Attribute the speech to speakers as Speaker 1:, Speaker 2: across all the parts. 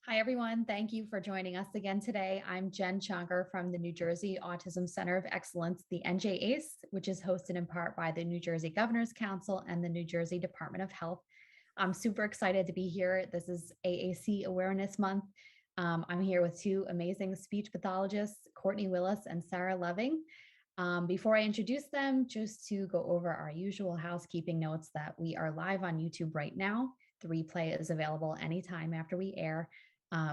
Speaker 1: Hi, everyone. Thank you for joining us again today. I'm Jen Chonker from the New Jersey Autism Center of Excellence, the NJACE, which is hosted in part by the New Jersey Governor's Council and the New Jersey Department of Health. I'm super excited to be here. This is AAC Awareness Month. I'm here with two amazing speech pathologists, Courtney Willis and Sarah Loving. Before I introduce them, just to go over our usual housekeeping notes that we are live on YouTube right now. The replay is available anytime after we air.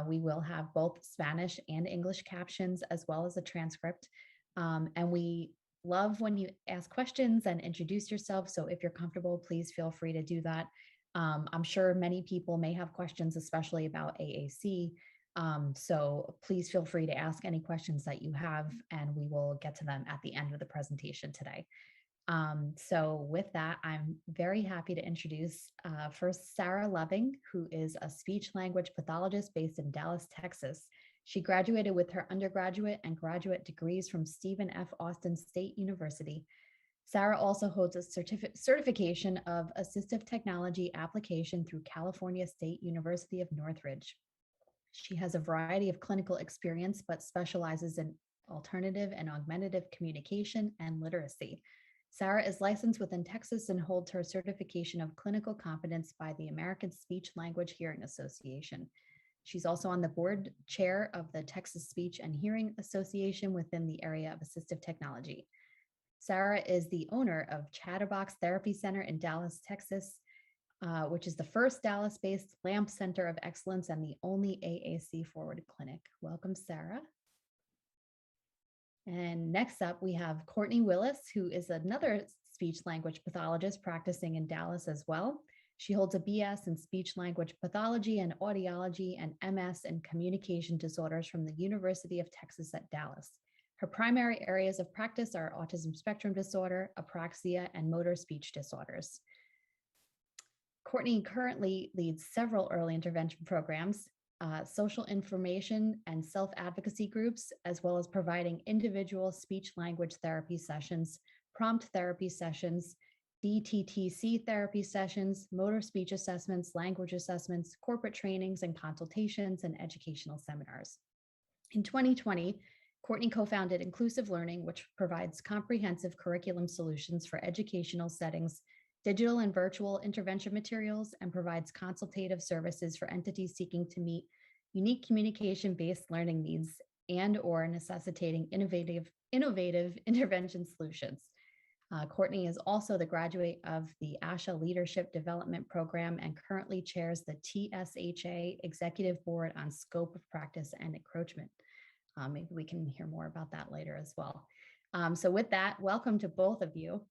Speaker 1: We will have both Spanish and English captions as well as a transcript. And we love when you ask questions and introduce yourself. So if you're comfortable, please feel free to do that. I'm sure many people may have questions, especially about AAC. So please feel free to ask any questions that you have, and we will get to them at the end of the presentation today. So with that, I'm very happy to introduce first Sarah Loving, who is a speech language pathologist based in Dallas, Texas. She graduated with her undergraduate and graduate degrees from Stephen F. Austin State University. Sarah also holds a certification of assistive technology application through California State University of Northridge. She has a variety of clinical experience, but specializes in alternative and augmentative communication and literacy. Sarah is licensed within Texas and holds her certification of clinical competence by the American Speech Language Hearing Association. She's also on the board chair of the Texas Speech and Hearing Association within the area of assistive technology. Sarah is the owner of Chatterbox Therapy Center in Dallas, Texas, which is the first Dallas-based LAMP Center of Excellence and the only AAC forward clinic. Welcome, Sarah. And next up, we have Courtney Willis, who is another speech language pathologist practicing in Dallas as well. She holds a BS in speech language pathology and audiology and MS in communication disorders from the University of Texas at Dallas. Her primary areas of practice are autism spectrum disorder, apraxia, and motor speech disorders. Courtney currently leads several early intervention programs, social information and self-advocacy groups, as well as providing individual speech language therapy sessions, prompt therapy sessions, DTTC therapy sessions, motor speech assessments, language assessments, corporate trainings and consultations, and educational seminars. In 2020, Courtney co-founded InCLUEsive Learning, which provides comprehensive curriculum solutions for educational settings, digital and virtual intervention materials, and provides consultative services for entities seeking to meet unique communication-based learning needs and/or necessitating innovative intervention solutions. Courtney is also the graduate of the ASHA Leadership Development Program and currently chairs the TSHA Executive Board on Scope of Practice and Encroachment. Maybe we can hear more about that later as well. So with that, welcome to both of you.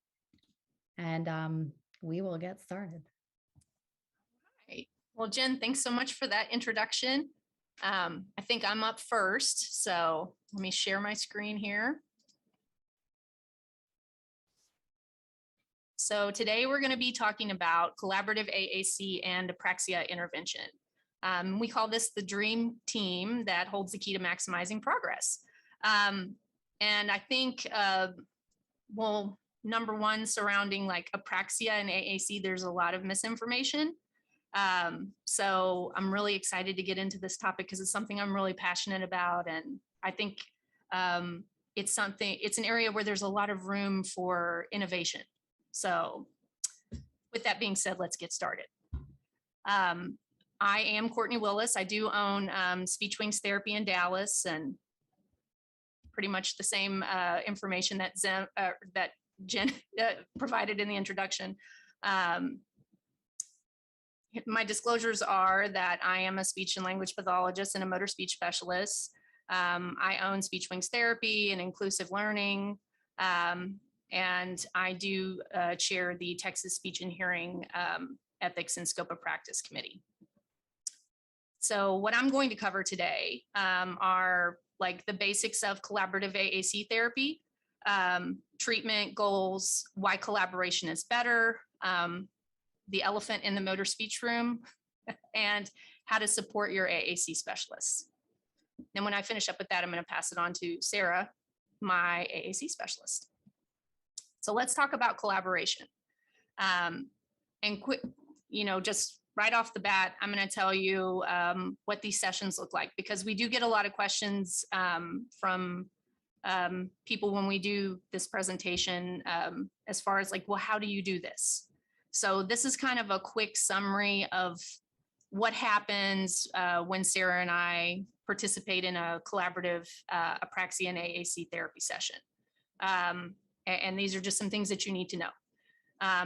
Speaker 1: And we will get started.
Speaker 2: All right. Well, Jen, thanks so much for that introduction. I think I'm up first, so let me share my screen here. So today we're going to be talking about collaborative AAC and Apraxia intervention. We call this the dream team that holds the key to maximizing progress. And I think, well, number one, surrounding like Apraxia and AAC, there's a lot of misinformation. So I'm really excited to get into this topic because it's something I'm really passionate about. And I think it's an area where there's a lot of room for innovation. So with that being said, let's get started. I am Courtney Willis. I do own Speech Wings Therapy in Dallas, and pretty much the same information that Jen provided in the introduction. My disclosures are that I am a speech and language pathologist and a motor speech specialist. I own Speech Wings Therapy and InCLUEsive Learning, and I do chair the Texas Speech and Hearing Ethics and Scope of Practice Committee. So what I'm going to cover today are like the basics of collaborative AAC therapy, treatment goals, why collaboration is better, the elephant in the motor speech room, and how to support your AAC specialists. Then when I finish up with that, I'm going to pass it on to Sarah, my AAC specialist. So let's talk about collaboration. And quick, just right off the bat, I'm going to tell you what these sessions look like, because we do get a lot of questions from people when we do this presentation as far as like, well, how do you do this? So this is kind of a quick summary of what happens when Sarah and I participate in a collaborative Apraxia and AAC therapy session. And these are just some things that you need to know.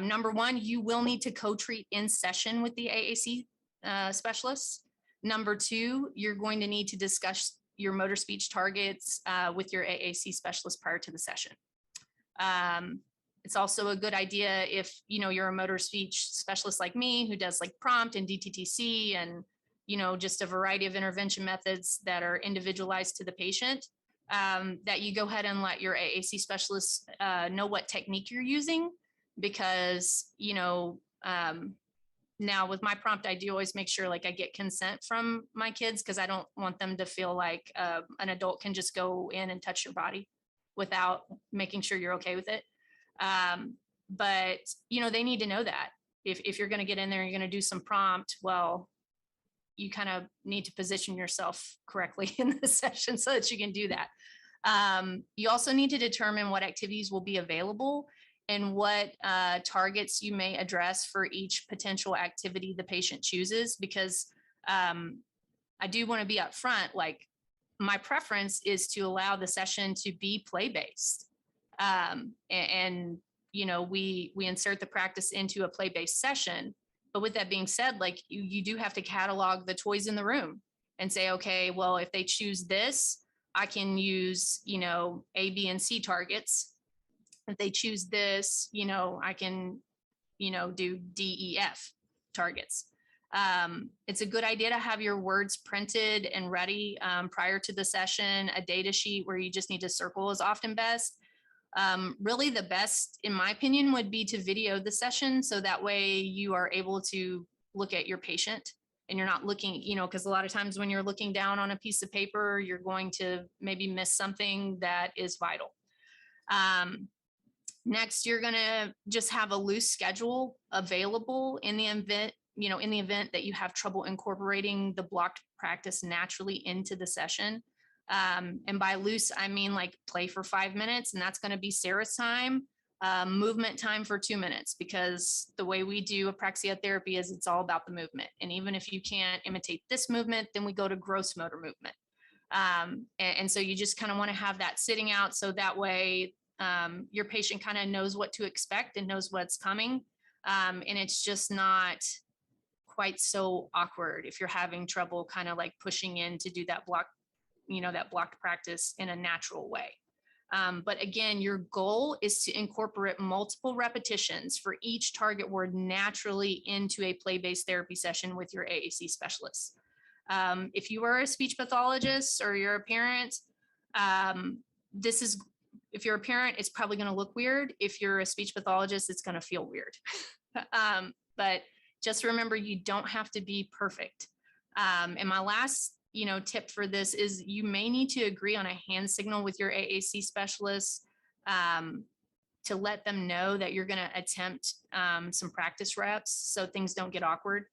Speaker 2: Number one, you will need to co-treat in session with the AAC specialist. Number two, you're going to need to discuss your motor speech targets with your AAC specialist prior to the session. It's also a good idea if you're a motor speech specialist like me who does like prompt and DTTC and just a variety of intervention methods that are individualized to the patient, that you go ahead and let your AAC specialist know what technique you're using, because now with my prompt, I do always make sure like I get consent from my kids, because I don't want them to feel like an adult can just go in and touch your body without making sure you're okay with it. But they need to know that if you're going to get in there, you're going to do some prompt, well, you kind of need to position yourself correctly in the session so that you can do that. You also need to determine what activities will be available and what targets you may address for each potential activity the patient chooses, because I do want to be upfront, like my preference is to allow the session to be play-based. And we insert the practice into a play-based session. But with that being said, like you do have to catalog the toys in the room and say, okay, well, if they choose this, I can use, A, B, and C targets. If they choose this, I can, do D, E, F targets. It's a good idea to have your words printed and ready prior to the session, a data sheet where you just need to circle is often best. Really the best, in my opinion, would be to video the session. So that way you are able to look at your patient and you're not looking, because a lot of times when you're looking down on a piece of paper, you're going to maybe miss something that is vital. Next, you're going to just have a loose schedule available in the event, in the event that you have trouble incorporating the blocked practice naturally into the session. And by loose, I mean like play for 5 minutes, and that's going to be Sarah's time, movement time for 2 minutes, because the way we do Apraxia therapy is it's all about the movement. And even if you can't imitate this movement, then we go to gross motor movement. And so you just kind of want to have that sitting out. So that way your patient kind of knows what to expect and knows what's coming. And it's just not quite so awkward if you're having trouble kind of like pushing in to do that block, that blocked practice in a natural way. But again, your goal is to incorporate multiple repetitions for each target word naturally into a play-based therapy session with your AAC specialist. If you are a speech pathologist or you're a parent, if you're a parent, it's probably going to look weird. If you're a speech pathologist, it's going to feel weird. But just remember, you don't have to be perfect. And my last tip for this is you may need to agree on a hand signal with your AAC specialist to let them know that you're going to attempt some practice reps so things don't get awkward.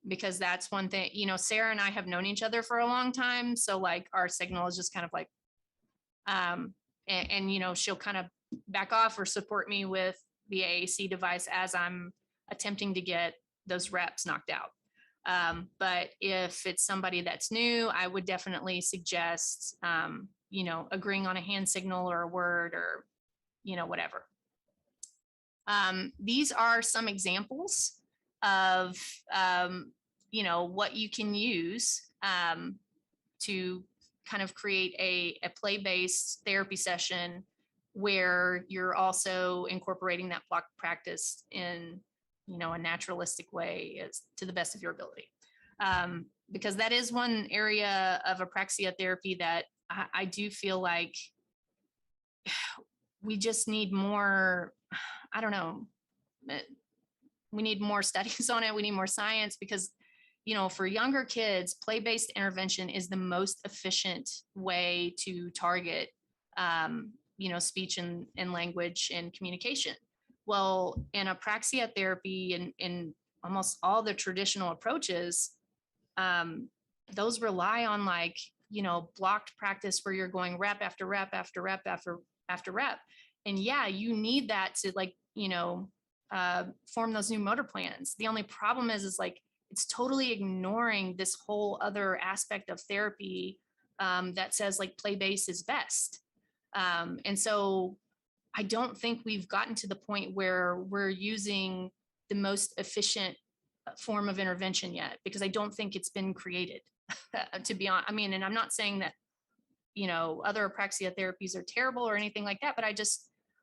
Speaker 2: Because that's one thing, Sarah and I have known each other for a long time. So like our signal is just kind of like, and she'll kind of back off or support me with the AAC device as I'm attempting to get those reps knocked out. But if it's somebody that's new, I would definitely suggest, agreeing on a hand signal or a word or, whatever. These are some examples of, what you can use to kind of create a play-based therapy session where you're also incorporating that block practice in a naturalistic way to the best of your ability. Because that is one area of Apraxia therapy that I do feel like we just need more, we need more studies on it. We need more science because, for younger kids, play-based intervention is the most efficient way to target, speech and language and communication. Well, in Apraxia therapy and almost all the traditional approaches, those rely on like, blocked practice where you're going rep after rep after rep after rep. And yeah, you need that to like, form those new motor plans. The only problem is like, it's totally ignoring this whole other aspect of therapy that says like play-based is best. And so I don't think we've gotten to the point where we're using the most efficient form of intervention yet, because I don't think it's been created, to be honest. I mean, and I'm not saying that, other apraxia therapies are terrible or anything like that, but I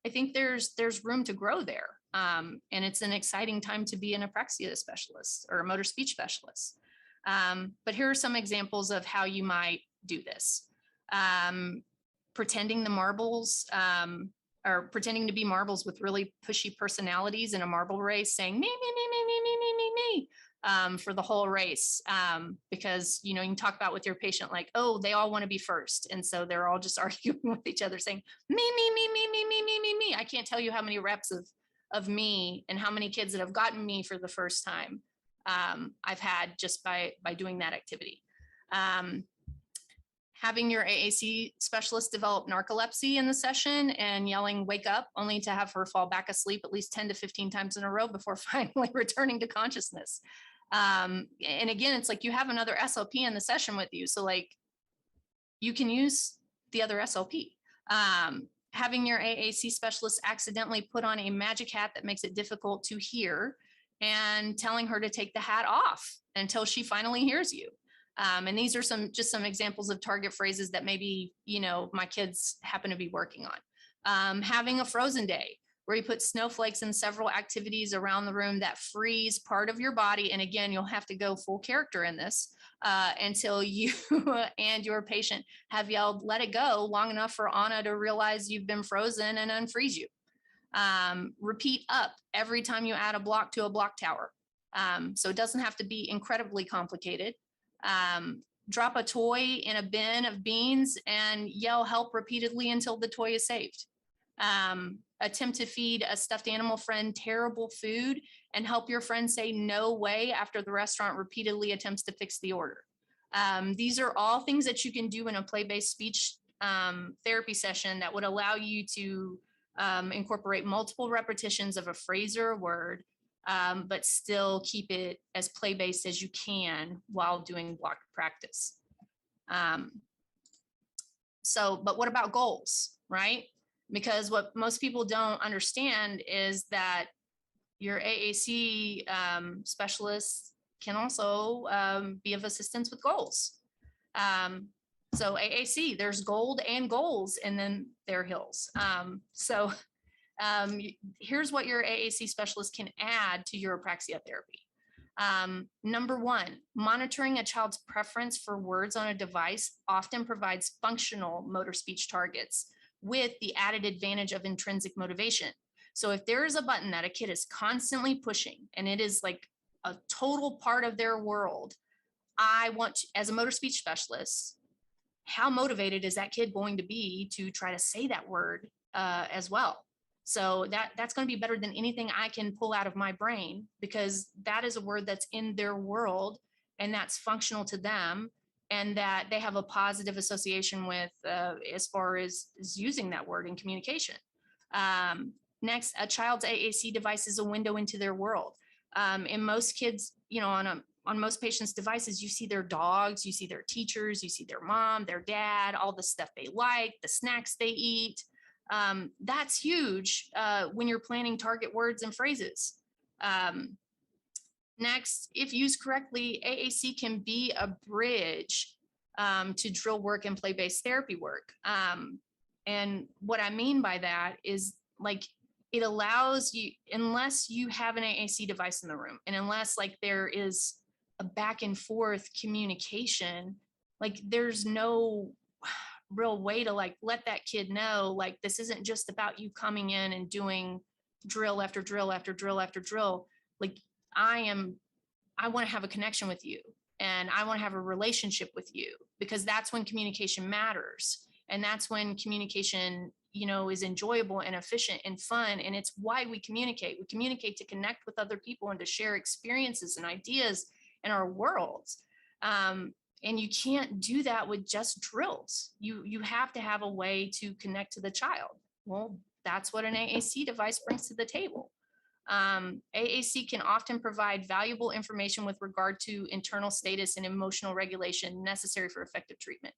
Speaker 2: think there's room to grow there. And it's an exciting time to be an apraxia specialist or a motor speech specialist. But here are some examples of how you might do this. Pretending the marbles, or pretending to be marbles with really pushy personalities in a marble race, saying me, for the whole race. Because, you can talk about with your patient, like, oh, they all want to be first. And so they're all just arguing with each other saying, me. I can't tell you how many reps of me and how many kids that have gotten me for the first time I've had just by doing that activity. Having your AAC specialist develop narcolepsy in the session and yelling, wake up, only to have her fall back asleep at least 10 to 15 times in a row before finally returning to consciousness. And again, it's like you have another SLP in the session with you. So like you can use the other SLP. Having your AAC specialist accidentally put on a magic hat that makes it difficult to hear and telling her to take the hat off until she finally hears you. And these are just some examples of target phrases that maybe, my kids happen to be working on. Having a frozen day where you put snowflakes in several activities around the room that freeze part of your body. And again, you'll have to go full character in this until you and your patient have yelled, let it go long enough for Anna to realize you've been frozen and unfreeze you. Repeat up every time you add a block to a block tower. So it doesn't have to be incredibly complicated. Drop a toy in a bin of beans and yell help repeatedly until the toy is saved. Attempt to feed a stuffed animal friend terrible food and help your friend say no way after the restaurant repeatedly attempts to fix the order. These are all things that you can do in a play-based speech therapy session that would allow you to incorporate multiple repetitions of a phrase or a word, but still keep it as play-based as you can while doing blocked practice. But what about goals, right? Because what most people don't understand is that your AAC specialists can also be of assistance with goals. So AAC, there's gold and goals, and then there are hills. Here's what your AAC specialist can add to your apraxia therapy. Number one, monitoring a child's preference for words on a device often provides functional motor speech targets with the added advantage of intrinsic motivation. So if there is a button that a kid is constantly pushing and it is like a total part of their world, I want to, as a motor speech specialist, how motivated is that kid going to be to try to say that word as well? So that's going to be better than anything I can pull out of my brain, because that is a word that's in their world and that's functional to them, and that they have a positive association with as far as using that word in communication. Next, a child's AAC device is a window into their world. In most kids, on most patients' devices, you see their dogs, you see their teachers, you see their mom, their dad, all the stuff they like, the snacks they eat. That's huge when you're planning target words and phrases. Next, if used correctly, AAC can be a bridge to drill work and play-based therapy work. And what I mean by that is, like, it allows you, unless you have an AAC device in the room, and unless like there is a back and forth communication, like there's no real way to like let that kid know, like, this isn't just about you coming in and doing drill after drill after drill after drill. Like, I want to have a connection with you, and I want to have a relationship with you, because that's when communication matters. And that's when communication is enjoyable and efficient and fun. And it's why we communicate. We communicate to connect with other people and to share experiences and ideas in our worlds. And you can't do that with just drills. You have to have a way to connect to the child. Well, that's what an AAC device brings to the table. AAC can often provide valuable information with regard to internal status and emotional regulation necessary for effective treatment.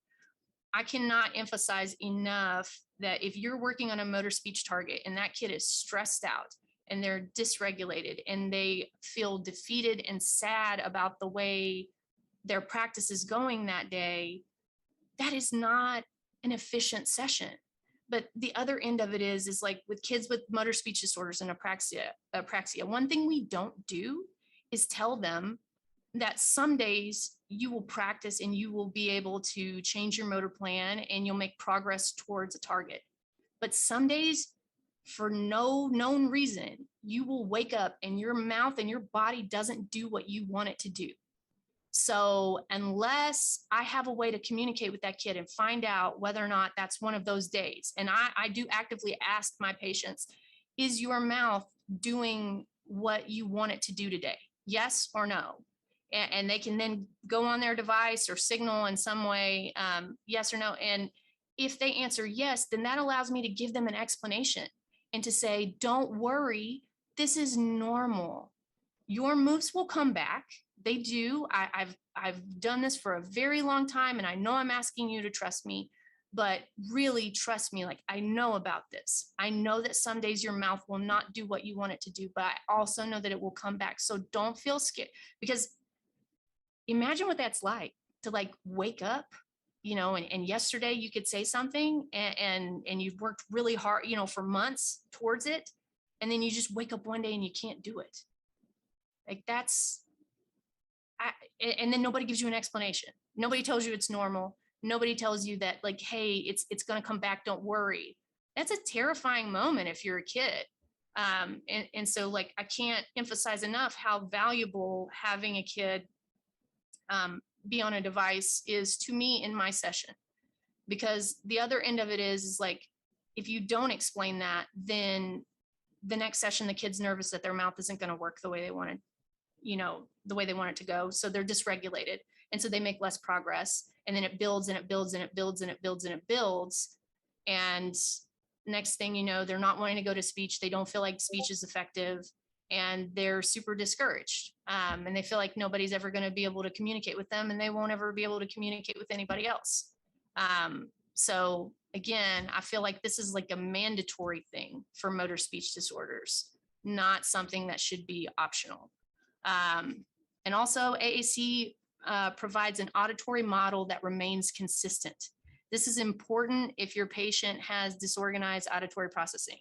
Speaker 2: I cannot emphasize enough that if you're working on a motor speech target and that kid is stressed out and they're dysregulated and they feel defeated and sad about the way their practice is going that day, that is not an efficient session. But the other end of it is like with kids with motor speech disorders and apraxia, one thing we don't do is tell them that some days you will practice and you will be able to change your motor plan and you'll make progress towards a target. But some days, for no known reason, you will wake up and your mouth and your body doesn't do what you want it to do. So unless I have a way to communicate with that kid and find out whether or not that's one of those days, and I do actively ask my patients, is your mouth doing what you want it to do today? Yes or no? And they can then go on their device or signal in some way, yes or no. And if they answer yes, then that allows me to give them an explanation and to say, don't worry, this is normal. Your moves will come back. They do. I've done this for a very long time, and I know I'm asking you to trust me, but really trust me. Like, I know about this. I know that some days your mouth will not do what you want it to do, but I also know that it will come back. So don't feel scared, because imagine what that's like to like wake up, and yesterday you could say something and you've worked really hard, for months towards it. And then you just wake up one day and you can't do it. Like and then nobody gives you an explanation. Nobody tells you it's normal. Nobody tells you that, like, hey, it's going to come back. Don't worry. That's a terrifying moment if you're a kid. And so, like, I can't emphasize enough how valuable having a kid be on a device is to me in my session. Because the other end of it is like, if you don't explain that, then the next session, the kid's nervous that their mouth isn't going to work the way they wanted, the way they want it to go. So they're dysregulated. And so they make less progress. And then it builds and it builds and it builds and it builds and it builds. And next thing you know, they're not wanting to go to speech. They don't feel like speech is effective. And they're super discouraged. And they feel like nobody's ever going to be able to communicate with them, and they won't ever be able to communicate with anybody else. So again, I feel like this is like a mandatory thing for motor speech disorders, not something that should be optional. And also AAC provides an auditory model that remains consistent. This is important if your patient has disorganized auditory processing.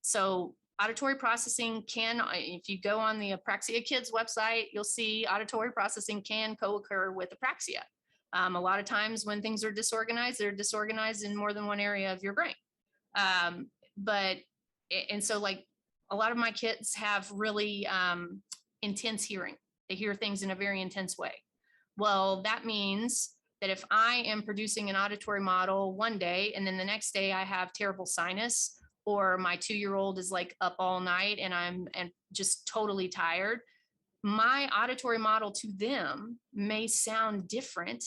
Speaker 2: So auditory processing can, if you go on the Apraxia Kids website, you'll see auditory processing can co-occur with apraxia. A lot of times when things are disorganized, they're disorganized in more than one area of your brain. And so like a lot of my kids have really intense hearing. They hear things in a very intense way. Well, that means that if I am producing an auditory model one day, and then the next day I have terrible sinus, or my 2-year-old is like up all night and I'm just totally tired, my auditory model to them may sound different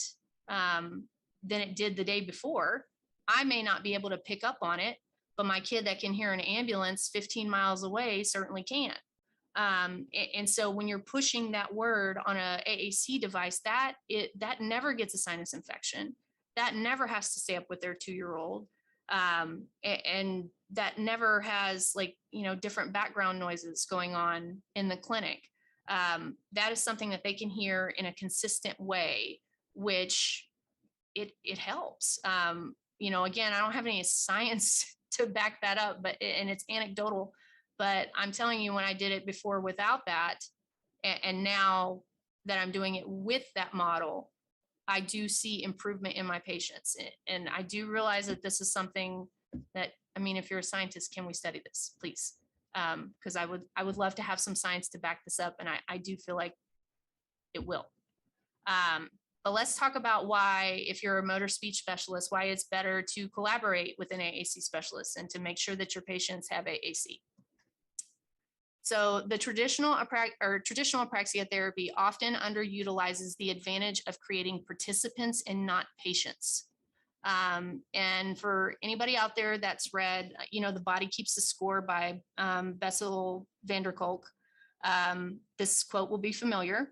Speaker 2: than it did the day before. I may not be able to pick up on it, but my kid that can hear an ambulance 15 miles away certainly can. And so when you're pushing that word on a AAC device, that never gets a sinus infection. That never has to stay up with their 2-year-old. And that never has different background noises going on in the clinic. That is something that they can hear in a consistent way, which it helps. Again, I don't have any science to back that up, and it's anecdotal, but I'm telling you, when I did it before without that, and now that I'm doing it with that model, I do see improvement in my patients. And I do realize that this is something that, if you're a scientist, can we study this, please? Because I would love to have some science to back this up. And I do feel like it will. But let's talk about why, if you're a motor speech specialist, why it's better to collaborate with an AAC specialist and to make sure that your patients have AAC. So the traditional Apraxia therapy often underutilizes the advantage of creating participants and not patients. And for anybody out there that's read, The Body Keeps the Score by Bessel van der Kolk, this quote will be familiar.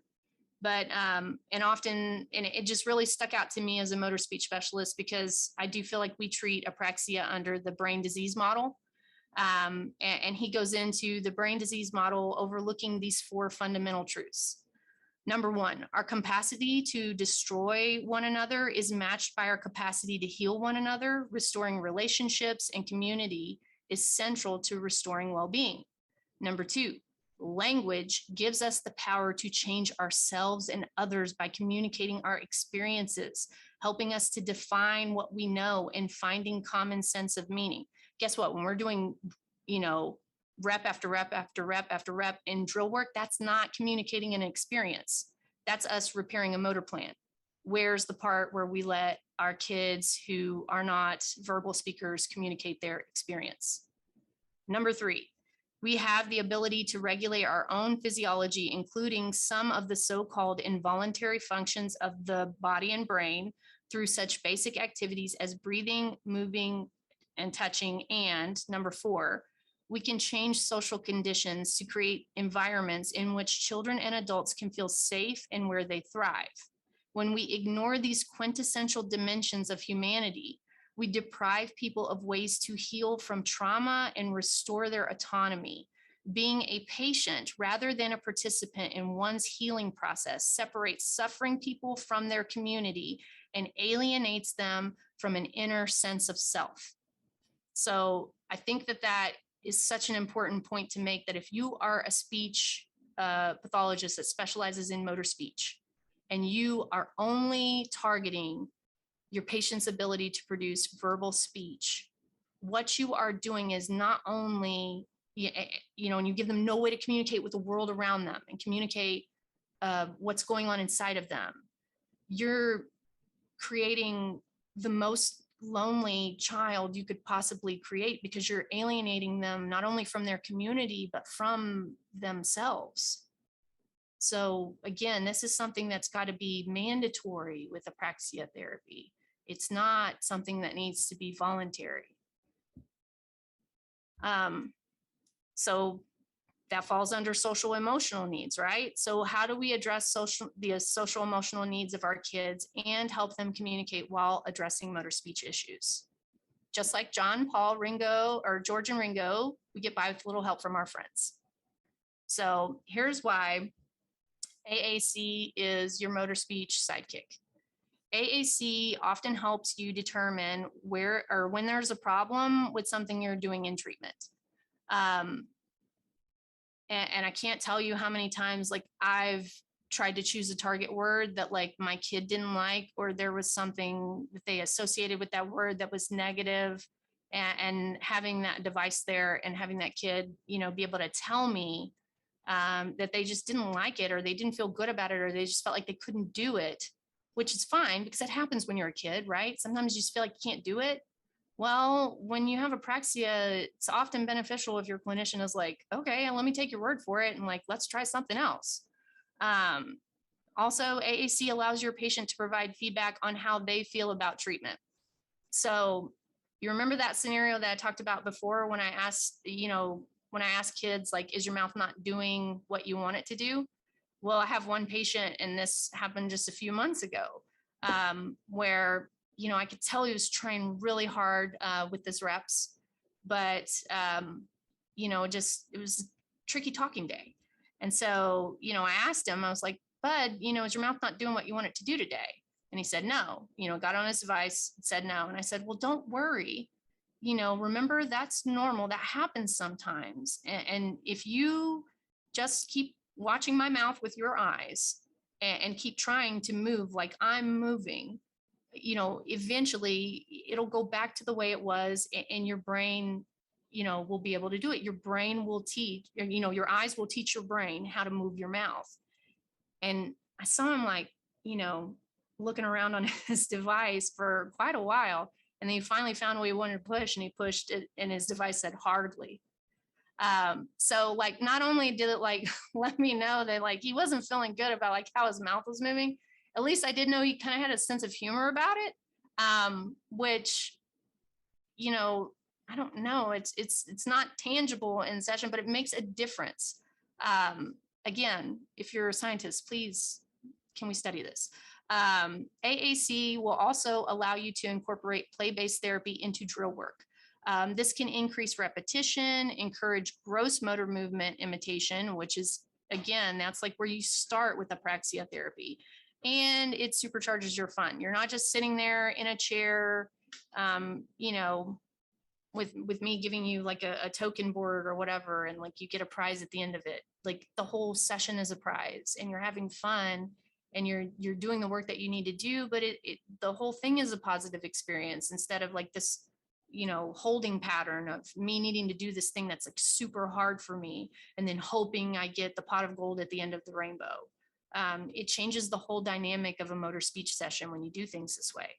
Speaker 2: But, and it just really stuck out to me as a motor speech specialist, because I do feel like we treat apraxia under the brain disease model. And he goes into the brain disease model overlooking these 4 fundamental truths. Number 1, our capacity to destroy one another is matched by our capacity to heal one another. Restoring relationships and community is central to restoring well-being. Number 2, language gives us the power to change ourselves and others by communicating our experiences, helping us to define what we know and finding common sense of meaning. Guess what? When we're doing, rep after rep after rep after rep in drill work, that's not communicating an experience. That's us repairing a motor plan. Where's the part where we let our kids who are not verbal speakers communicate their experience? Number 3, we have the ability to regulate our own physiology, including some of the so-called involuntary functions of the body and brain, through such basic activities as breathing, moving, and touching. And number 4, we can change social conditions to create environments in which children and adults can feel safe and where they thrive. When we ignore these quintessential dimensions of humanity, we deprive people of ways to heal from trauma and restore their autonomy. Being a patient rather than a participant in one's healing process separates suffering people from their community and alienates them from an inner sense of self. So I think that is such an important point to make, that if you are a speech pathologist that specializes in motor speech, and you are only targeting your patient's ability to produce verbal speech, what you are doing is not only, and you give them no way to communicate with the world around them and communicate what's going on inside of them, you're creating the most lonely child you could possibly create, because you're alienating them not only from their community, but from themselves. So again, this is something that's got to be mandatory with apraxia therapy. It's not something that needs to be voluntary. So that falls under social emotional needs, right? So how do we address the social emotional needs of our kids and help them communicate while addressing motor speech issues? Just like John, Paul, Ringo, or George and Ringo, we get by with a little help from our friends. So here's why AAC is your motor speech sidekick. AAC often helps you determine where or when there's a problem with something you're doing in treatment. And I can't tell you how many times I've tried to choose a target word that my kid didn't like, or there was something that they associated with that word that was negative, and having that device there and having that kid, be able to tell me that they just didn't like it, or they didn't feel good about it, or they just felt like they couldn't do it, which is fine because it happens when you're a kid, right? Sometimes you just feel like you can't do it. Well, when you have apraxia, it's often beneficial if your clinician is like, okay, let me take your word for it, and let's try something else. Also, AAC allows your patient to provide feedback on how they feel about treatment. So you remember that scenario that I talked about before when I asked, when I ask kids, is your mouth not doing what you want it to do? Well, I have one patient, and this happened just a few months ago, where I could tell he was trying really hard with his reps, but it was a tricky talking day. And so, I asked him, I was like, Bud, is your mouth not doing what you want it to do today? And he said, no, got on his device, said no. And I said, well, don't worry. Remember, that's normal. That happens sometimes. And if you just keep watching my mouth with your eyes and keep trying to move like I'm moving, eventually it'll go back to the way it was, and your brain, will be able to do it. Your brain will teach, your eyes will teach your brain how to move your mouth. And I saw him looking around on his device for quite a while. And then he finally found what he wanted to push, and he pushed it, and his device said hardly. So like, not only did it like let me know that like he wasn't feeling good about like how his mouth was moving, at least I did know he kind of had a sense of humor about it, which, you know, I don't know, it's not tangible in session, but it makes a difference. Again, if you're a scientist, please, can we study this? AAC will also allow you to incorporate play-based therapy into drill work. This can increase repetition, encourage gross motor movement imitation, which is, again, that's like where you start with Apraxia therapy. And it supercharges your fun. You're not just sitting there in a chair, you know, with me giving you like a token board or whatever, and like you get a prize at the end of it. Like the whole session is a prize, and you're having fun, and you're doing the work that you need to do, but the whole thing is a positive experience instead of like this, you know, holding pattern of me needing to do this thing that's like super hard for me and then hoping I get the pot of gold at the end of the rainbow. It changes the whole dynamic of a motor speech session when you do things this way.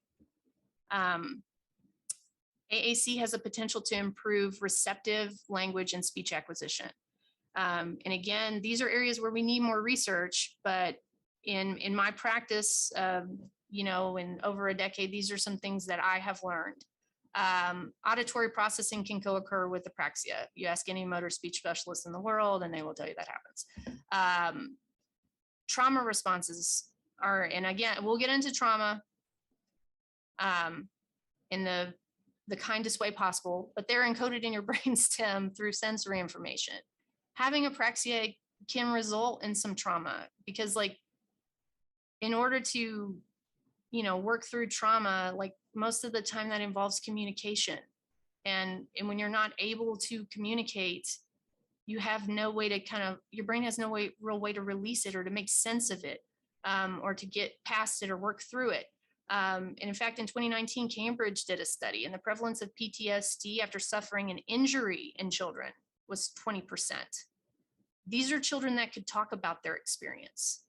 Speaker 2: AAC has a potential to improve receptive language and speech acquisition. And again, these are areas where we need more research, but in my practice, you know, in over a decade, these are some things that I have learned. Auditory processing can co-occur with apraxia. You ask any motor speech specialist in the world, and they will tell you that happens. Trauma responses are, and again, we'll get into trauma in the kindest way possible, but they're encoded in your brainstem through sensory information. Having apraxia can result in some trauma because, like, in order to, you know, work through trauma, like most of the time that involves communication. And when you're not able to communicate, you have no way to your brain has no real way to release it or to make sense of it, or to get past it or work through it. And in fact, in 2019, Cambridge did a study, and the prevalence of PTSD after suffering an injury in children was 20%. These are children that could talk about their experience.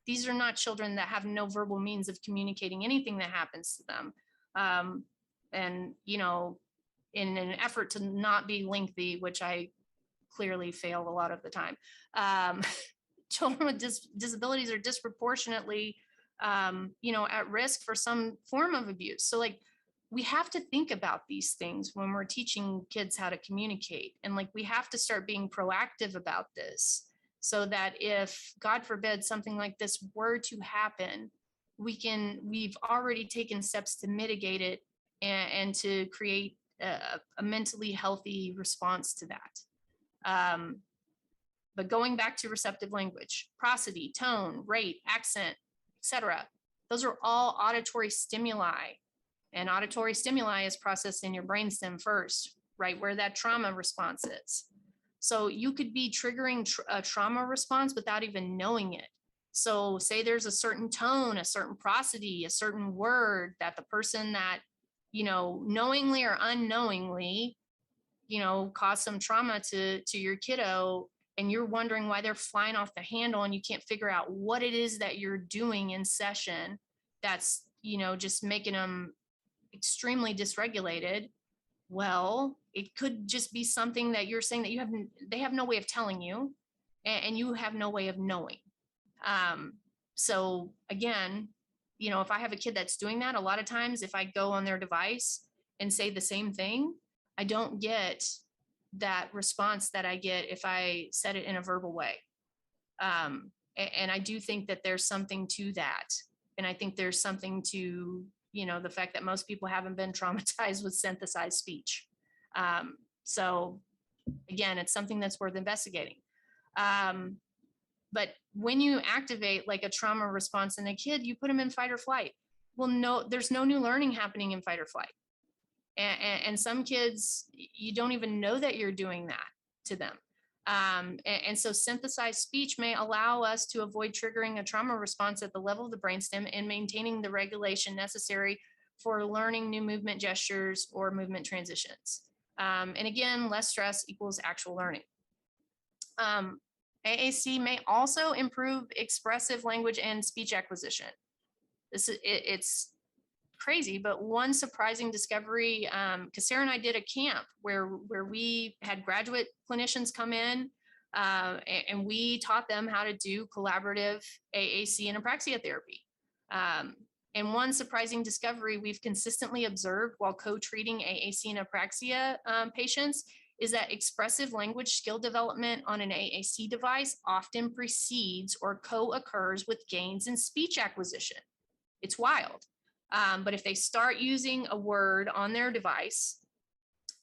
Speaker 2: These are not children that have no verbal means of communicating anything that happens to them. And, you know, in an effort to not be lengthy, which I clearly fail a lot of the time, children with disabilities are disproportionately, you know, at risk for some form of abuse. So like, we have to think about these things when we're teaching kids how to communicate. And like, we have to start being proactive about this so that if, God forbid, something like this were to happen, we've already taken steps to mitigate it and to create a mentally healthy response to that. But going back to receptive language, prosody, tone, rate, accent, etc., those are all auditory stimuli. And auditory stimuli is processed in your brainstem first, right where that trauma response is. So you could be triggering a trauma response without even knowing it. So say there's a certain tone, a certain prosody, a certain word that the person that, you know, knowingly or unknowingly, you know, caused some trauma to your kiddo, and you're wondering why they're flying off the handle and you can't figure out what it is that you're doing in session that's, you know, just making them extremely dysregulated. Well, it could just be something that you're saying that they have no way of telling you, and you have no way of knowing. So again, you know, if I have a kid that's doing that, a lot of times if I go on their device and say the same thing, I don't get that response that I get if I said it in a verbal way. And I do think that there's something to that. And I think there's something to, you know, the fact that most people haven't been traumatized with synthesized speech. So again, it's something that's worth investigating. But when you activate like a trauma response in a kid, you put them in fight or flight. Well, no, there's no new learning happening in fight or flight. And some kids, you don't even know that you're doing that to them. And so synthesized speech may allow us to avoid triggering a trauma response at the level of the brainstem and maintaining the regulation necessary for learning new movement gestures or movement transitions. And again, less stress equals actual learning. AAC may also improve expressive language and speech acquisition. It's crazy, but one surprising discovery, because Sarah and I did a camp where we had graduate clinicians come in, and we taught them how to do collaborative AAC and Apraxia therapy. And one surprising discovery we've consistently observed while co-treating AAC and Apraxia patients is that expressive language skill development on an AAC device often precedes or co-occurs with gains in speech acquisition. It's wild. But if they start using a word on their device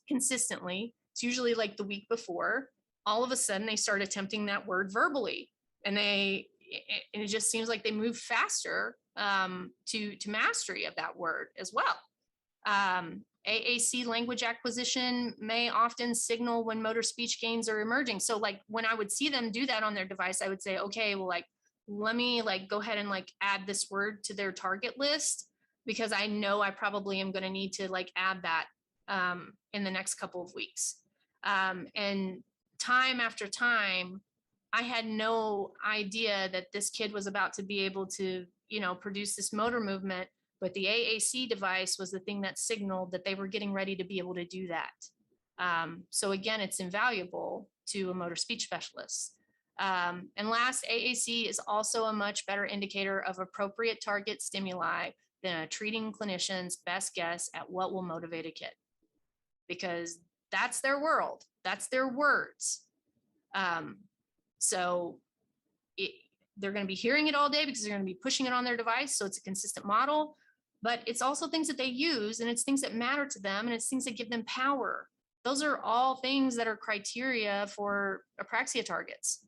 Speaker 2: consistently, it's usually like the week before, all of a sudden they start attempting that word verbally, and it just seems like they move faster to mastery of that word as well. AAC language acquisition may often signal when motor speech gains are emerging. So like when I would see them do that on their device, I would say, okay, well, like, let me like go ahead and like add this word to their target list, because I know I probably am going to need to like add that in the next couple of weeks. And time after time, I had no idea that this kid was about to be able to, produce this motor movement, but the AAC device was the thing that signaled that they were getting ready to be able to do that. So again, it's invaluable to a motor speech specialist. And last, AAC is also a much better indicator of appropriate target stimuli than a treating clinician's best guess at what will motivate a kid, because that's their world, that's their words. So they're going to be hearing it all day because they're going to be pushing it on their device. So it's a consistent model, but it's also things that they use, and it's things that matter to them, and it's things that give them power. Those are all things that are criteria for apraxia targets.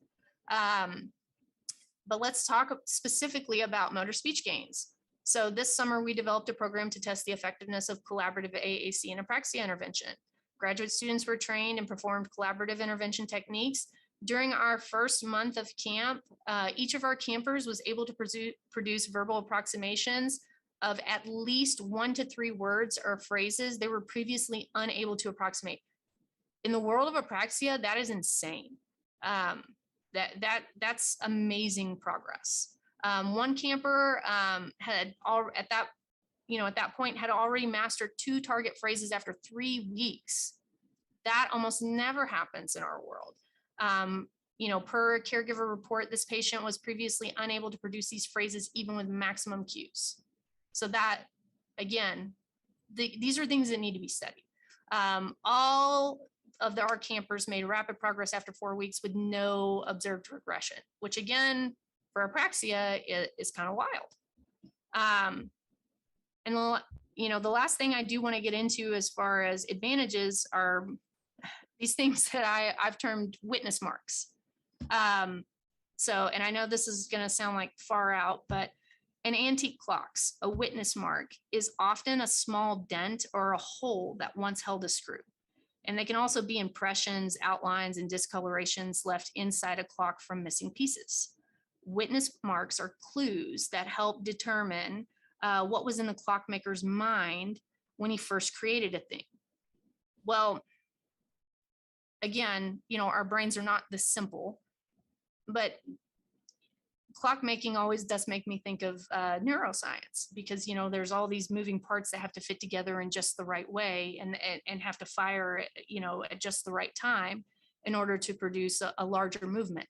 Speaker 2: But let's talk specifically about motor speech gains. So this summer, we developed a program to test the effectiveness of collaborative AAC and Apraxia intervention. Graduate students were trained and performed collaborative intervention techniques. During our first month of camp, each of our campers was able to produce verbal approximations of at least 1 to 3 words or phrases they were previously unable to approximate. In the world of apraxia, that is insane. That's amazing progress. One camper had at that point had already mastered 2 target phrases after 3 weeks. That almost never happens in our world. Per a caregiver report, this patient was previously unable to produce these phrases even with maximum cues. So that, again, these are things that need to be studied. All of our campers made rapid progress after 4 weeks with no observed regression, which again, for apraxia is kind of wild. And the last thing I do want to get into as far as advantages are these things that I've termed witness marks. And I know this is going to sound like far out, but in antique clocks, a witness mark is often a small dent or a hole that once held a screw. And they can also be impressions, outlines, and discolorations left inside a clock from missing pieces. Witness marks are clues that help determine what was in the clockmaker's mind when he first created a thing. Well, again, our brains are not this simple, but clockmaking always does make me think of neuroscience, because there's all these moving parts that have to fit together in just the right way and have to fire at just the right time in order to produce a larger movement.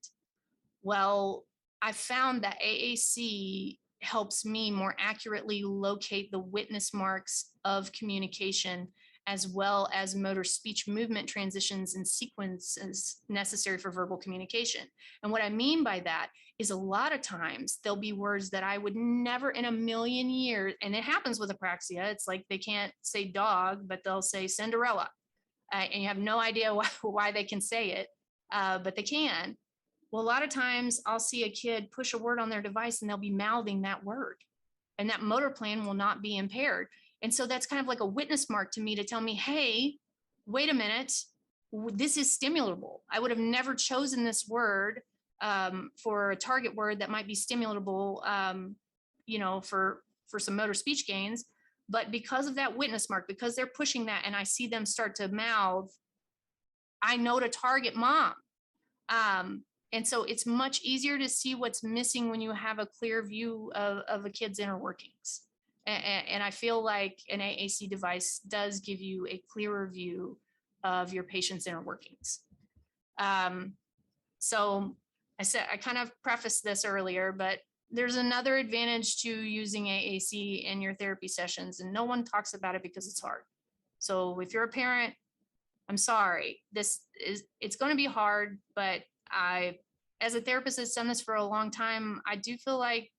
Speaker 2: Well, I found that AAC helps me more accurately locate the witness marks of communication, as well as motor speech movement transitions and sequences necessary for verbal communication. And what I mean by that is a lot of times there'll be words that I would never in a million years, and it happens with apraxia, it's like they can't say dog, but they'll say Cinderella. And you have no idea why they can say it, but they can. Well, a lot of times I'll see a kid push a word on their device and they'll be mouthing that word, and that motor plan will not be impaired. And so that's kind of like a witness mark to me to tell me, hey, wait a minute, this is stimulable. I would have never chosen this word for a target word that might be stimulable, for some motor speech gains. But because of that witness mark, because they're pushing that and I see them start to mouth, I know to target mom. And so it's much easier to see what's missing when you have a clear view of a kid's inner workings. And I feel like an AAC device does give you a clearer view of your patient's inner workings. So I kind of prefaced this earlier, but there's another advantage to using AAC in your therapy sessions, and no one talks about it because it's hard. So if you're a parent, I'm sorry, it's going to be hard, but as a therapist that's done this for a long time, I do feel like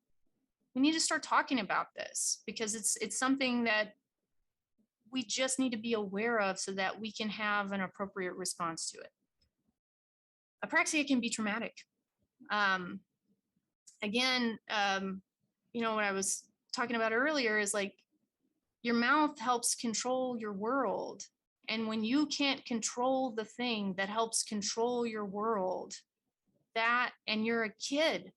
Speaker 2: we need to start talking about this, because it's something that we just need to be aware of so that we can have an appropriate response to it. Apraxia can be traumatic. Again, what I was talking about earlier is like your mouth helps control your world. And when you can't control the thing that helps control your world, and you're a kid,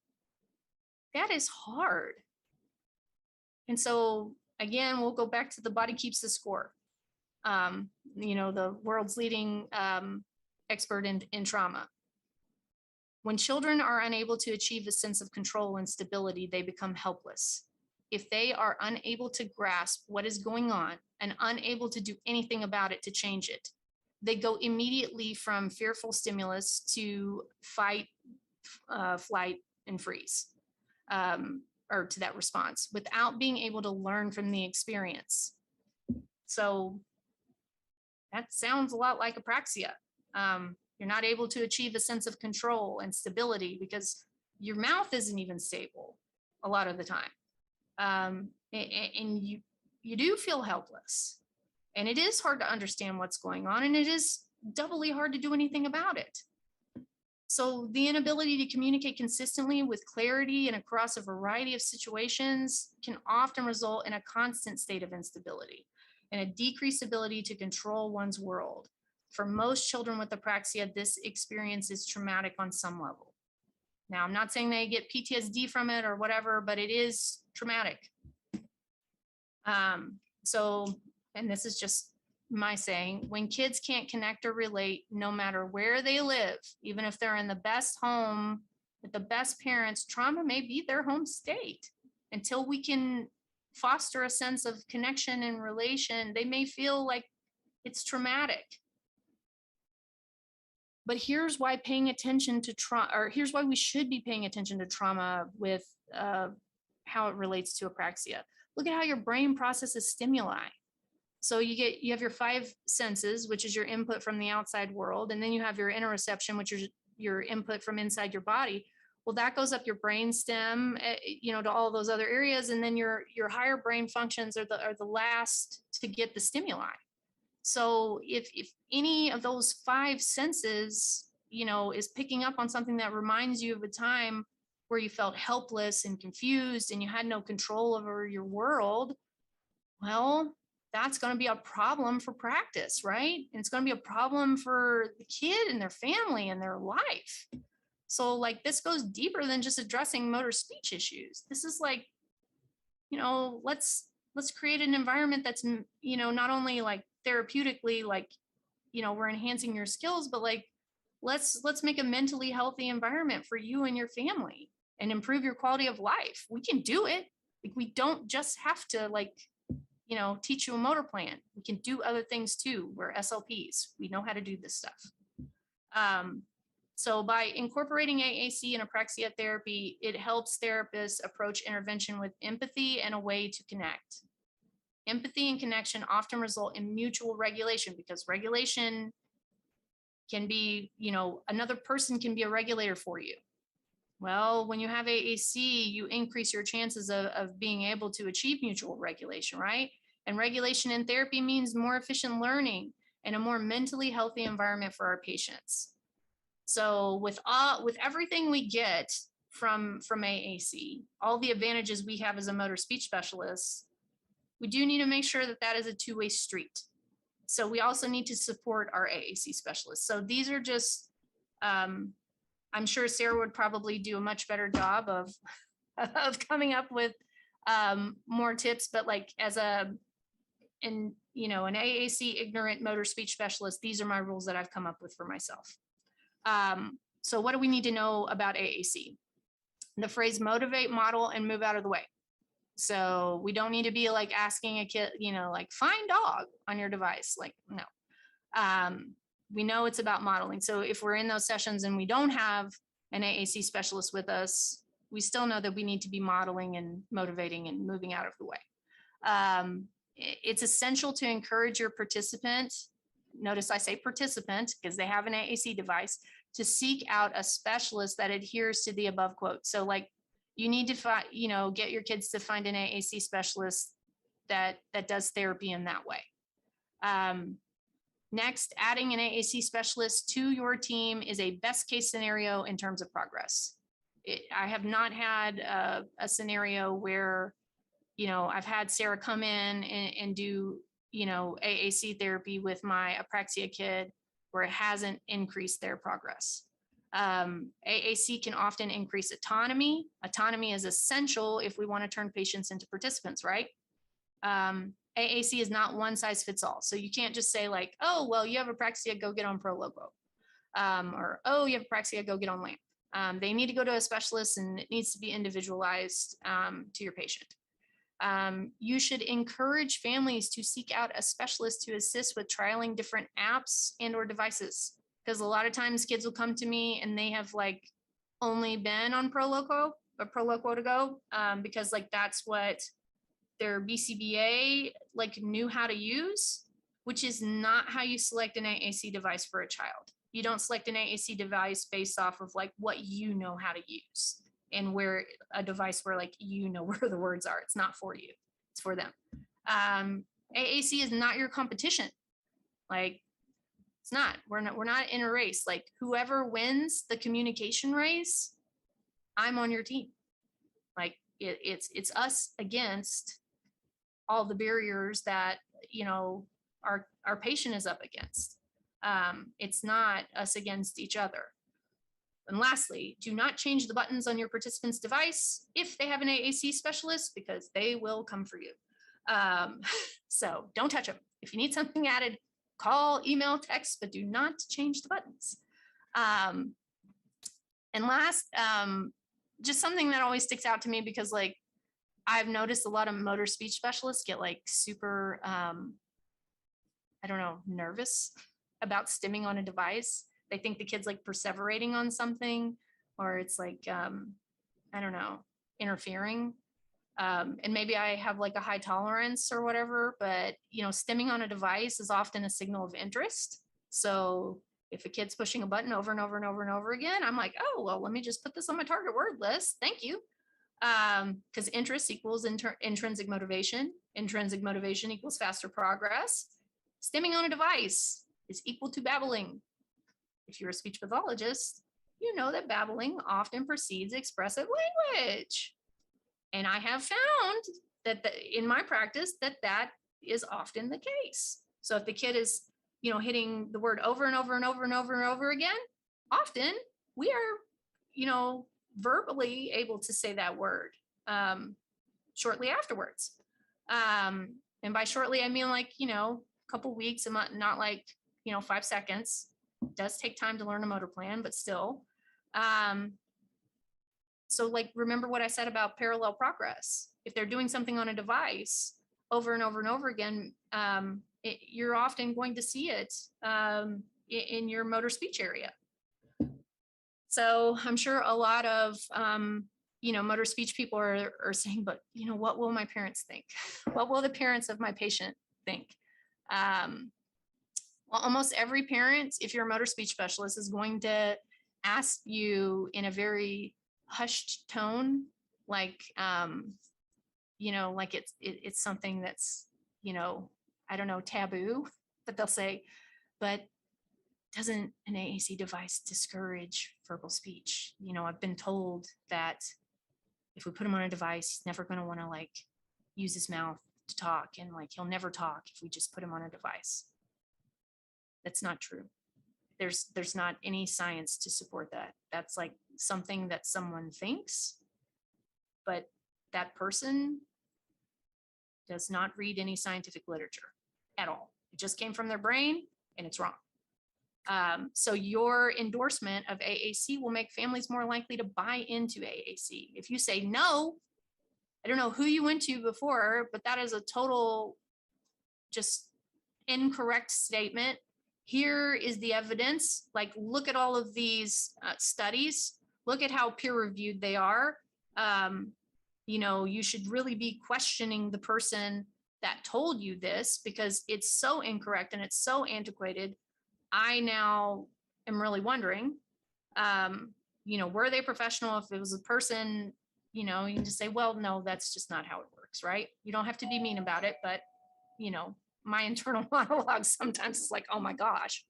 Speaker 2: that is hard. And so again, we'll go back to the body keeps the score. The world's leading expert in trauma. When children are unable to achieve a sense of control and stability, they become helpless. If they are unable to grasp what is going on and unable to do anything about it to change it, they go immediately from fearful stimulus to fight, flight, and freeze, or to that response, without being able to learn from the experience. So that sounds a lot like apraxia. You're not able to achieve a sense of control and stability because your mouth isn't even stable a lot of the time. And you do feel helpless, and it is hard to understand what's going on, and it is doubly hard to do anything about it. So the inability to communicate consistently with clarity and across a variety of situations can often result in a constant state of instability and a decreased ability to control one's world. For most children with apraxia, this experience is traumatic on some level. Now, I'm not saying they get PTSD from it or whatever, but it is traumatic. And this is just my saying, when kids can't connect or relate, no matter where they live, even if they're in the best home with the best parents, trauma may be their home state. Until we can foster a sense of connection and relation, they may feel like it's traumatic. But here's why paying attention to trauma, or here's why we should be paying attention to trauma with how it relates to apraxia. Look at how your brain processes stimuli. So you have your 5 senses, which is your input from the outside world, and then you have your interoception, which is your input from inside your body. Well, that goes up your brain stem, to all those other areas, and then your higher brain functions are the last to get the stimuli. So if any of those 5 senses, is picking up on something that reminds you of a time where you felt helpless and confused and you had no control over your world, well, that's going to be a problem for practice, right? And it's going to be a problem for the kid and their family and their life. So like this goes deeper than just addressing motor speech issues. This is like, let's create an environment that's, not only like therapeutically, like, we're enhancing your skills, but like, let's make a mentally healthy environment for you and your family and improve your quality of life. We can do it. Like, we don't just have to teach you a motor plan. We can do other things too. We're SLPs. We know how to do this stuff. So by incorporating AAC and apraxia therapy, it helps therapists approach intervention with empathy and a way to connect. Empathy and connection often result in mutual regulation, because regulation can be, another person can be a regulator for you. Well, when you have AAC, you increase your chances of being able to achieve mutual regulation, right? And regulation in therapy means more efficient learning and a more mentally healthy environment for our patients. So with everything we get from AAC, all the advantages we have as a motor speech specialist, we do need to make sure that is a two-way street. So we also need to support our AAC specialists. So these are just, I'm sure Sarah would probably do a much better job of coming up with more tips, but like as an AAC ignorant motor speech specialist, these are my rules that I've come up with for myself. So what do we need to know about AAC? The phrase motivate, model, and move out of the way. So we don't need to be like asking a kid, like find dog on your device. Like, no. We know it's about modeling. So if we're in those sessions and we don't have an AAC specialist with us, we still know that we need to be modeling and motivating and moving out of the way. It's essential to encourage your participant, notice I say participant because they have an AAC device, to seek out a specialist that adheres to the above quote. So like you need to find, get your kids to find an AAC specialist that does therapy in that way. Next, adding an AAC specialist to your team is a best case scenario in terms of progress. I have not had a scenario where, I've had Sarah come in and do, AAC therapy with my Apraxia kid where it hasn't increased their progress. AAC can often increase autonomy. Autonomy is essential if we want to turn patients into participants, right? AAC is not one size fits all. So you can't just say like, oh, well, you have Apraxia, go get on Proloquo. Or, oh, you have Apraxia, go get on LAMP. They need to go to a specialist and it needs to be individualized to your patient. You should encourage families to seek out a specialist to assist with trialing different apps and or devices. Because a lot of times kids will come to me and they have like only been on Proloquo or Proloquo to go because like that's what their BCBA like knew how to use, which is not how you select an AAC device for a child. You don't select an AAC device based off of like what you know how to use and where a device where like where the words are. It's not for you, it's for them. AAC is not your competition. Like it's not. We're not in a race. Like whoever wins the communication race, I'm on your team. Like it's us against all the barriers that our patient is up against. It's not us against each other. And lastly, do not change the buttons on your participant's device if they have an AAC specialist, because they will come for you. So don't touch them. If you need something added, call, email, text, but do not change the buttons. And last, just something that always sticks out to me, because like I've noticed a lot of motor speech specialists get like super, nervous about stimming on a device. They think the kid's like perseverating on something, or it's like, interfering. And maybe I have like a high tolerance or whatever, but stimming on a device is often a signal of interest. So if a kid's pushing a button over and over and over and over again, I'm like, oh, well, let me just put this on my target word list. Thank you. Because interest equals intrinsic motivation. Intrinsic motivation equals faster progress. Stimming on a device is equal to babbling. If you're a speech pathologist, you know that babbling often precedes expressive language. And I have found that in my practice that is often the case. So if the kid is, hitting the word over and over and over and over and over again, often we are, verbally able to say that word shortly afterwards. And by shortly, I mean like, a couple weeks, not like, 5 seconds. It does take time to learn a motor plan, but still. So like, remember what I said about parallel progress. If they're doing something on a device over and over and over again, you're often going to see it in your motor speech area. So I'm sure a lot of, motor speech people are saying, but, what will my parents think? What will the parents of my patient think? Well, almost every parent, if you're a motor speech specialist, is going to ask you in a very hushed tone, like, like it's something that's, taboo, but they'll say, but doesn't an AAC device discourage verbal speech? I've been told that if we put him on a device, he's never going to want to like use his mouth to talk, and like he'll never talk if we just put him on a device. That's not true. There's not any science to support that. That's like something that someone thinks, but that person does not read any scientific literature at all. It just came from their brain and it's wrong. So your endorsement of AAC will make families more likely to buy into AAC. If you say no, I don't know who you went to before, but that is a total just incorrect statement. Here is the evidence. Like, look at all of these studies. Look at how peer-reviewed they are. You know, you should really be questioning the person that told you this, because it's so incorrect and it's so antiquated. I now am really wondering, you know, were they professional? If it was a person, you know, you can just say, well, no, that's just not how it works, right? You don't have to be mean about it, but, you know, my internal monologue sometimes is like, oh my gosh.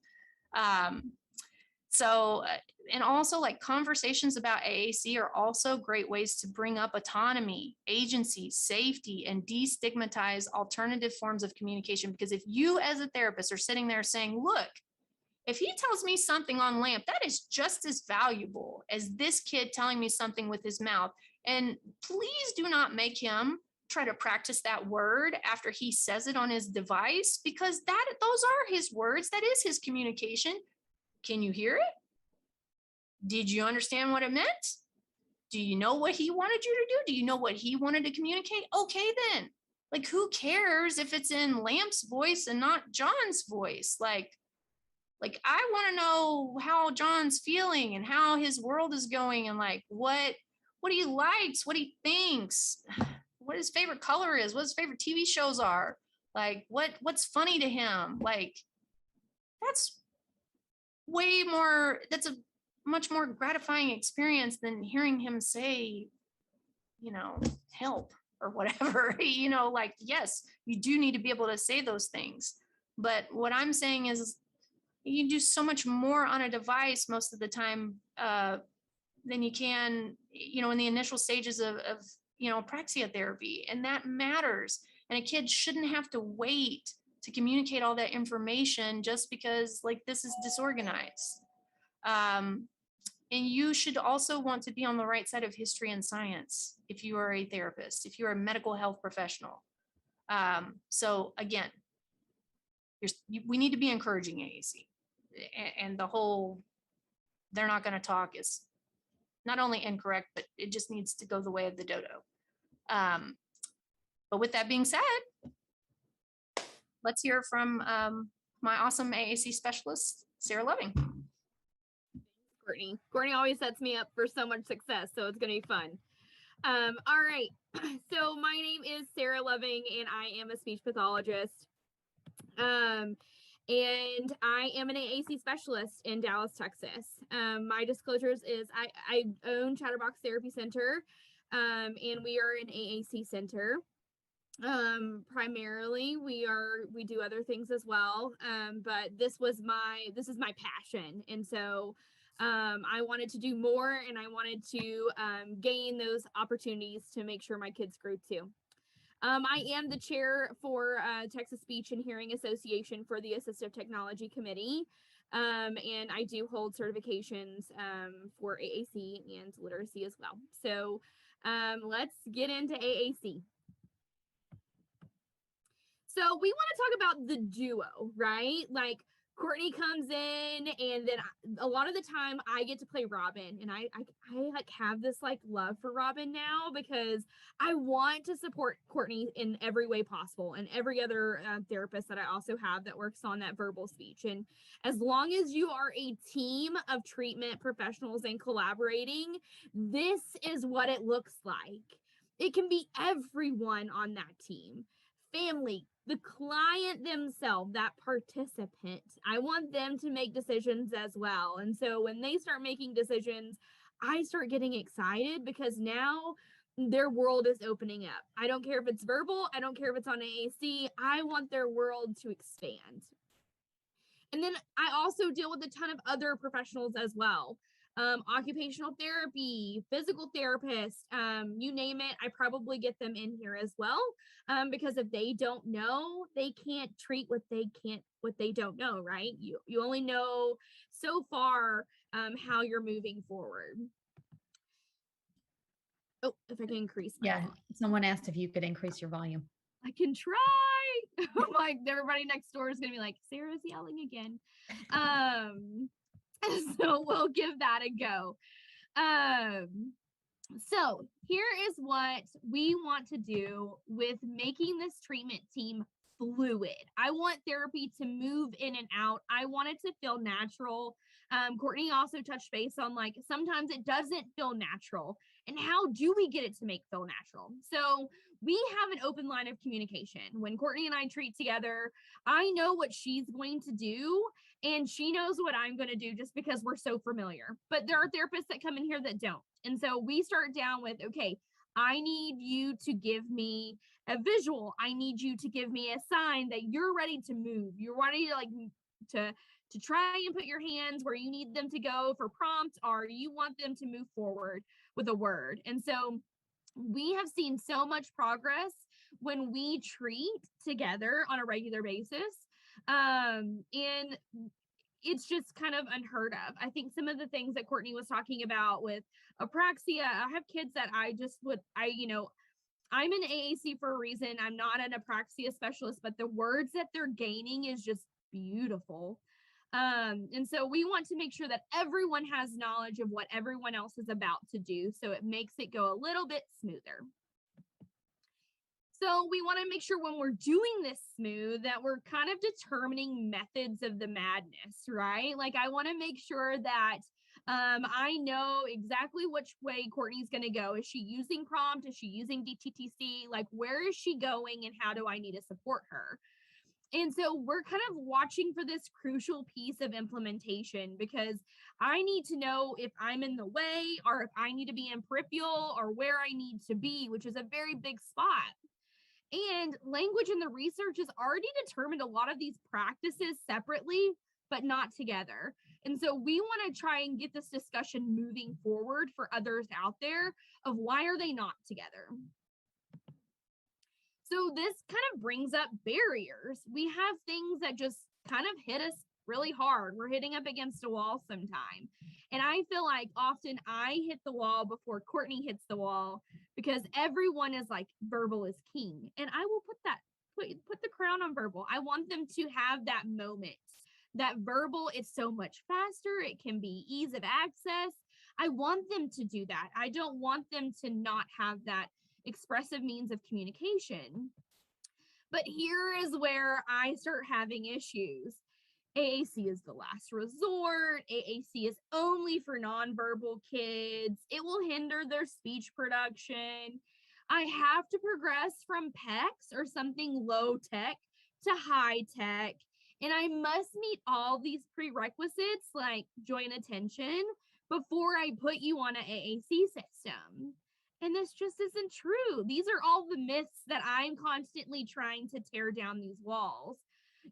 Speaker 2: And also, like, conversations about AAC are also great ways to bring up autonomy, agency, safety, and destigmatize alternative forms of communication. Because if you as a therapist are sitting there saying, look, if he tells me something on LAMP, that is just as valuable as this kid telling me something with his mouth. And please do not make him try to practice that word after he says it on his device, because those are his words. That is his communication. Can you hear it? Did you understand what it meant? Do you know what he wanted you to do? Do you know what he wanted to communicate? Okay, then. Like, who cares if it's in Lamp's voice and not John's voice? Like I want to know how John's feeling and how his world is going, and like what he likes, what he thinks, what his favorite color is, what his favorite TV shows are, like what's funny to him. Like, that's a much more gratifying experience than hearing him say, you know, help or whatever. You know, like, yes, you do need to be able to say those things. But what I'm saying is, you can do so much more on a device most of the time than you can, you know, in the initial stages of you know, Apraxia therapy. And that matters. And a kid shouldn't have to wait to communicate all that information just because, like, this is disorganized. And you should also want to be on the right side of history and science if you are a therapist, if you're a medical health professional. So again, we need to be encouraging AAC. And the whole they're not going to talk is not only incorrect, but it just needs to go the way of the dodo. But with that being said, let's hear from my awesome AAC specialist, Sarah Loving.
Speaker 3: Courtney always sets me up for so much success, so it's going to be fun. All right. So my name is Sarah Loving, and I am a speech pathologist. And I am an AAC specialist in Dallas, Texas. My disclosures is I own Chatterbox Therapy Center, and we are an AAC center. Primarily we do other things as well. But this is my passion. And so, I wanted to do more, and I wanted to, gain those opportunities to make sure my kids grew too. I am the chair for Texas Speech and Hearing Association for the Assistive Technology Committee, and I do hold certifications for AAC and literacy as well. So let's get into AAC. So we want to talk about the duo, right? Like, Courtney comes in, and then a lot of the time I get to play Robin, and I like have this like love for Robin now, because I want to support Courtney in every way possible, and every other therapist that I also have that works on that verbal speech. And as long as you are a team of treatment professionals and collaborating, this is what it looks like. It can be everyone on that team, family, the client themselves, that participant. I want them to make decisions as well. And so when they start making decisions, I start getting excited, because now their world is opening up. I don't care if it's verbal. I don't care if it's on AAC. I want their world to expand. And then I also deal with a ton of other professionals as well. Occupational therapy, physical therapists, you name it, I probably get them in here as well. Because if they don't know, they can't treat what they don't know, right? You only know so far how you're moving forward. Oh, if I can increase.
Speaker 1: Yeah, someone asked if you could increase your volume.
Speaker 3: I can try. Like everybody next door is gonna be like, Sarah's yelling again. So we'll give that a go. So here is what we want to do with making this treatment team fluid. I want therapy to move in and out. I want it to feel natural. Courtney also touched base on like sometimes it doesn't feel natural. And how do we get it to make feel natural? So we have an open line of communication. When Courtney and I treat together, I know what she's going to do and she knows what I'm going to do just because we're so familiar. But there are therapists that come in here that don't. And so we start down with, okay, I need you to give me a visual. I need you to give me a sign that you're ready to move. You're ready to like to try and put your hands where you need them to go for prompt, or you want them to move forward with a word. And so we have seen so much progress when we treat together on a regular basis. And it's just kind of unheard of. I think some of the things that Courtney was talking about with Apraxia, I have kids that I'm an AAC for a reason. I'm not an Apraxia specialist, but the words that they're gaining is just beautiful. And so we want to make sure that everyone has knowledge of what everyone else is about to do, so it makes it go a little bit smoother. So we want to make sure when we're doing this smooth that we're kind of determining methods of the madness, right? Like I want to make sure that I know exactly which way Courtney's going to go. Is she using prompt? Is she using DTTC? Like where is she going and how do I need to support her? And so we're kind of watching for this crucial piece of implementation because I need to know if I'm in the way or if I need to be in peripheral or where I need to be, which is a very big spot. And language in the research has already determined a lot of these practices separately, but not together. And so we want to try and get this discussion moving forward for others out there of why are they not together? So this kind of brings up barriers. We have things that just kind of hit us really hard. We're hitting up against a wall sometime. And I feel like often I hit the wall before Courtney hits the wall because everyone is like verbal is king. And I will put the crown on verbal. I want them to have that moment. That verbal is so much faster. It can be ease of access. I want them to do that. I don't want them to not have that expressive means of communication. But here is where I start having issues. AAC is the last resort. AAC is only for nonverbal kids. It will hinder their speech production. I have to progress from PECs or something low tech to high tech. And I must meet all these prerequisites like joint attention before I put you on an AAC system. And this just isn't true. These are all the myths that I'm constantly trying to tear down these walls.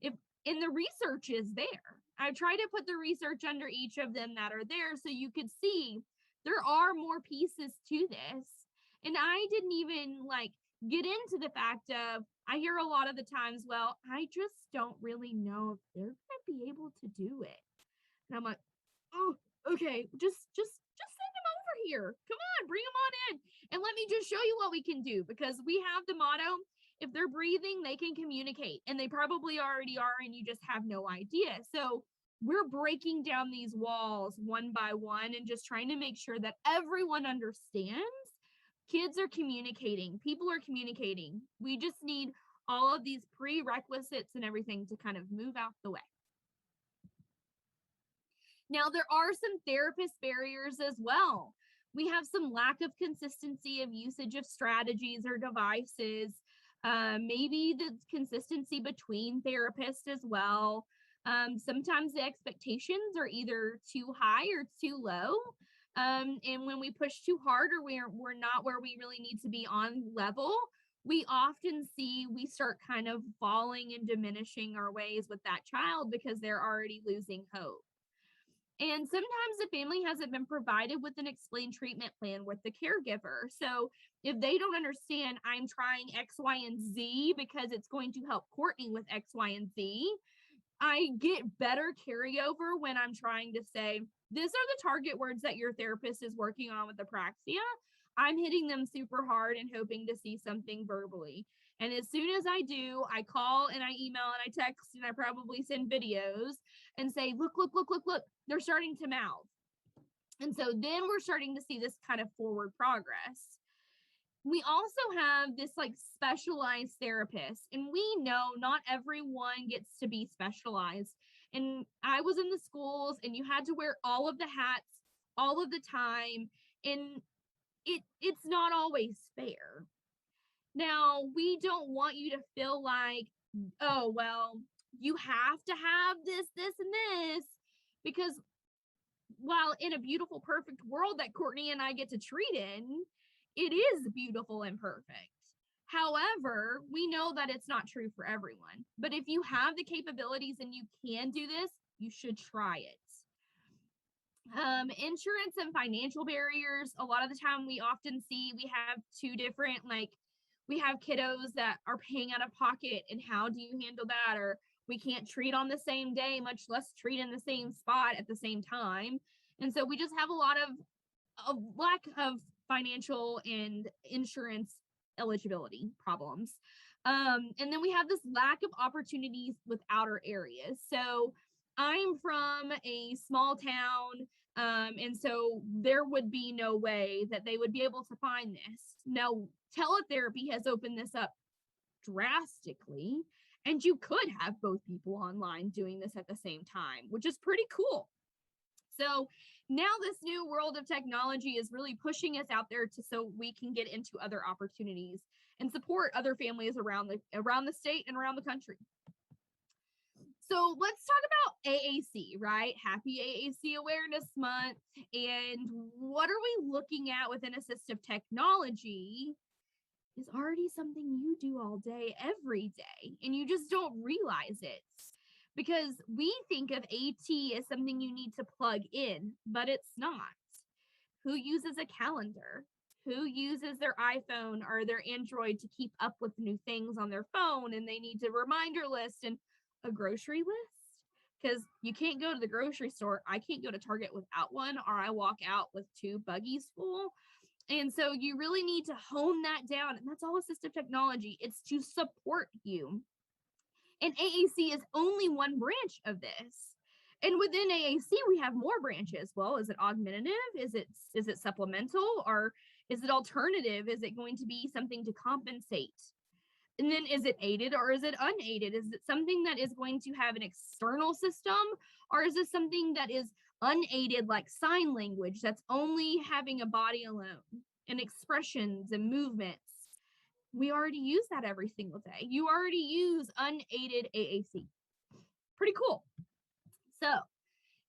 Speaker 3: And the research is there. I try to put the research under each of them that are there so you could see there are more pieces to this. And I didn't even like get into the fact of, I hear a lot of the times, well, I just don't really know if they're going to be able to do it. And I'm like, oh, okay, just send them over here. Come on, bring them on in. And let me just show you what we can do, because we have the motto, if they're breathing, they can communicate, and they probably already are, and you just have no idea. So we're breaking down these walls one by one and just trying to make sure that everyone understands kids are communicating, people are communicating. We just need all of these prerequisites and everything to kind of move out the way. Now, there are some therapist barriers as well. We have some lack of consistency of usage of strategies or devices, maybe the consistency between therapists as well. Sometimes the expectations are either too high or too low. And when we push too hard or we're not where we really need to be on level, we often see we start kind of falling and diminishing our ways with that child because they're already losing hope. And sometimes the family hasn't been provided with an explained treatment plan with the caregiver. So if they don't understand I'm trying X, Y, and Z because it's going to help Courtney with X, Y, and Z, I get better carryover when I'm trying to say, these are the target words that your therapist is working on with Apraxia. I'm hitting them super hard and hoping to see something verbally. And as soon as I do, I call and I email and I text and I probably send videos and say, look, they're starting to mouth. And so then we're starting to see this kind of forward progress. We also have this like specialized therapist, and we know not everyone gets to be specialized. And I was in the schools and you had to wear all of the hats all of the time, and it's not always fair. Now, we don't want you to feel like, oh, well, you have to have this, and this, because while in a beautiful, perfect world that Courtney and I get to treat in, it is beautiful and perfect. However, we know that it's not true for everyone. But if you have the capabilities and you can do this, you should try it. Insurance and financial barriers. A lot of the time we often see we have two different, like we have kiddos that are paying out of pocket, and how do you handle that? Or we can't treat on the same day, much less treat in the same spot at the same time. And so we just have a lot of lack of financial and insurance eligibility problems. And then we have this lack of opportunities with outer areas. So I'm from a small town, and so there would be no way that they would be able to find this. Now, teletherapy has opened this up drastically, and you could have both people online doing this at the same time, which is pretty cool. So now this new world of technology is really pushing us out there so we can get into other opportunities and support other families around the state and around the country. So let's talk about AAC, right? Happy AAC Awareness Month. And what are we looking at within assistive technology is already something you do all day, every day, and you just don't realize it. Because we think of AT as something you need to plug in, but it's not. Who uses a calendar? Who uses their iPhone or their Android to keep up with new things on their phone, and they need a reminder list and a grocery list? Because you can't go to the grocery store. I can't go to Target without one, or I walk out with 2 buggies full. And so you really need to hone that down. And that's all assistive technology. It's to support you. And AAC is only one branch of this. And within AAC, we have more branches. Well, is it augmentative? Is it supplemental? Or is it alternative? Is it going to be something to compensate? And then is it aided or is it unaided? Is it something that is going to have an external system? Or is it something that is unaided, like sign language, that's only having a body alone and expressions and movements? We already use that every single day. You already use unaided AAC. Pretty cool. So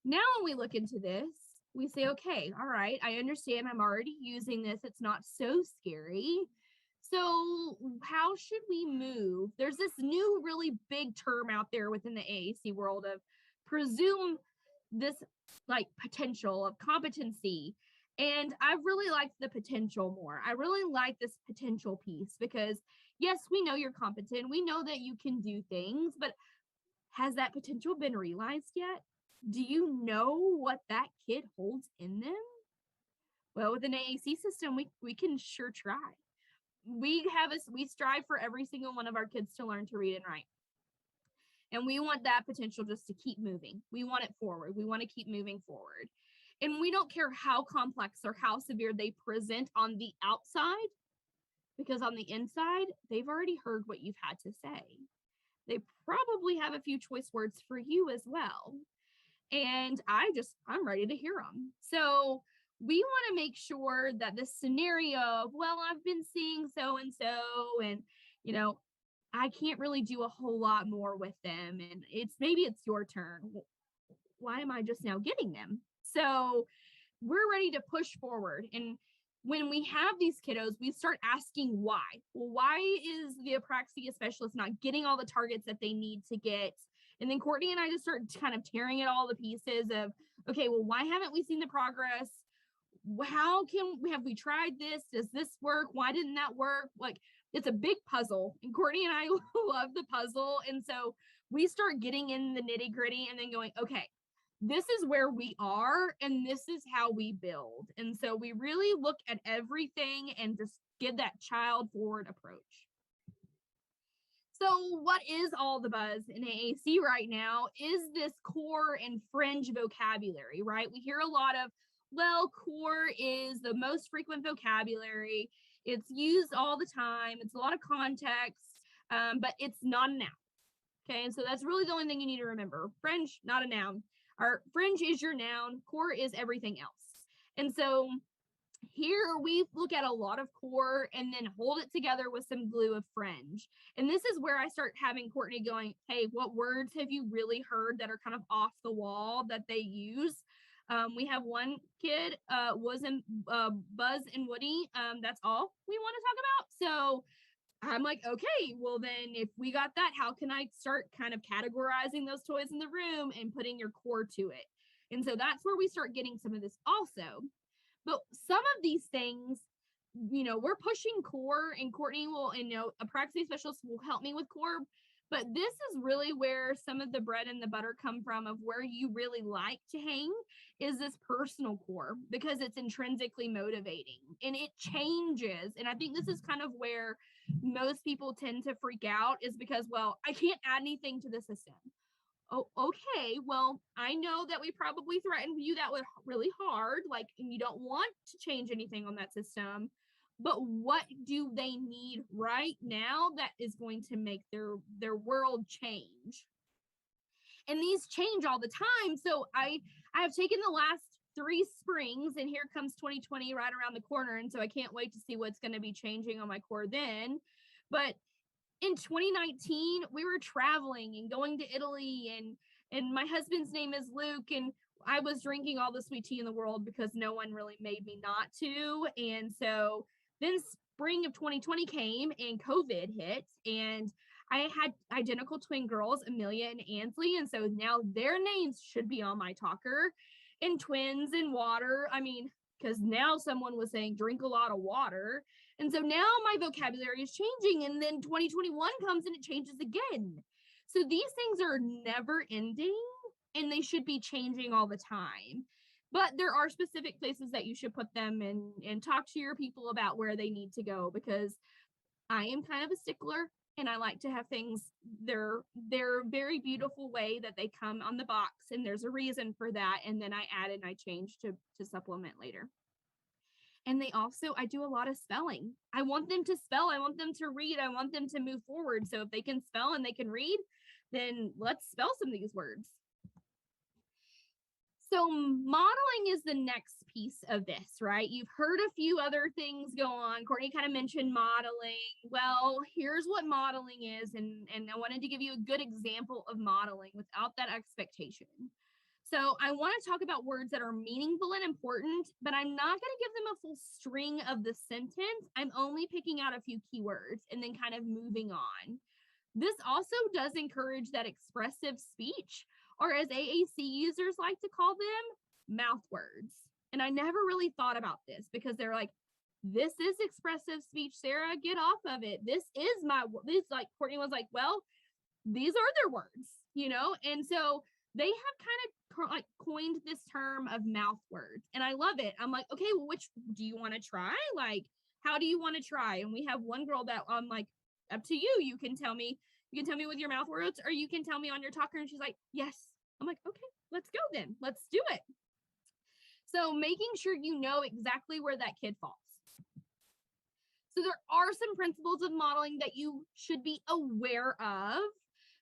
Speaker 3: now when we look into this, we say, okay, all right, I understand I'm already using this. It's not so scary. So how should we move? There's this new really big term out there within the AAC world of presume this like potential of competency. And I really like the potential more. I really like this potential piece because yes, we know you're competent. We know that you can do things, but has that potential been realized yet? Do you know what that kid holds in them? Well, with an AAC system, we can sure try. We strive for every single one of our kids to learn to read and write. And we want that potential just to keep moving. We want it forward. We want to keep moving forward. And we don't care how complex or how severe they present on the outside, because on the inside, they've already heard what you've had to say. They probably have a few choice words for you as well. And I'm ready to hear them. So we want to make sure that this scenario of, well, I've been seeing so-and-so and, I can't really do a whole lot more with them. And maybe it's your turn. Why am I just now getting them? So we're ready to push forward. And when we have these kiddos, we start asking why. Well, why is the Apraxia specialist not getting all the targets that they need to get? And then Courtney and I just start kind of tearing at all the pieces of, okay, well, why haven't we seen the progress? Have we tried this? Does this work? Why didn't that work? Like, it's a big puzzle, and Courtney and I love the puzzle. And so we start getting in the nitty gritty and then going, okay, this is where we are and this is how we build. And so we really look at everything and just give that child forward approach. So what is all the buzz in AAC right now is this core and fringe vocabulary, right? We hear a lot of, well, core is the most frequent vocabulary. It's used all the time. It's a lot of context, but it's not a noun. Okay, and so that's really the only thing you need to remember. Fringe, not a noun. Our fringe is your noun. Core is everything else. And so here we look at a lot of core and then hold it together with some glue of fringe. And this is where I start having Courtney going, hey, what words have you really heard that are kind of off the wall that they use? We have one kid, Buzz and Woody. That's all we want to talk about. So I'm like, okay, well then if we got that, how can I start kind of categorizing those toys in the room and putting your core to it? And so that's where we start getting some of this also. But some of these things, you know, we're pushing core, and Courtney will, and you know, Apraxia specialist will help me with core. But this is really where some of the bread and the butter come from, of where you really like to hang is this personal core, because it's intrinsically motivating and it changes. And I think this is kind of where most people tend to freak out, is because, well, I can't add anything to the system. Oh, okay, well, I know that we probably threatened you that was really hard, like, and you don't want to change anything on that system, but what do they need right now that is going to make their world change? And these change all the time. So I have taken the last 3 springs, and here comes 2020 right around the corner, and so I can't wait to see what's going to be changing on my core then. But in 2019, we were traveling and going to Italy, and my husband's name is Luke, and I was drinking all the sweet tea in the world because no one really made me not to. And so then spring of 2020 came and COVID hit, and I had identical twin girls, Amelia and Ansley, and so now their names should be on my talker. And twins and water, I mean, because now someone was saying drink a lot of water. And so now my vocabulary is changing, and then 2021 comes and it changes again. So these things are never ending, and they should be changing all the time. But there are specific places that you should put them in, and talk to your people about where they need to go, because I am kind of a stickler, and I like to have things their very beautiful way that they come on the box, and there's a reason for that, and then I add and I change to supplement later. And they also, I do a lot of spelling. I want them to spell, I want them to read, I want them to move forward. So if they can spell and they can read, then let's spell some of these words. So modeling is the next piece of this, right? You've heard a few other things go on. Courtney kind of mentioned modeling. Well, here's what modeling is, and I wanted to give you a good example of modeling without that expectation. So I want to talk about words that are meaningful and important, but I'm not going to give them a full string of the sentence. I'm only picking out a few keywords and then kind of moving on. This also does encourage that expressive speech, or as AAC users like to call them, mouth words. And I never really thought about this, because they're like, this is expressive speech, Sarah, get off of it. This is like Courtney was like, well, these are their words, you know? And so they have kind of like coined this term of mouth words, and I love it. I'm like, okay, well, which do you want to try? Like, how do you want to try? And we have one girl that I'm like, up to you. You can tell me with your mouth words, or you can tell me on your talker. And she's like, yes. I'm like, okay, let's go then. Let's do it. So making sure you know exactly where that kid falls. So there are some principles of modeling that you should be aware of.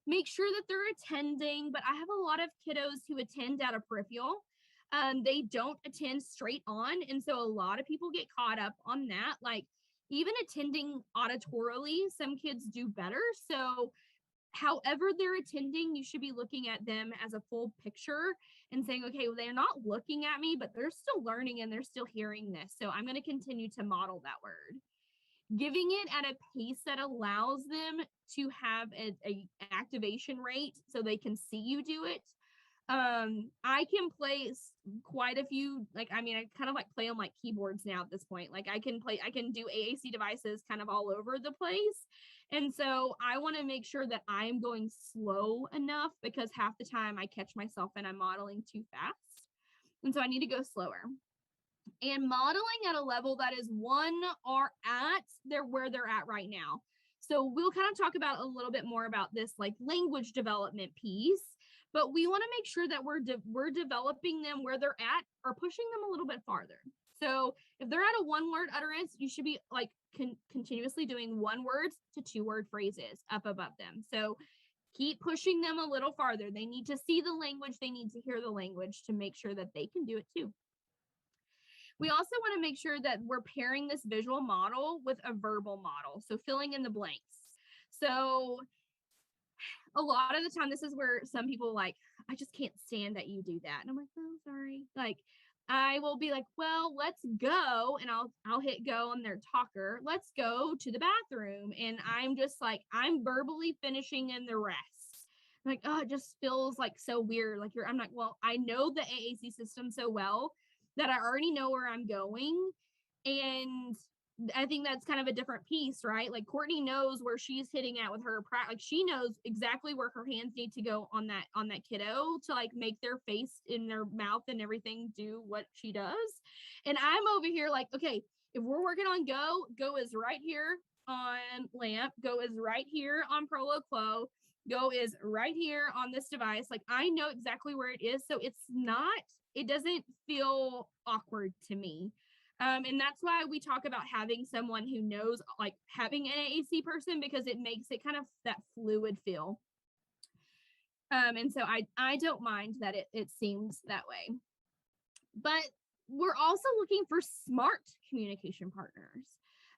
Speaker 3: Make sure that they're attending, but I have a lot of kiddos who attend at a peripheral. They don't attend straight on. And so a lot of people get caught up on that. Like even attending auditorily, some kids do better. So however they're attending, you should be looking at them as a full picture and saying, okay, well, they're not looking at me, but they're still learning and they're still hearing this. So I'm going to continue to model that word. Giving it at a pace that allows them to have a activation rate so they can see you do it. I can play quite a few, like, I mean, I kind of like play on like keyboards now at this point. Like I can do AAC devices kind of all over the place. And so I want to make sure that I'm going slow enough, because half the time I catch myself and I'm modeling too fast. And so I need to go slower. And modeling at a level that is one or at where they're at right now. So we'll kind of talk about a little bit more about this like language development piece, but we want to make sure that we're developing them where they're at, or pushing them a little bit farther. So if they're at a one-word utterance, you should be like continuously doing 1 word to 2 word phrases up above them. So keep pushing them a little farther. They need to see the language. They need to hear the language to make sure that they can do it too. We also want to make sure that we're pairing this visual model with a verbal model. So filling in the blanks. So a lot of the time, this is where some people like, I just can't stand that you do that. And I'm like, oh, sorry. Like, I will be like, well, let's go. And I'll hit go on their talker. Let's go to the bathroom. And I'm just like, I'm verbally finishing in the rest. Like, oh, it just feels like so weird. Like I'm like, well, I know the AAC system so well that I already know where I'm going. And I think that's kind of a different piece, right? Like Courtney knows where she's hitting at with her, like she knows exactly where her hands need to go on that kiddo to like make their face in their mouth and everything do what she does. And I'm over here like, okay, if we're working on go is right here on lamp, go is right here on Prolo Quo, go is right here on this device. Like I know exactly where it is. So it doesn't feel awkward to me. And that's why we talk about having someone who knows, like having an AAC person, because it makes it kind of that fluid feel. And so I don't mind that it seems that way. But we're also looking for smart communication partners.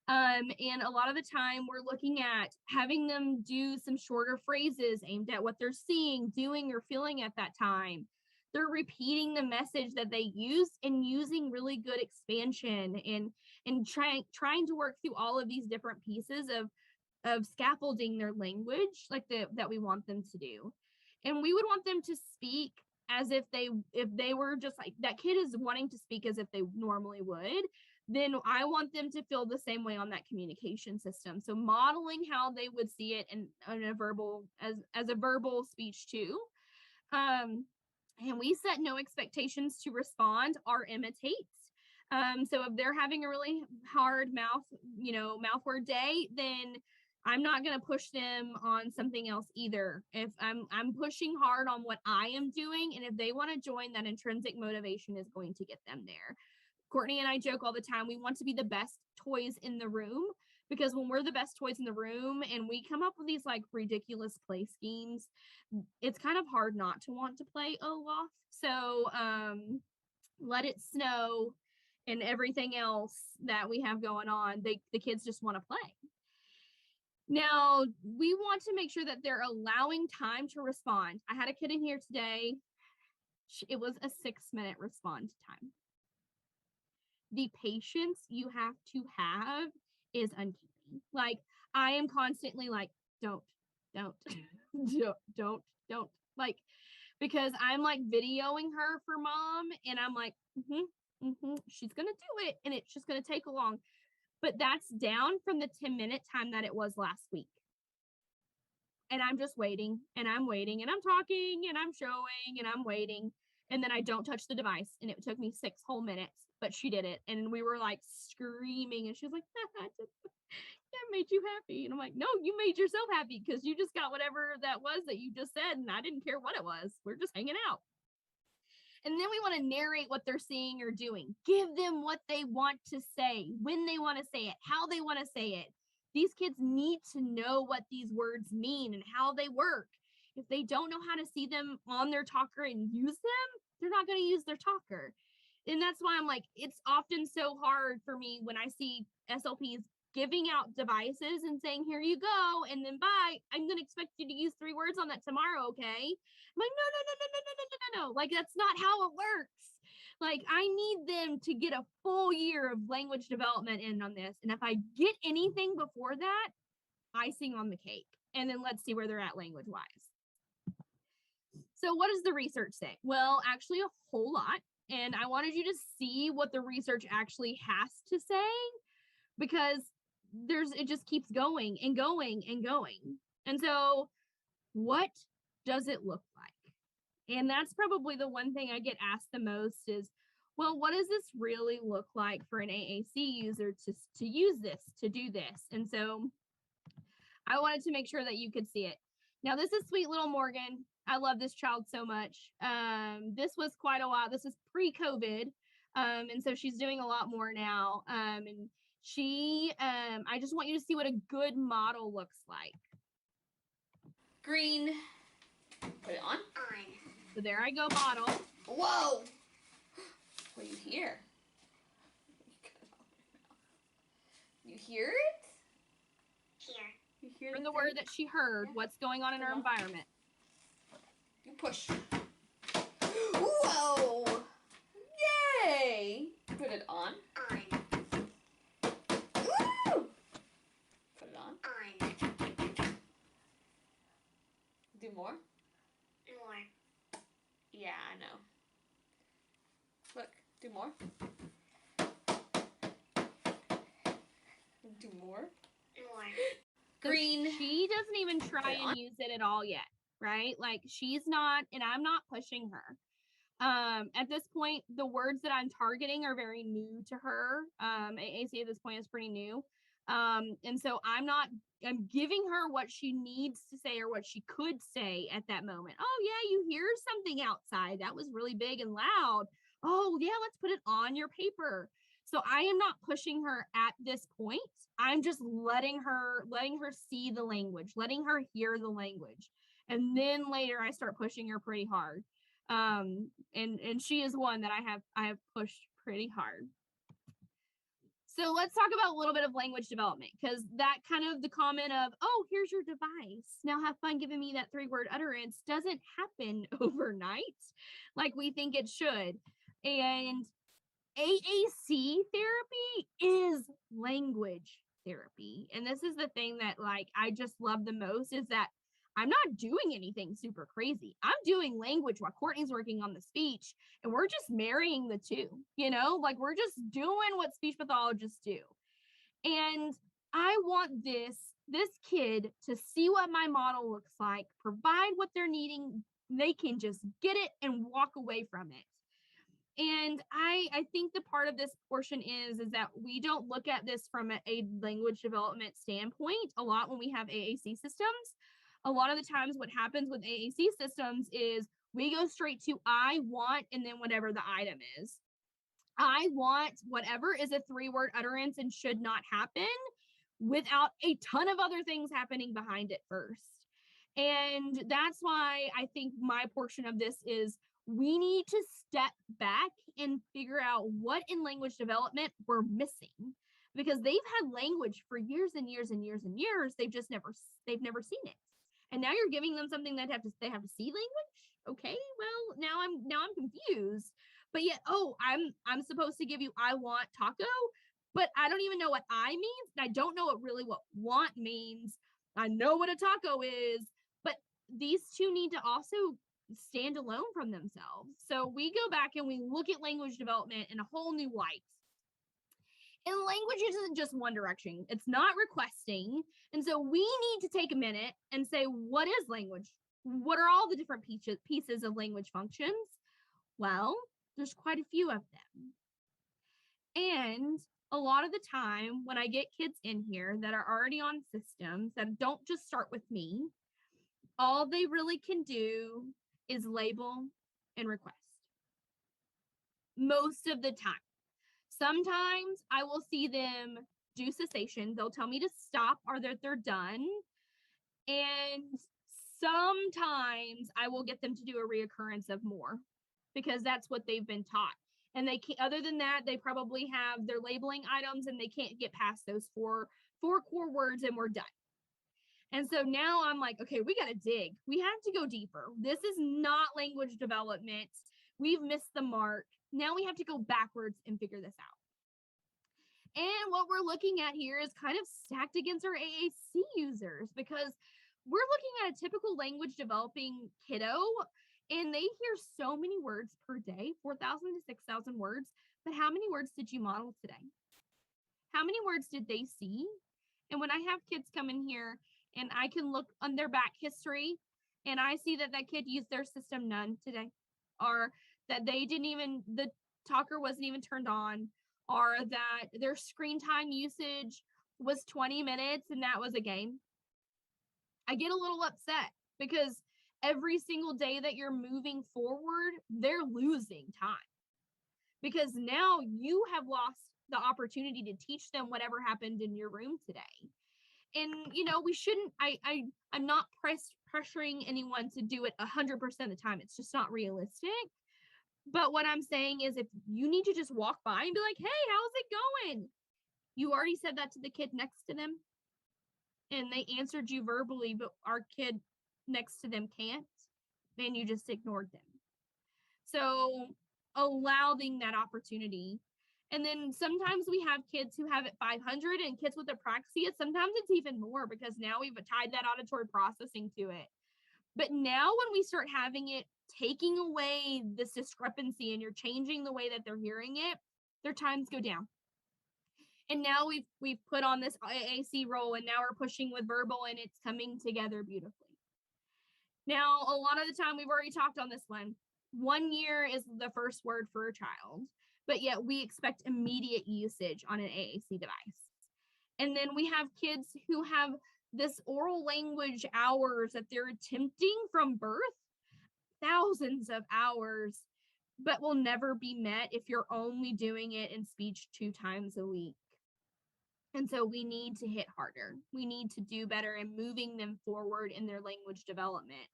Speaker 3: And a lot of the time we're looking at having them do some shorter phrases aimed at what they're seeing, doing, or feeling at that time. They're repeating the message that they use and using really good expansion and trying to work through all of these different pieces of scaffolding their language like that we want them to do. And we would want them to speak as if they were just like that kid is wanting to speak as if they normally would. Then I want them to feel the same way on that communication system. So modeling how they would see it in a verbal as a verbal speech too. And we set no expectations to respond or imitate. So if they're having a really hard mouth word day, then I'm not going to push them on something else either. If I'm pushing hard on what I am doing, and if they want to join, that intrinsic motivation is going to get them there. Courtney and I joke all the time, we want to be the best toys in the room, because when we're the best toys in the room and we come up with these like ridiculous play schemes, it's kind of hard not to want to play Olaf. So let it snow and everything else that we have going on, the kids just want to play. Now, we want to make sure that they're allowing time to respond. I had a kid in here today. It was a 6-minute response time. The patience you have to have is uncanny. Like I am constantly like, don't, like, because I'm like videoing her for mom, and I'm like, she's gonna do it, and it's just gonna take long. But that's down from the 10-minute time that it was last week. And I'm just waiting, and I'm waiting, and I'm talking, and I'm showing, and I'm waiting. And then I don't touch the device. And it took me 6 whole minutes, but she did it. And we were like screaming, and she was like, that made you happy. And I'm like, no, you made yourself happy, because you just got whatever that was that you just said. And I didn't care what it was. We're just hanging out. And then we want to narrate what they're seeing or doing. Give them what they want to say, when they want to say it, how they want to say it. These kids need to know what these words mean and how they work. If they don't know how to see them on their talker and use them, they're not going to use their talker. And that's why I'm like, it's often so hard for me when I see SLPs giving out devices and saying, here you go, and then bye. I'm going to expect you to use 3 words on that tomorrow, okay? I'm like, no. Like, that's not how it works. Like, I need them to get a full year of language development in on this. And if I get anything before that, icing on the cake. And then let's see where they're at language-wise. So what does the research say? Well, actually a whole lot. And I wanted you to see what the research actually has to say, because it just keeps going and going and going. And so what does it look like? And that's probably the one thing I get asked the most is, well, what does this really look like for an AAC user to use this, to do this? And so I wanted to make sure that you could see it. Now, this is sweet little Morgan. I love this child so much. This was quite a while. This is pre-COVID. And so she's doing a lot more now. And I just want you to see what a good model looks like.
Speaker 4: Green. Put it on.
Speaker 3: So there I go, model.
Speaker 4: Whoa. What do you hear? You hear it? You hear
Speaker 3: For the word that she heard, what's going on in her environment.
Speaker 4: You push. Whoa! Yay! Put it on. Woo! Put it on. Do more? Yeah, I know. Look, do more. Do more. Green.
Speaker 3: So she doesn't even try and use it at all yet, right? Like she's not, and I'm not pushing her. At this point, the words that I'm targeting are very new to her. AAC at this point is pretty new. And so I'm giving her what she needs to say or what she could say at that moment. Oh yeah, you hear something outside. That was really big and loud. Oh yeah, let's put it on your paper. So I am not pushing her at this point. I'm just letting her see the language, letting her hear the language. And then later I start pushing her pretty hard. And she is one that I have pushed pretty hard. So let's talk about a little bit of language development, because that kind of the comment of, oh, here's your device, now have fun giving me that 3-word utterance doesn't happen overnight like we think it should. And AAC therapy is language therapy. And this is the thing that like I just love the most, is that I'm not doing anything super crazy. I'm doing language while Courtney's working on the speech, and we're just marrying the two, like we're just doing what speech pathologists do. And I want this kid to see what my model looks like, provide what they're needing. They can just get it and walk away from it. And I think the part of this portion is that we don't look at this from a language development standpoint a lot when we have AAC systems. A lot of the times what happens with AAC systems is we go straight to I want, and then whatever the item is. I want whatever is a 3-word utterance and should not happen without a ton of other things happening behind it first. And that's why I think my portion of this is we need to step back and figure out what in language development we're missing, because they've had language for years and years and years and years. They've never seen it. And now you're giving them something that they have to see language. Okay, well, now I'm confused. But yet, I'm supposed to give you I want taco, but I don't even know what I means. I don't know what want means. I know what a taco is, but these two need to also stand alone from themselves. So we go back and we look at language development in a whole new light. And language isn't just one direction. It's not requesting. And so we need to take a minute and say, what is language? What are all the different pieces of language functions? Well, there's quite a few of them. And a lot of the time when I get kids in here that are already on systems that don't just start with me, all they really can do is label and request. Most of the time. Sometimes I will see them do cessation. They'll tell me to stop or that they're done. And sometimes I will get them to do a reoccurrence of more, because that's what they've been taught. And they can't, other than that, they probably have their labeling items and they can't get past those four core words and we're done. And so now I'm like, okay, we got to dig. We have to go deeper. This is not language development. We've missed the mark. Now we have to go backwards and figure this out. And what we're looking at here is kind of stacked against our AAC users, because we're looking at a typical language developing kiddo, And they hear so many words per day, 4,000 to 6,000 words. But how many words did you model today? How many words did they see? And when I have kids come in here and I can look on their back history and I see that that kid used their system none today, or that they didn't even, the talker wasn't even turned on, or that their screen time usage was 20 minutes and that was a game, I get a little upset, because every single day that you're moving forward, they're losing time, because now you have lost the opportunity to teach them whatever happened in your room today. And we shouldn't, I'm not pressuring anyone to do it 100% of the time. It's just not realistic. But what I'm saying is, if you need to just walk by and be like, hey, how's it going? You already said that to the kid next to them and they answered you verbally, but our kid next to them can't, then you just ignored them. So allowing that opportunity. And then sometimes we have kids who have it 500, and kids with apraxia, sometimes it's even more, because now we've tied that auditory processing to it. But now when we start having it, taking away this discrepancy, and you're changing the way that they're hearing it, their times go down. And now we've put on this AAC role, and now we're pushing with verbal, and it's coming together beautifully. Now, a lot of the time, we've already talked on this one. 1 year is the first word for a child, but yet we expect immediate usage on an AAC device. And then we have kids who have this oral language hours that they're attempting from birth, thousands of hours, but will never be met if you're only doing it in speech 2 times a week. And so we need to hit harder. We need to do better in moving them forward in their language development.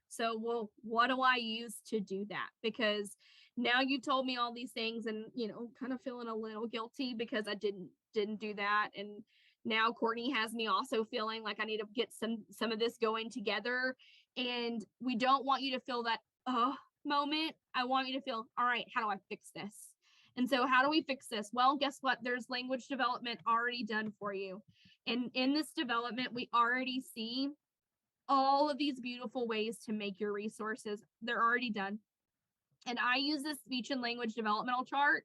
Speaker 3: So, well, what do I use to do that? Because now you told me all these things, and, kind of feeling a little guilty because I didn't do that. And now Courtney has me also feeling like I need to get some of this going together. And we don't want you to feel that moment. I want you to feel, all right, how do I fix this? And so how do we fix this? Well, guess what? There's language development already done for you. And in this development, we already see all of these beautiful ways to make your resources. They're already done. And I use this speech and language developmental chart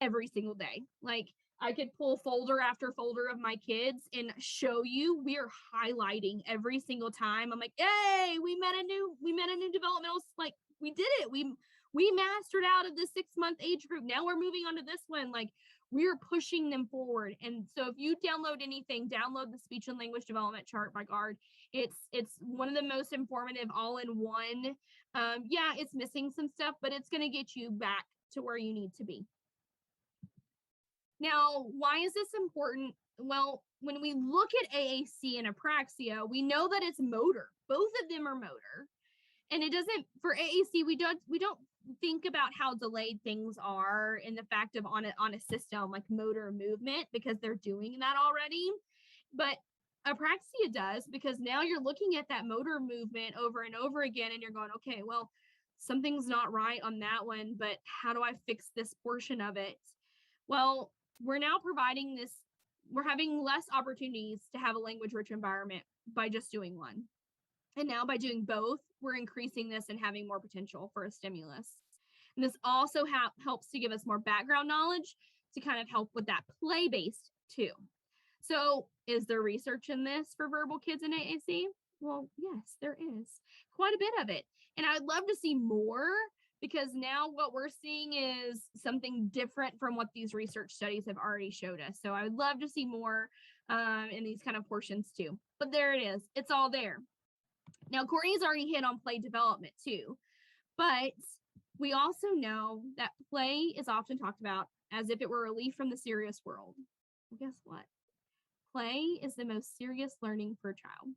Speaker 3: every single day. Like, I could pull folder after folder of my kids and show you, we are highlighting every single time. I'm like, hey, we met a new developmental, like, we did it. We mastered out of the 6-month age group. Now we're moving on to this one. Like, we're pushing them forward. And so if you download anything, download the speech and language development chart by GARD. It's one of the most informative all-in-one. Yeah, it's missing some stuff, but it's going to get you back to where you need to be. Now, why is this important? Well, when we look at AAC and Apraxia, we know that it's motor. Both of them are motor. And it doesn't, for AAC, we don't think about how delayed things are in the fact of on a system like motor movement, because they're doing that already. But Apraxia does, because now you're looking at that motor movement over and over again, and you're going, okay, well, something's not right on that one, but how do I fix this portion of it? Well, we're now providing this, we're having less opportunities to have a language-rich environment by just doing one. And now by doing both, we're increasing this and having more potential for a stimulus. And this also helps to give us more background knowledge to kind of help with that play-based too. So is there research in this for verbal kids in AAC? Well, yes, there is quite a bit of it. And I'd love to see more, because now what we're seeing is something different from what these research studies have already showed us. So I would love to see more in these kind of portions too. But there it is. It's all there. Now, Courtney's already hit on play development too, but we also know that play is often talked about as if it were relief from the serious world. Well, guess what? Play is the most serious learning for a child.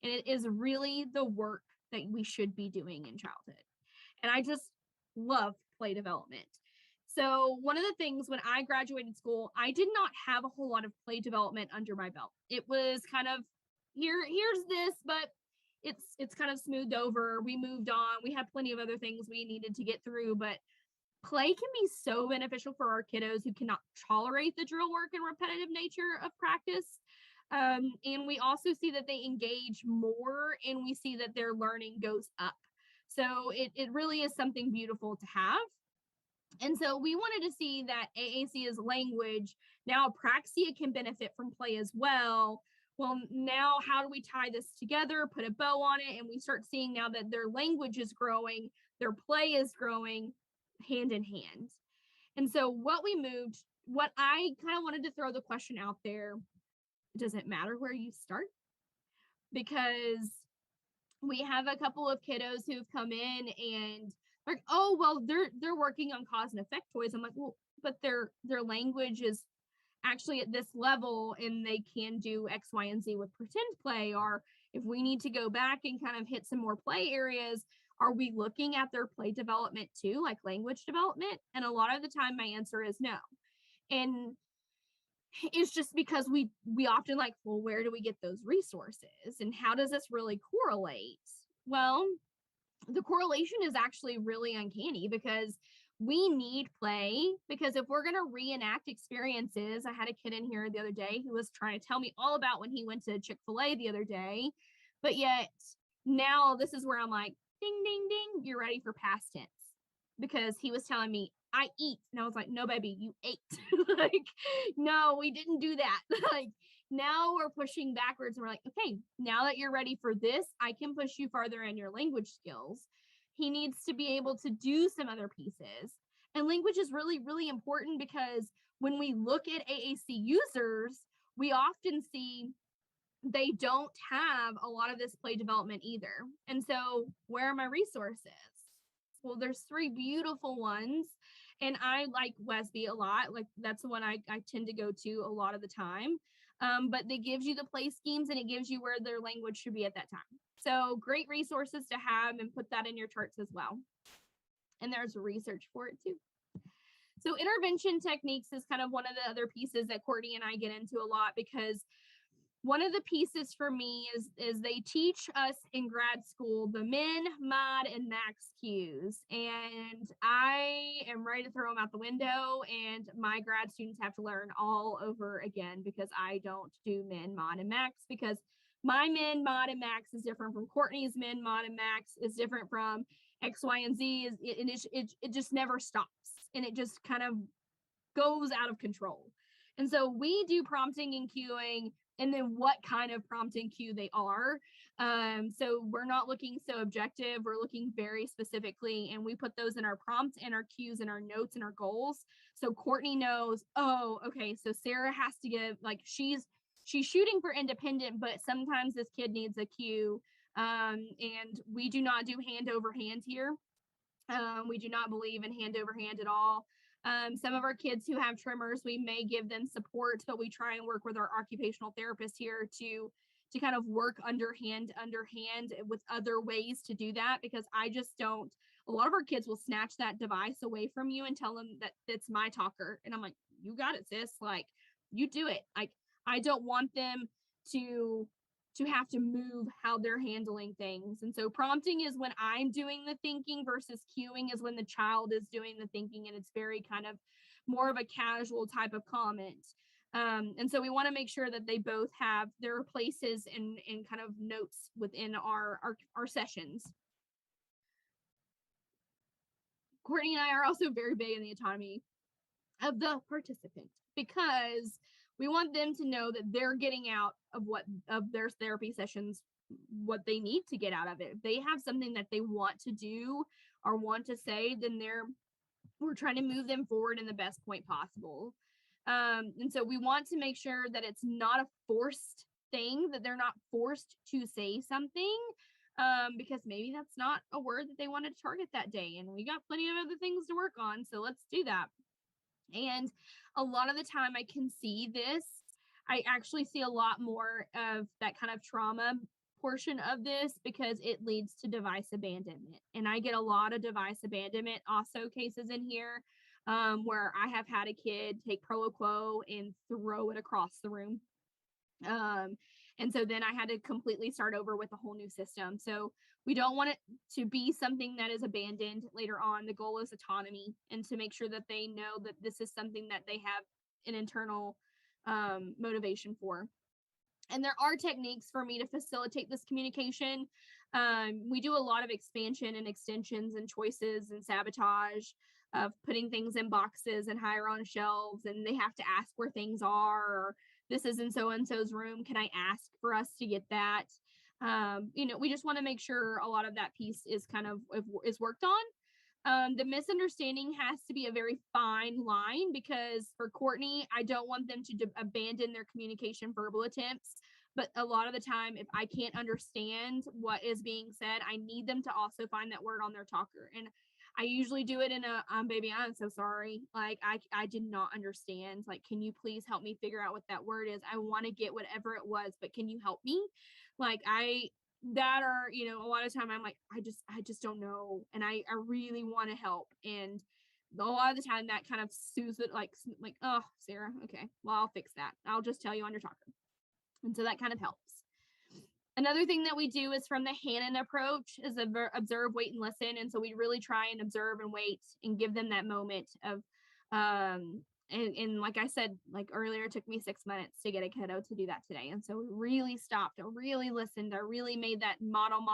Speaker 3: And it is really the work that we should be doing in childhood. And I just love play development. So one of the things when I graduated school, I did not have a whole lot of play development under my belt. It was kind of, here's this, but it's kind of smoothed over. We moved on. We had plenty of other things we needed to get through, but play can be so beneficial for our kiddos who cannot tolerate the drill work and repetitive nature of practice. And we also see that they engage more, and we see that their learning goes up. So it really is something beautiful to have. And so we wanted to see that AAC is language. Now Apraxia can benefit from play as well. Well, now how do we tie this together, put a bow on it, and we start seeing now that their language is growing, their play is growing hand in hand. And so what I kind of wanted to throw the question out there, does it matter where you start? Because we have a couple of kiddos who've come in and like, oh, well, they're working on cause and effect toys. I'm like, well, but their language is actually at this level and they can do X, Y, and Z with pretend play. Or if we need to go back and kind of hit some more play areas, are we looking at their play development too, like language development? And a lot of the time my answer is no. And it's just because we often like, well, where do we get those resources and how does this really correlate? Well, the correlation is actually really uncanny because we need play, because if we're going to reenact experiences, I had a kid in here the other day who was trying to tell me all about when he went to Chick-fil-A the other day, but yet now this is where I'm like, ding, ding, ding, you're ready for past tense, because he was telling me, I eat. And I was like, no, baby, you ate. Like, no, we didn't do that. Like, now we're pushing backwards and we're like, okay, now that you're ready for this, I can push you farther in your language skills. He needs to be able to do some other pieces. And language is really, really important because when we look at AAC users, we often see they don't have a lot of this play development either. And so where are my resources? Well, there's 3 beautiful ones. And I like Wesby a lot. Like, that's the one I tend to go to a lot of the time. But it gives you the play schemes and it gives you where their language should be at that time. So great resources to have, and put that in your charts as well. And there's research for it too. So intervention techniques is kind of one of the other pieces that Courtney and I get into a lot, because one of the pieces for me is they teach us in grad school the min, mod, and max cues. And I am ready to throw them out the window, and my grad students have to learn all over again because I don't do min, mod, and max, because my min, mod, and max is different from Courtney's min, mod, and max is different from X, Y, and Z. It just never stops, and it just kind of goes out of control. And so we do prompting and cueing, and then what kind of prompt and cue they are. So we're not looking so objective, we're looking very specifically, and we put those in our prompts and our cues and our notes and our goals. So Courtney knows, oh, okay, so Sarah has to give, like, she's shooting for independent, but sometimes this kid needs a cue. And we do not do hand over hand here. We do not believe in hand over hand at all. Some of our kids who have tremors, we may give them support, but we try and work with our occupational therapist here to kind of work underhand with other ways to do that, because I just don't, a lot of our kids will snatch that device away from you and tell them that it's my talker. And I'm like, you got it, sis. Like, you do it. Like, I don't want them to have to move how they're handling things. And so prompting is when I'm doing the thinking versus cueing is when the child is doing the thinking, and it's very kind of more of a casual type of comment. And so we want to make sure that they both have their places and kind of notes within our sessions. Courtney and I are also very big in the autonomy of the participant, because we want them to know that they're getting out of their therapy sessions what they need to get out of it. If they have something that they want to do or want to say, then we're trying to move them forward in the best point possible. And so we want to make sure that it's not a forced thing, that they're not forced to say something, because maybe that's not a word that they wanted to target that day, and we got plenty of other things to work on, so let's do that. And a lot of the time I can see this. I actually see a lot more of that kind of trauma portion of this, because it leads to device abandonment. And I get a lot of device abandonment also cases in here, where I have had a kid take Proloquo and throw it across the room. And so then I had to completely start over with a whole new system. So we don't want it to be something that is abandoned later on. The goal is autonomy, and to make sure that they know that this is something that they have an internal motivation for. And there are techniques for me to facilitate this communication. We do a lot of expansion and extensions and choices and sabotage of putting things in boxes and higher on shelves, and they have to ask where things are, or this is in so-and-so's room. Can I ask for us to get that? We just want to make sure a lot of that piece is is worked on. The misunderstanding has to be a very fine line, because for Courtney, I don't want them to abandon their communication verbal attempts. But a lot of the time, if I can't understand what is being said, I need them to also find that word on their talker. And I usually do it in a, baby, I'm so sorry. Like, I did not understand. Like, can you please help me figure out what that word is? I want to get whatever it was, but can you help me? Like, a lot of time I'm like, I just don't know. And I really want to help. And a lot of the time that kind of soothes it, like, oh, Sarah, okay, well, I'll fix that. I'll just tell you on your talker. And so that kind of helps. Another thing that we do is from the Hannan Approach is observe, wait, and listen. And so we really try and observe and wait and give them that moment of, and like I said, like earlier, it took me 6 minutes to get a kiddo to do that today. And so we really stopped, I really listened, I really made that model,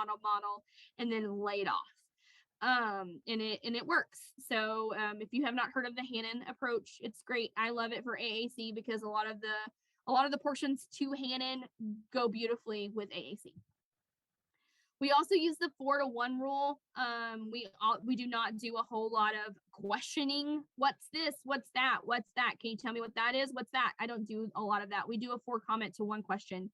Speaker 3: and then laid off. And it works. So if you have not heard of the Hannan Approach, it's great. I love it for AAC because a lot of the portions to Hannan go beautifully with AAC. We also use the 4-to-1 rule. We do not do a whole lot of questioning. What's this? What's that? What's that? Can you tell me what that is? What's that? I don't do a lot of that. We do a 4-comment to 1 question.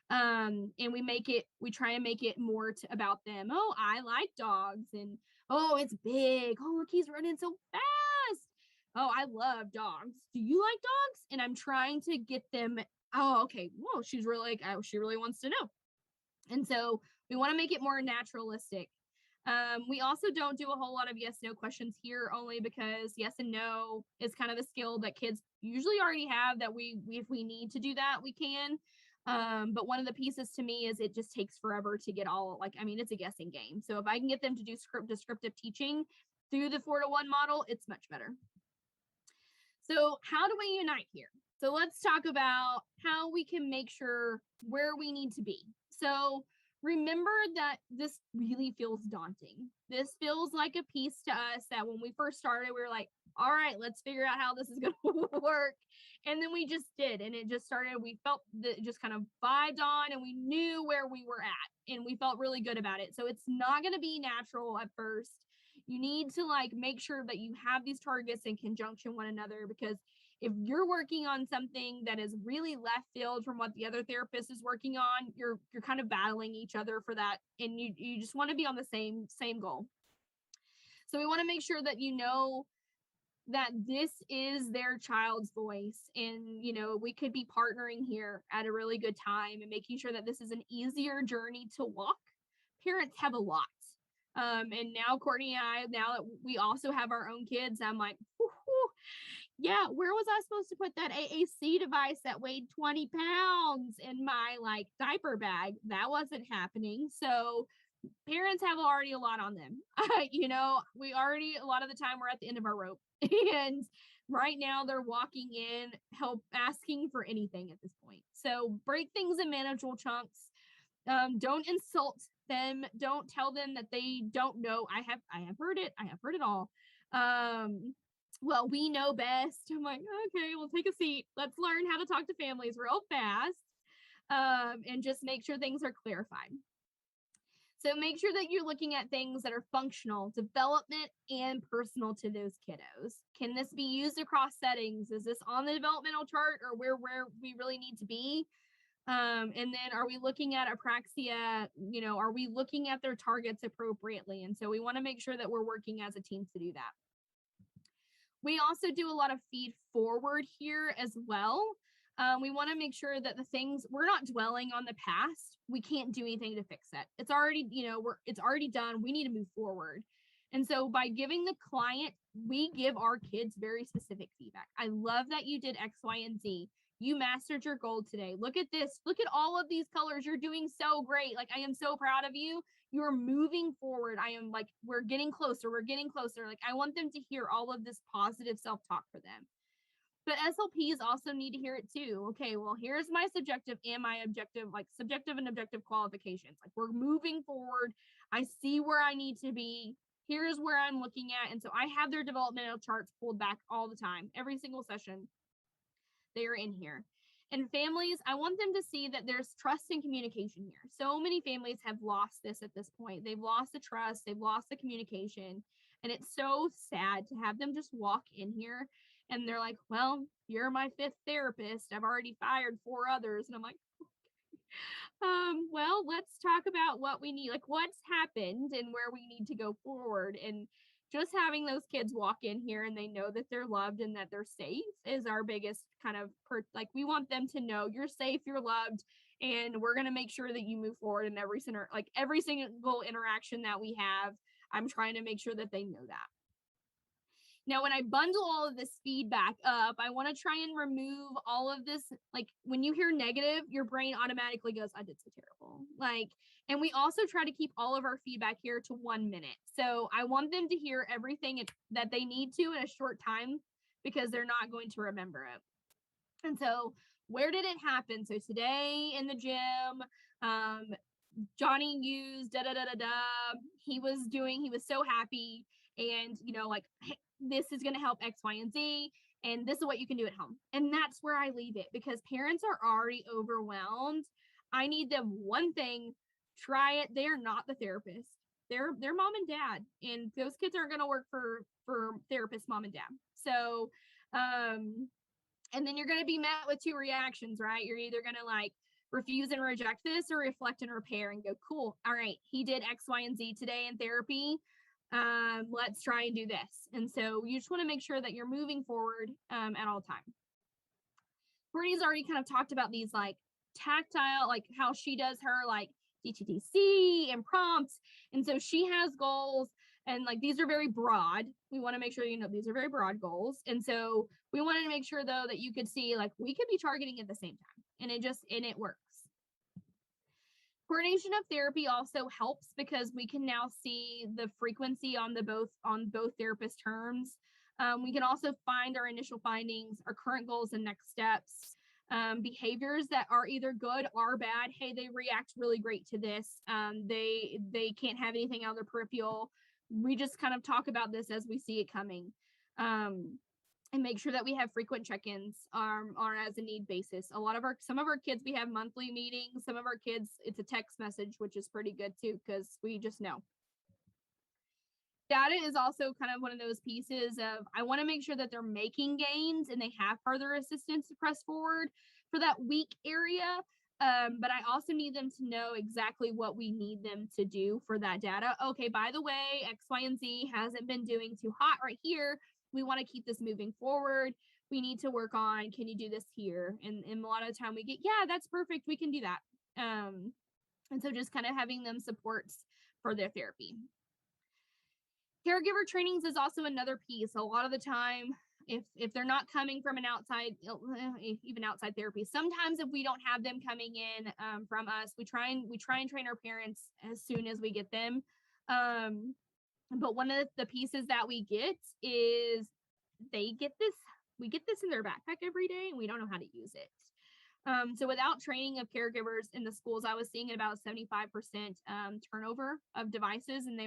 Speaker 3: And we try and make it more about them. Oh, I like dogs. And oh, it's big. Oh, look, he's running so fast. Oh, I love dogs. Do you like dogs? And I'm trying to get them, oh, okay. Whoa, she really wants to know. And so we want to make it more naturalistic. We also don't do a whole lot of yes, no questions here, only because yes and no is kind of a skill that kids usually already have, that if we need to do that, we can. But one of the pieces to me is it just takes forever to get it's a guessing game. So if I can get them to do descriptive teaching through the 4-to-1 model, it's much better. So how do we unite here? So let's talk about how we can make sure where we need to be. So remember that this really feels daunting. This feels like a piece to us that when we first started, we were like, all right, let's figure out how this is going to work. And then we just did. And it just started, we felt that it just kind of vibed on, and we knew where we were at, and we felt really good about it. So it's not going to be natural at first. You need to make sure that you have these targets in conjunction one another, because if you're working on something that is really left field from what the other therapist is working on, you're kind of battling each other for that, and you just want to be on the same goal. So we want to make sure that you know that this is their child's voice, and we could be partnering here at a really good time and making sure that this is an easier journey to walk. Parents have a lot. And now Courtney and I, now that we also have our own kids, I'm like, yeah, where was I supposed to put that AAC device that weighed 20 pounds in my diaper bag? That wasn't happening. So parents have already a lot on them. We already, a lot of the time we're at the end of our rope, and right now they're walking in, help, asking for anything at this point. So break things in manageable chunks. Don't insult them. Don't tell them that they don't know. I have heard it. I have heard it all. Well, we know best. I'm like, okay, we'll take a seat. Let's learn how to talk to families real fast. And just make sure things are clarified. So make sure that you're looking at things that are functional, development, and personal to those kiddos. Can this be used across settings? Is this on the developmental chart, or where we really need to be? And then are we looking at Apraxia? Are we looking at their targets appropriately? And so we want to make sure that we're working as a team to do that. We also do a lot of feed forward here as well. We want to make sure that the things, we're not dwelling on the past. We can't do anything to fix it. It's already, it's already done. We need to move forward. And so by giving the client, we give our kids very specific feedback. I love that you did X, Y, and Z. You mastered your goal today. Look at this. Look at all of these colors. You're doing so great. I am so proud of you. You're moving forward. I am we're getting closer. We're getting closer. I want them to hear all of this positive self-talk for them. But SLPs also need to hear it too. Okay, well, here's my subjective and my objective, like subjective and objective qualifications. Like, we're moving forward. I see where I need to be. Here's where I'm looking at. And so I have their developmental charts pulled back all the time. Every single session, they are in here. And families, I want them to see that there's trust and communication here. So many families have lost this at this point. They've lost the trust, they've lost the communication. And it's so sad to have them just walk in here and they're like, well, you're my 5th therapist. I've already fired 4 others. And I'm like, well, let's talk about what we need, like what's happened and where we need to go forward. And just having those kids walk in here and they know that they're loved and that they're safe is our biggest kind of like, we want them to know you're safe, you're loved, and we're going to make sure that you move forward in every single interaction that we have. I'm trying to make sure that they know that. Now, when I bundle all of this feedback up, I want to try and remove all of this. Like, when you hear negative, your brain automatically goes, I did so terrible. Like, and we also try to keep all of our feedback here to 1 minute. So I want them to hear everything that they need to in a short time, because they're not going to remember it. And so, where did it happen? So today in the gym, Johnny used da-da-da-da-da. He was so happy. And, like, hey, this is going to help X, Y, and Z. And this is what you can do at home. And that's where I leave it, because parents are already overwhelmed. I need them one thing, try it. They are not the therapist. They're mom and dad. And those kids aren't going to work for therapist mom and dad. So, and then you're going to be met with 2 reactions, right? You're either going to like refuse and reject this, or reflect and repair and go, cool. All right, he did X, Y, and Z today in therapy. Let's try and do this. And so you just want to make sure that you're moving forward at all times. Courtney's already kind of talked about these like tactile, like how she does her like DTTC and prompts. And so she has goals, and like these are very broad. We want to make sure these are very broad goals. And so we wanted to make sure though that you could see like we could be targeting at the same time, and it works. Coordination of therapy also helps because we can now see the frequency on both therapist terms. We can also find our initial findings, our current goals and next steps, behaviors that are either good or bad. Hey, they react really great to this. They can't have anything out of their peripheral. We just kind of talk about this as we see it coming. And make sure that we have frequent check-ins on as a need basis. Some of our kids, we have monthly meetings. Some of our kids, it's a text message, which is pretty good too, because we just know. Data is also kind of one of those pieces of, I want to make sure that they're making gains and they have further assistance to press forward for that weak area. But I also need them to know exactly what we need them to do for that data. Okay, by the way, X, Y, and Z hasn't been doing too hot right here. We want to keep this moving forward. We need to work on, can you do this here? And a lot of the time we get, yeah, that's perfect. We can do that. And so just kind of having them supports for their therapy. Caregiver trainings is also another piece. A lot of the time, if they're not coming from an outside, even outside therapy, sometimes if we don't have them coming in from us, we try and train our parents as soon as we get them. But one of the pieces that we get is we get this in their backpack every day and we don't know how to use it. So without training of caregivers in the schools, I was seeing about 75% turnover of devices, and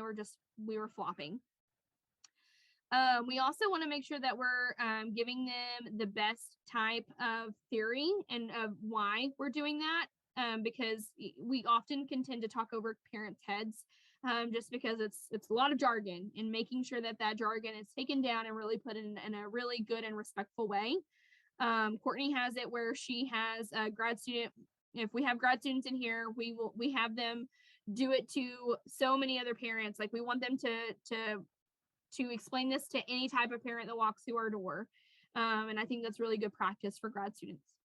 Speaker 3: we were flopping. We also want to make sure that we're giving them the best type of theory and of why we're doing that, because we often can tend to talk over parents' heads. Just because it's a lot of jargon, and making sure that jargon is taken down and really put in a really good and respectful way. Courtney has it where she has a grad student. If we have grad students in here, we have them do it to so many other parents. Like, we want them to explain this to any type of parent that walks through our door. And I think that's really good practice for grad students.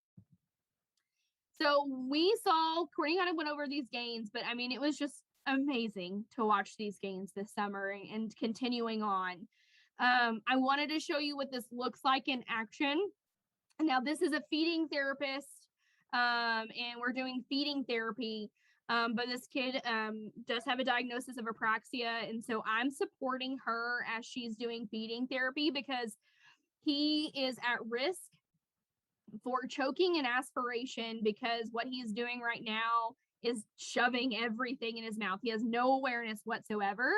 Speaker 3: So Courtney kind of went over these gains, but I mean, it was just amazing to watch these gains this summer and continuing on. I wanted to show you what this looks like in action. Now, this is a feeding therapist, and we're doing feeding therapy, but this kid does have a diagnosis of apraxia, and so I'm supporting her as she's doing feeding therapy because he is at risk for choking and aspiration, because what he's doing right now is shoving everything in his mouth. He has no awareness whatsoever.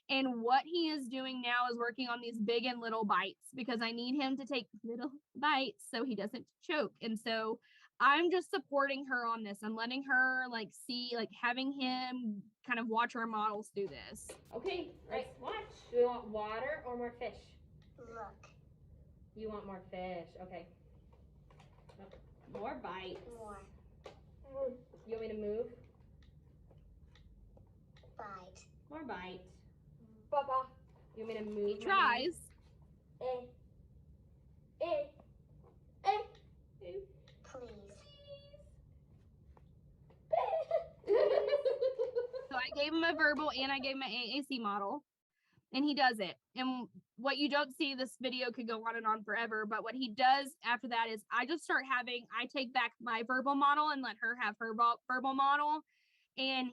Speaker 3: And what he is doing now is working on these big and little bites, because I need him to take little bites so he doesn't choke. And so I'm just supporting her on this. I'm letting her see, having him kind of watch our models do this.
Speaker 5: Okay, right, watch. Do we want water or more fish?
Speaker 6: Look.
Speaker 5: You want more fish, okay. More bites.
Speaker 6: More.
Speaker 5: You want me to move?
Speaker 6: Bite.
Speaker 5: More bites.
Speaker 6: Baba.
Speaker 5: You want me to move?
Speaker 3: He tries.
Speaker 6: Please.
Speaker 3: So I gave him a verbal and I gave him an AAC model, and he does it. And what you don't see, this video could go on and on forever, but what he does after that is I take back my verbal model and let her have her verbal model. And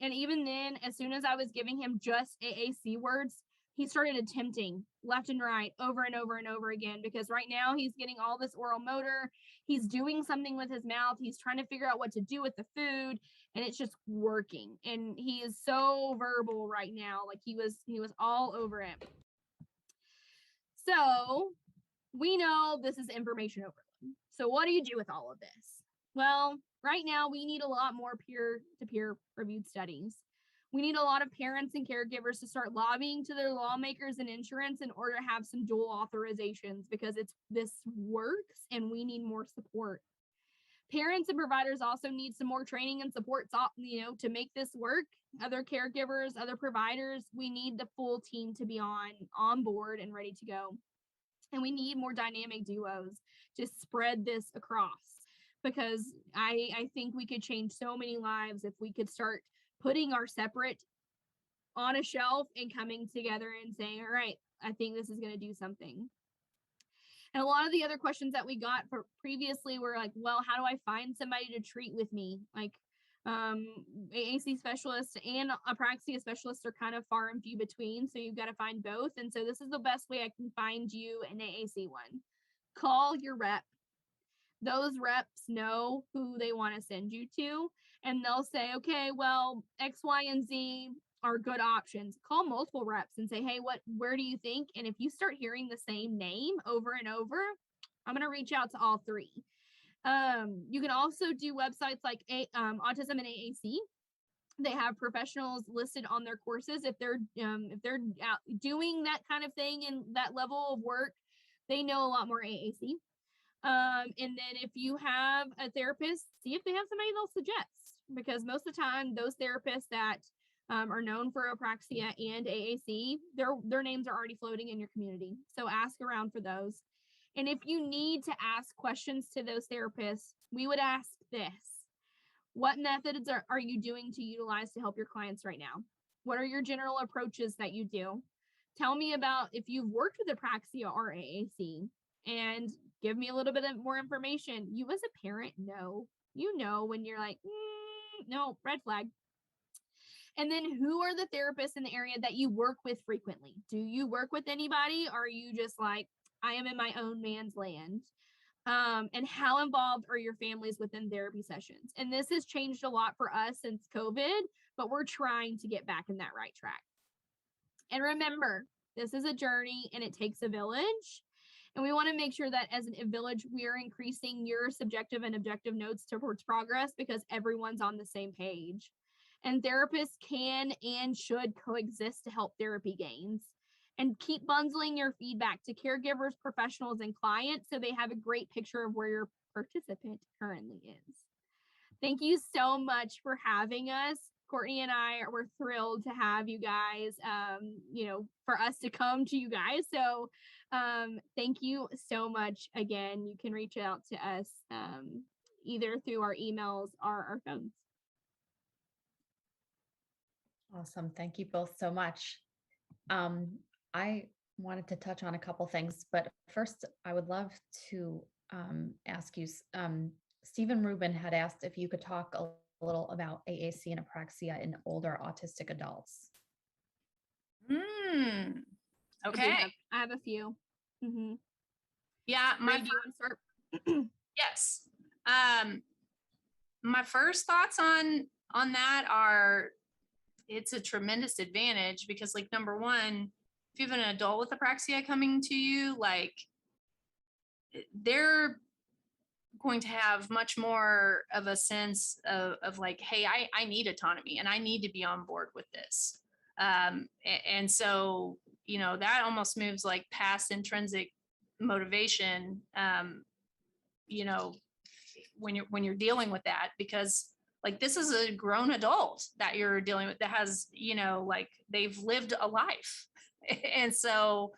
Speaker 3: even then, as soon as I was giving him just AAC words, he started attempting left and right over and over and over again, because right now he's getting all this oral motor. He's doing something with his mouth. He's trying to figure out what to do with the food, and it's just working. And he is so verbal right now. Like he was all over it. So we know this is information overload. So what do you do with all of this? Well, right now we need a lot more peer-to-peer reviewed studies. We need a lot of parents and caregivers to start lobbying to their lawmakers and insurance in order to have some dual authorizations, because this works and we need more support. Parents and providers also need some more training and support, to make this work. Other caregivers, other providers, we need the full team to be on board and ready to go. And we need more dynamic duos to spread this across, because I think we could change so many lives if we could start putting our separate on a shelf and coming together and saying, all right, I think this is going to do something. And a lot of the other questions that we got for previously were like, well, how do I find somebody to treat with me? Like AAC specialists and Apraxia specialists are kind of far and few between. So you've got to find both. And so this is the best way I can find you an AAC one. Call your rep. Those reps know who they want to send you to, and they'll say, okay, well, X, Y, and Z are good options. Call multiple reps and say, hey, where do you think? And if you start hearing the same name over and over, I'm going to reach out to all three. You can also do websites like Autism and AAC. They have professionals listed on their courses. If they're out doing that kind of thing and that level of work, they know a lot more AAC. And then if you have a therapist, see if they have somebody they'll suggest, because most of the time those therapists that are known for Apraxia and AAC, their names are already floating in your community. So ask around for those. And if you need to ask questions to those therapists, we would ask this: what methods are you doing to utilize to help your clients right now? What are your general approaches that you do? Tell me about if you've worked with Apraxia or AAC, and give me a little bit more information. You as a parent know when you're like, no, red flag. And then who are the therapists in the area that you work with frequently? Do you work with anybody? Or are you just like, I am in my own man's land? And how involved are your families within therapy sessions? And this has changed a lot for us since COVID, but we're trying to get back in that right track. And remember, this is a journey and it takes a village. And we want to make sure that as a village, we are increasing your subjective and objective notes towards progress, because everyone's on the same page. And therapists can and should coexist to help therapy gains. And keep bundling your feedback to caregivers, professionals, and clients so they have a great picture of where your participant currently is. Thank you so much for having us. Courtney and we're thrilled to have you guys, for us to come to you guys. So thank you so much. Again, you can reach out to us either through our emails or our phones.
Speaker 1: Awesome. Thank you both so much. I wanted to touch on a couple things, but first I would love to ask you, Stephen Rubin had asked if you could talk a little about AAC and Apraxia in older autistic adults.
Speaker 2: Okay.
Speaker 3: I have a few. Mm-hmm.
Speaker 2: Yeah,
Speaker 3: Do you want to start?
Speaker 2: Yes. My first thoughts on that are, it's a tremendous advantage because, like, number one, if you have an adult with apraxia coming to you, like, they're going to have much more of a sense of like, hey, I need autonomy and I need to be on board with this. And so, that almost moves like past intrinsic motivation, when you're dealing with that, because like, this is a grown adult that you're dealing with that has, like, they've lived a life. And so,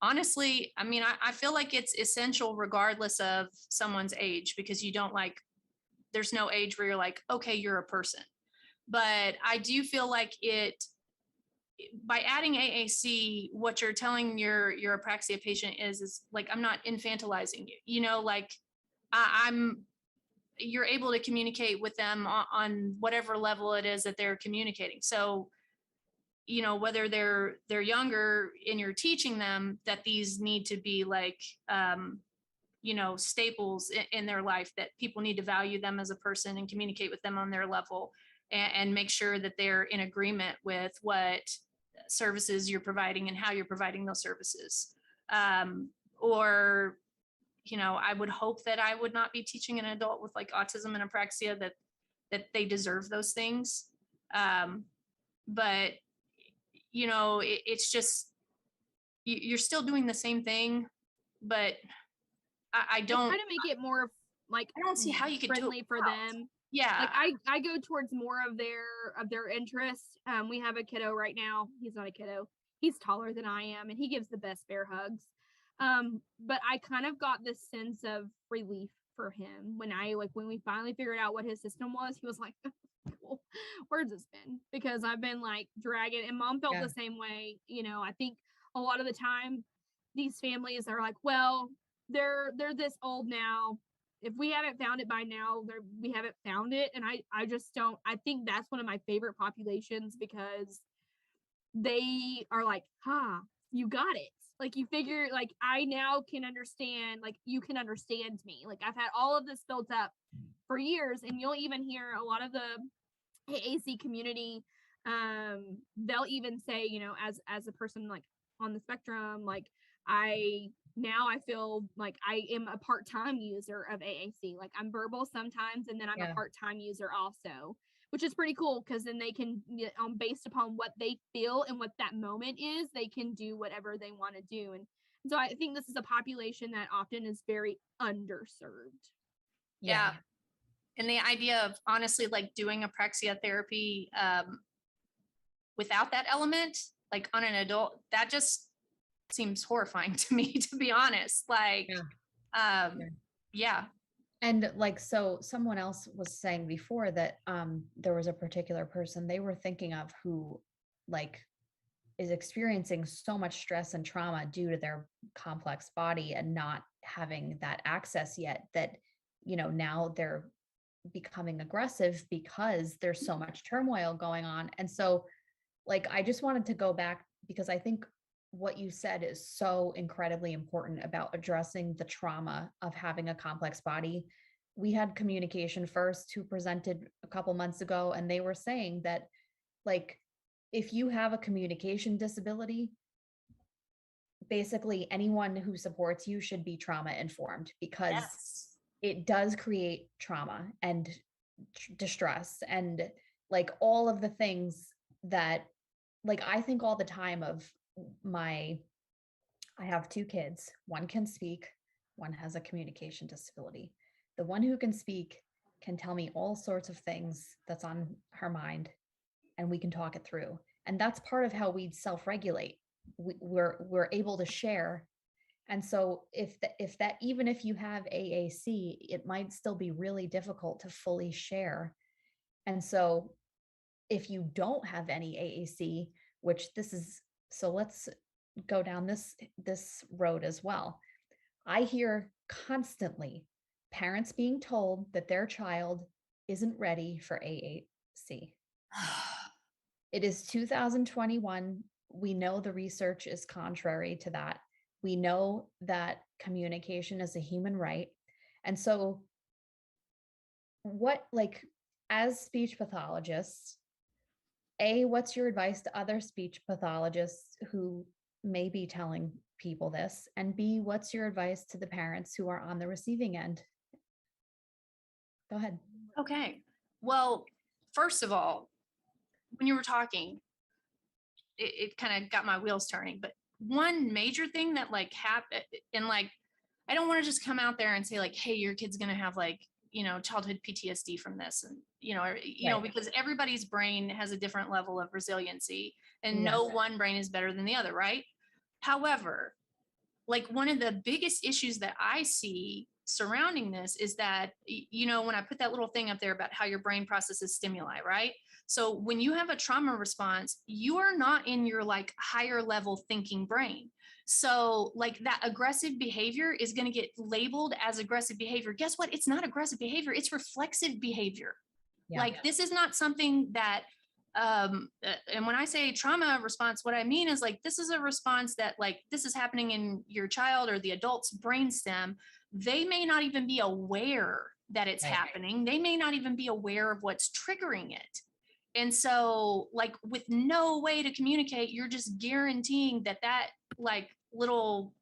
Speaker 2: honestly, I mean, I feel like it's essential regardless of someone's age, because you don't like, there's no age where you're like, okay, you're a person. But I do feel like by adding AAC, what you're telling your apraxia patient is like, I'm not infantilizing you, like, you're able to communicate with them on whatever level it is that they're communicating. So, whether they're younger and you're teaching them that these need to be like, staples in their life, that people need to value them as a person and communicate with them on their level, and make sure that they're in agreement with what services you're providing and how you're providing those services. Or, I would hope that I would not be teaching an adult with like autism and apraxia that they deserve those things. But, it's just, you're still doing the same thing, but I don't
Speaker 3: try to make it more like,
Speaker 2: I don't see how you could do
Speaker 3: friendly
Speaker 2: it
Speaker 3: for
Speaker 2: without.
Speaker 3: them.
Speaker 2: Yeah.
Speaker 3: Like I go towards more of their interests. We have a kiddo right now. He's not a kiddo. He's taller than I am, and he gives the best bear hugs. But I kind of got this sense of relief for him when we finally figured out what his system was. He was like, cool. Where's this been? Because I've been like dragging, and mom felt the same way. I think a lot of the time these families are like, well, they're this old now. If we haven't found it by now, we haven't found it. And I just don't, I think that's one of my favorite populations, because they are like, you got it. Like, you figure, like, I now can understand, like, you can understand me. Like, I've had all of this built up for years, and you'll even hear a lot of the AAC community, they'll even say, as a person like on the spectrum, like, I feel like I am a part-time user of AAC. Like, I'm verbal sometimes, and then I'm a part-time user also, which is pretty cool, because then they can, based upon what they feel and what that moment is, they can do whatever they want to do. And so I think this is a population that often is very underserved.
Speaker 2: Yeah. And the idea of honestly like doing apraxia therapy without that element, like on an adult, that just seems horrifying to me, to be honest. Like, yeah.
Speaker 1: And like, so someone else was saying before that there was a particular person they were thinking of who like is experiencing so much stress and trauma due to their complex body and not having that access yet, that, now they're becoming aggressive because there's so much turmoil going on. And so like, I just wanted to go back, because I think what you said is so incredibly important about addressing the trauma of having a complex body. We had Communication First who presented a couple months ago, and they were saying that, like, if you have a communication disability, basically anyone who supports you should be trauma informed, because it does create trauma and distress and like all of the things that, like, I think all the time of I have two kids. One can speak, one has a communication disability. The one who can speak can tell me all sorts of things that's on her mind, and we can talk it through. And that's part of how we self-regulate. We're able to share. And so if that, even if you have AAC, it might still be really difficult to fully share. And so if you don't have any AAC, which this is, so let's go down this road as well. I hear constantly parents being told that their child isn't ready for AAC. It is 2021. We know the research is contrary to that. We know that communication is a human right. And so what, like, as speech pathologists, what's your advice to other speech pathologists who may be telling people this? And B, what's your advice to the parents who are on the receiving end? Go ahead.
Speaker 2: Okay. Well, first of all, when you were talking, it kind of got my wheels turning. But one major thing that like happened, and like, I don't want to just come out there and say like, hey, your kid's going to have like, childhood PTSD from this. And,
Speaker 1: Right.
Speaker 2: because everybody's brain has a different level of resiliency and no one brain is better than the other. Right. However, like one of the biggest issues that I see surrounding this is that, when I put that little thing up there about how your brain processes stimuli, right? So when you have a trauma response, you are not in your like higher level thinking brain. So like that aggressive behavior is going to get labeled as aggressive behavior. Guess what? It's not aggressive behavior. It's reflexive behavior.
Speaker 1: Yeah.
Speaker 2: Like this is not something that, and when I say trauma response, what I mean is like, this is a response that like, this is happening in your child or the adult's brainstem. They may not even be aware that it's
Speaker 1: Right.
Speaker 2: happening. They may not even be aware of what's triggering it. And so like with no way to communicate, you're just guaranteeing that like little,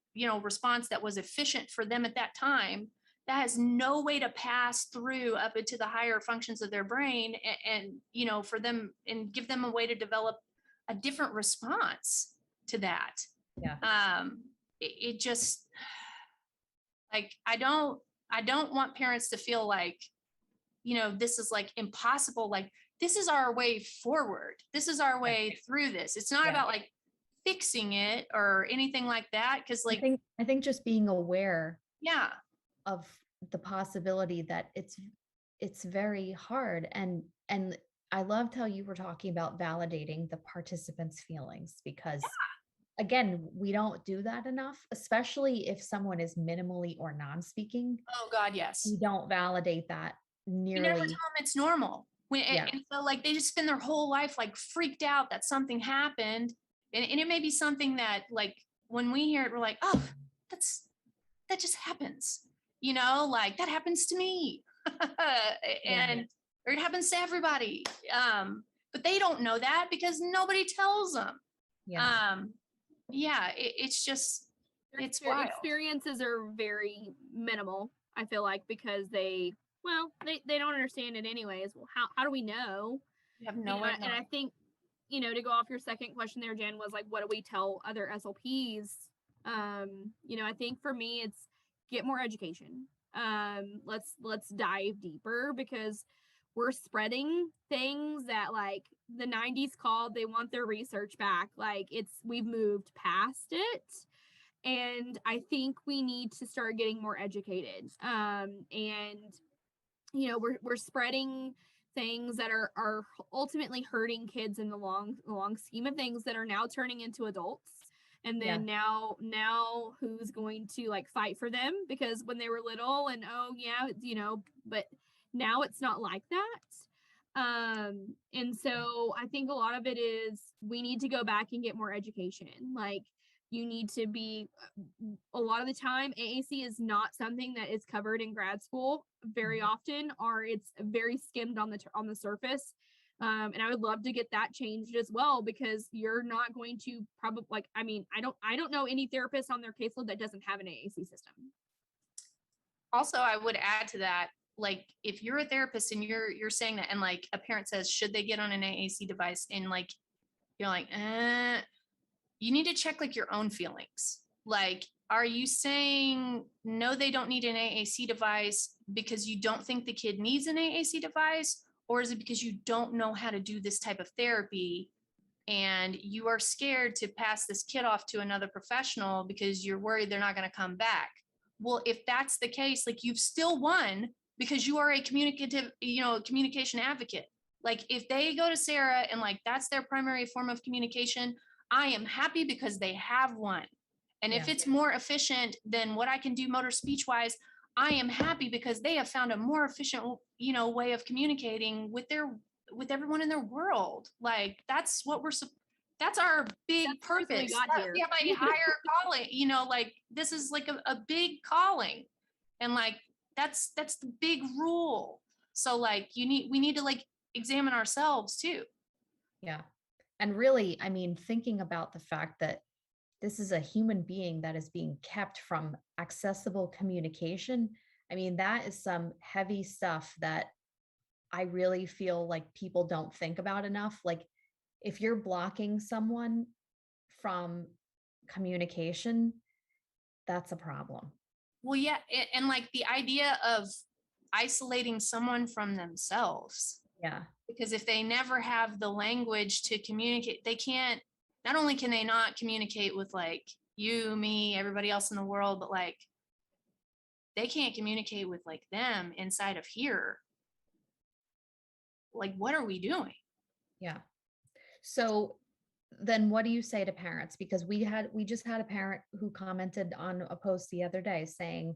Speaker 2: response that was efficient for them at that time, that has no way to pass through up into the higher functions of their brain and for them and give them a way to develop a different response to that.
Speaker 1: Yeah.
Speaker 2: It just like, I don't want parents to feel like, this is like impossible. Like this is our way forward. This is our way through this. It's not about like fixing it or anything like that. Cause like,
Speaker 1: I think just being aware
Speaker 2: of
Speaker 1: the possibility that it's very hard. And I loved how you were talking about validating the participants' feelings, because again, we don't do that enough, especially if someone is minimally or non-speaking.
Speaker 2: Oh God, yes.
Speaker 1: We don't validate that nearly.
Speaker 2: You never tell them it's normal. And so like they just spend their whole life like freaked out that something happened. And it may be something that like when we hear it, we're like, oh, that just happens. Like that happens to me. Or it happens to everybody. But they don't know that because nobody tells them. It's just, it's wild.
Speaker 3: Experiences are very minimal, I feel like, because they don't understand it anyways. Well, how do we know?
Speaker 2: You have no idea.
Speaker 3: And I think, to go off your second question there, Jen, was like, what do we tell other SLPs? I think for me, it's get more education. Let's dive deeper, because we're spreading things that like the 90s called, they want their research back. Like we've moved past it. And I think we need to start getting more educated. We're spreading things that are ultimately hurting kids in the long scheme of things, that are now turning into adults. And then now who's going to like fight for them, because when they were little and but now it's not like that. And so I think a lot of it is we need to go back and get more education. Like you need to be, a lot of the time, AAC is not something that is covered in grad school very often, or it's very skimmed on the surface. And I would love to get that changed as well, because you're not going to probably I don't know any therapist on their caseload that doesn't have an AAC system.
Speaker 2: Also, I would add to that, like if you're a therapist and you're saying that, and like a parent says, should they get on an AAC device? And like, you're like, you need to check like your own feelings. Like, are you saying, no, they don't need an AAC device because you don't think the kid needs an AAC device? Or is it because you don't know how to do this type of therapy and you are scared to pass this kid off to another professional because you're worried they're not going to come back? Well, if that's the case, like you've still won, because you are a communication advocate. Like if they go to Sarah and like that's their primary form of communication, I am happy because they have one. And if it's more efficient than what I can do motor speech wise, I am happy because they have found a more efficient, way of communicating with everyone in their world. Like that's what that's our big
Speaker 3: That's the reason we
Speaker 2: purpose.
Speaker 3: got here.
Speaker 2: We have a higher calling, like this is like a big calling. And like, that's the big rule. So like we need to like examine ourselves too.
Speaker 1: Yeah. And really, I mean, thinking about the fact that this is a human being that is being kept from accessible communication. I mean, that is some heavy stuff that I really feel like people don't think about enough. Like, if you're blocking someone from communication, that's a problem.
Speaker 2: Well, yeah. And like the idea of isolating someone from themselves.
Speaker 1: Yeah.
Speaker 2: Because if they never have the language to communicate, not only can they not communicate with like you, me, everybody else in the world, but like they can't communicate with like them inside of here. Like, what are we doing?
Speaker 1: Yeah. So then what do you say to parents? Because we just had a parent who commented on a post the other day saying,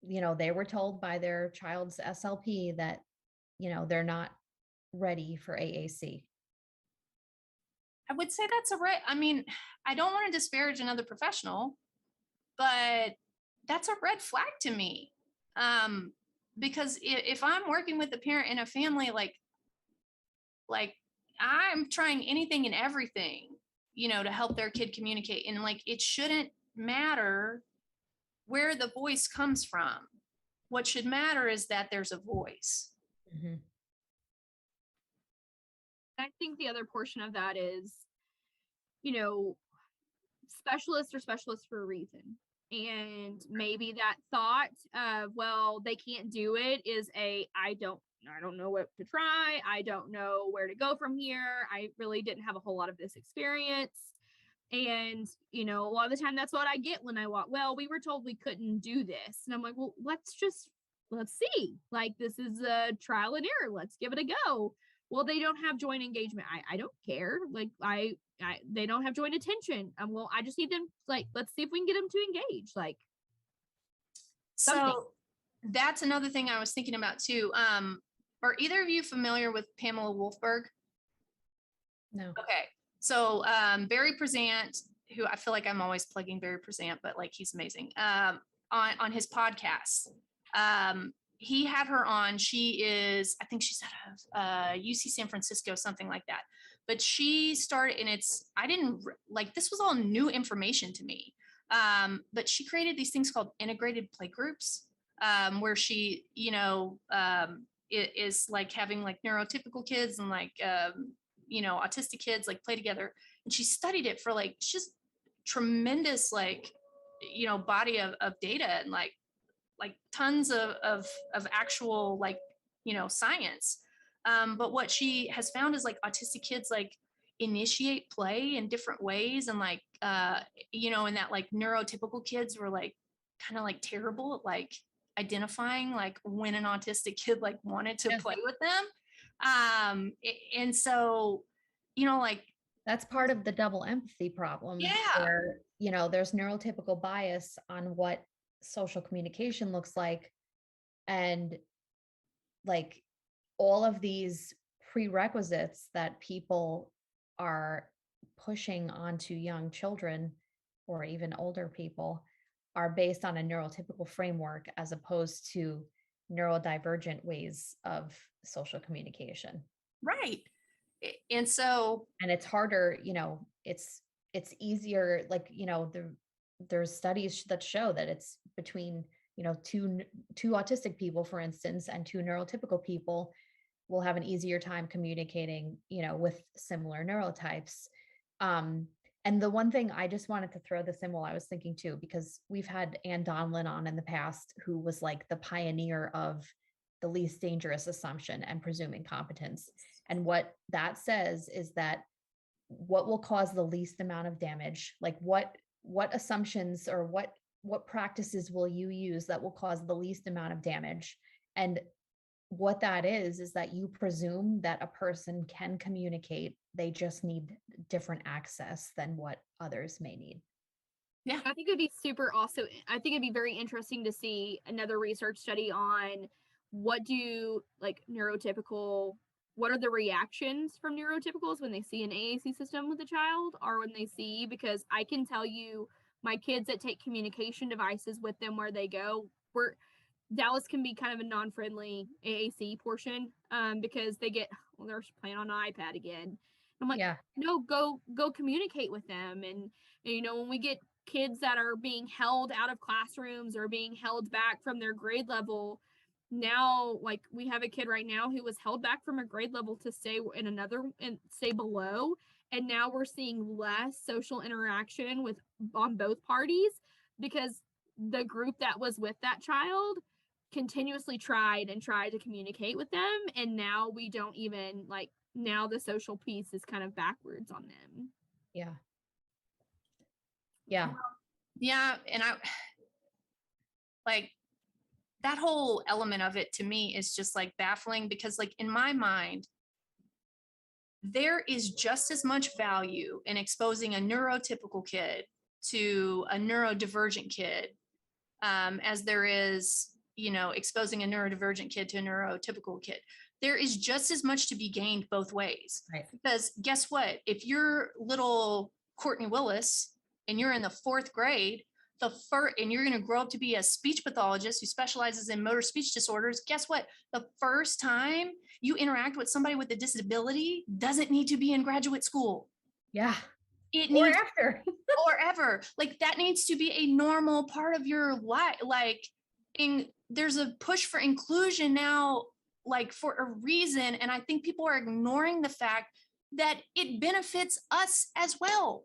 Speaker 1: they were told by their child's SLP that, they're not ready for AAC.
Speaker 2: I would say that's I mean, I don't want to disparage another professional, but that's a red flag to me. Because if I'm working with a parent in a family, like I'm trying anything and everything, to help their kid communicate. And like, it shouldn't matter where the voice comes from. What should matter is that there's a voice.
Speaker 1: Mm-hmm.
Speaker 3: I think the other portion of that is, specialists are specialists for a reason. And maybe that thought of, well, they can't do it is I don't know what to try. I don't know where to go from here. I really didn't have a whole lot of this experience. And, a lot of the time that's what I get when I walk. Well, we were told we couldn't do this. And I'm like, well, let's see. Like, this is a trial and error. Let's give it a go. Well, they don't have joint engagement. I don't care. Like, they don't have joint attention. Well, I just need them, like, let's see if we can get them to engage. Like, something.
Speaker 2: So that's another thing I was thinking about too. Are either of you familiar with Pamela Wolfberg?
Speaker 1: No.
Speaker 2: Okay. So Barry Present, who I feel like I'm always plugging Barry Present, but like he's amazing. On his podcast. He had her on. She is, I think she's out of UC San Francisco, something like that. But she started, and I didn't like, this was all new information to me. But she created these things called integrated play groups, where she, is like having like neurotypical kids and like, autistic kids like play together. And she studied it for like just tremendous, like, body of data and like tons of actual like, science. But what she has found is like autistic kids like initiate play in different ways. And like, and that like neurotypical kids were like kind of like terrible at like identifying like when an autistic kid like wanted to play with them. And so, like,
Speaker 1: that's part of the double empathy problem.
Speaker 2: Yeah.
Speaker 1: Where, there's neurotypical bias on what social communication looks like. And like all of these prerequisites that people are pushing onto young children or even older people are based on a neurotypical framework as opposed to neurodivergent ways of social communication.
Speaker 2: Right. And so,
Speaker 1: and it's harder, it's easier, like, there's studies that show that it's between, two autistic people, for instance, and two neurotypical people will have an easier time communicating, with similar neurotypes. And the one thing I just wanted to throw this in while I was thinking too, because we've had Ann Donlin on in the past, who was like the pioneer of the least dangerous assumption and presuming competence. And what that says is that what will cause the least amount of damage, like what assumptions or what practices will you use that will cause the least amount of damage? And what that is that you presume that a person can communicate. They just need different access than what others may need.
Speaker 3: Yeah, I think it'd be I think it'd be very interesting to see another research study on what do like neurotypical what are the reactions from neurotypicals when they see an AAC system with a child, or when they see, because I can tell you my kids that take communication devices with them where they go, Dallas can be kind of a non-friendly AAC portion, because they get, well, they're playing on an iPad again. I'm like,
Speaker 1: Yeah.
Speaker 3: no, go communicate with them. And when we get kids that are being held out of classrooms or being held back from their grade level, now, like, we have a kid right now who was held back from a grade level to stay in another and stay below. And now we're seeing less social interaction on both parties, because the group that was with that child continuously tried to communicate with them. And now we don't even, like, now the social piece is kind of backwards on them.
Speaker 1: Yeah. Yeah.
Speaker 2: Yeah. And I like that whole element of it, to me, is just like baffling, because like in my mind, there is just as much value in exposing a neurotypical kid to a neurodivergent kid as there is, exposing a neurodivergent kid to a neurotypical kid. There is just as much to be gained both ways.
Speaker 1: Right.
Speaker 2: Because guess what? If you're little Courtney Willis and you're in the 4th grade, and you're going to grow up to be a speech pathologist who specializes in motor speech disorders, guess what? The first time you interact with somebody with a disability doesn't need to be in graduate school.
Speaker 1: Yeah.
Speaker 2: It
Speaker 1: Or
Speaker 2: needs
Speaker 1: after.
Speaker 2: or ever. Like, that needs to be a normal part of your life. Like, there's a push for inclusion now, like, for a reason. And I think people are ignoring the fact that it benefits us as well.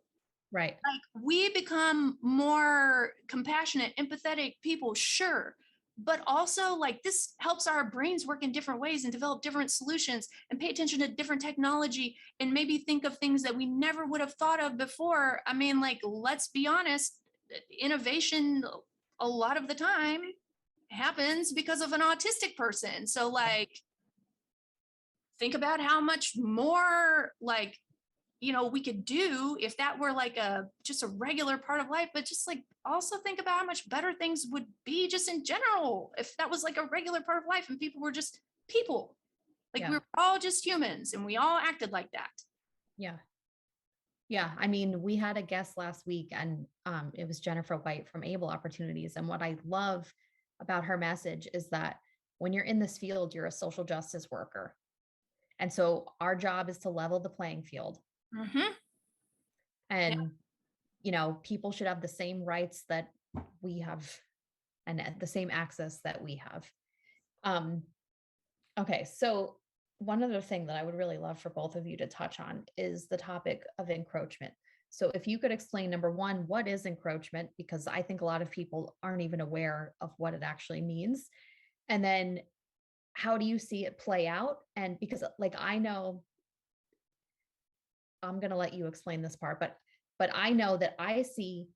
Speaker 1: Right.
Speaker 2: Like, we become more compassionate, empathetic people, sure. But also, like, this helps our brains work in different ways and develop different solutions and pay attention to different technology and maybe think of things that we never would have thought of before. I mean, like, let's be honest, innovation a lot of the time happens because of an autistic person. So, like, think about how much more, like, we could do if that were like just a regular part of life, but just like also think about how much better things would be just in general if that was like a regular part of life and people were just people. Like, we were all just humans and we all acted like that.
Speaker 1: Yeah. Yeah. I mean, we had a guest last week, and it was Jennifer White from Able Opportunities. And what I love about her message is that when you're in this field, you're a social justice worker. And so our job is to level the playing field.
Speaker 2: Mm-hmm.
Speaker 1: And, people should have the same rights that we have and the same access that we have. Okay. So one other thing that I would really love for both of you to touch on is the topic of encroachment. So if you could explain, number one, what is encroachment? Because I think a lot of people aren't even aware of what it actually means. And then how do you see it play out? And because, like, I know, I'm going to let you explain this part, but I know that I see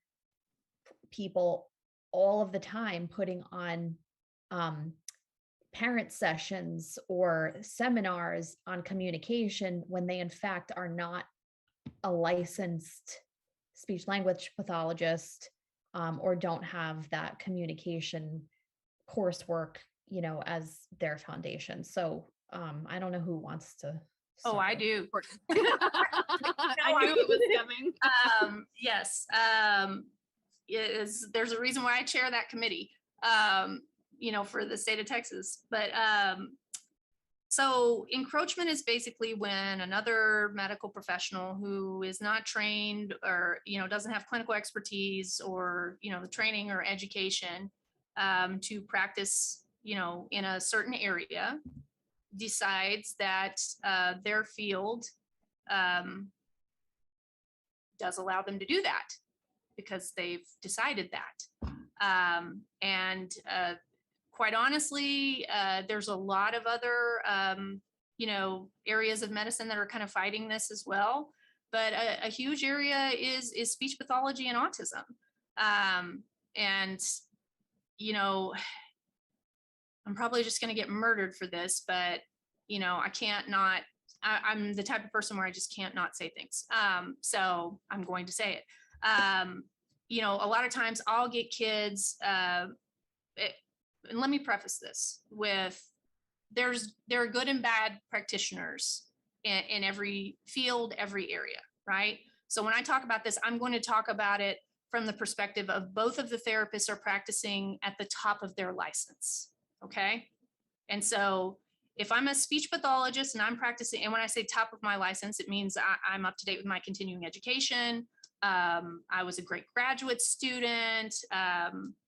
Speaker 1: people all of the time putting on parent sessions or seminars on communication when they in fact are not a licensed speech language pathologist, or don't have that communication coursework, as their foundation. So I don't know who wants to.
Speaker 2: Oh, I do.
Speaker 3: I knew it was coming.
Speaker 2: Yes. There's a reason why I chair that committee, for the state of Texas. But so encroachment is basically when another medical professional who is not trained or, doesn't have clinical expertise or, the training or education to practice, in a certain area, decides that their field does allow them to do that because they've decided that. And quite honestly, there's a lot of other, areas of medicine that are kind of fighting this as well. But a huge area is speech pathology and autism. And, I'm probably just going to get murdered for this, but, I can't not, I'm the type of person where I just can't not say things. So I'm going to say it. A lot of times I'll get kids, and let me preface this with there are good and bad practitioners in every field, every area, right? So when I talk about this, I'm going to talk about it from the perspective of both of the therapists are practicing at the top of their license, okay? And so if I'm a speech pathologist and I'm practicing, and when I say top of my license, it means I'm up to date with my continuing education. I was a great graduate student.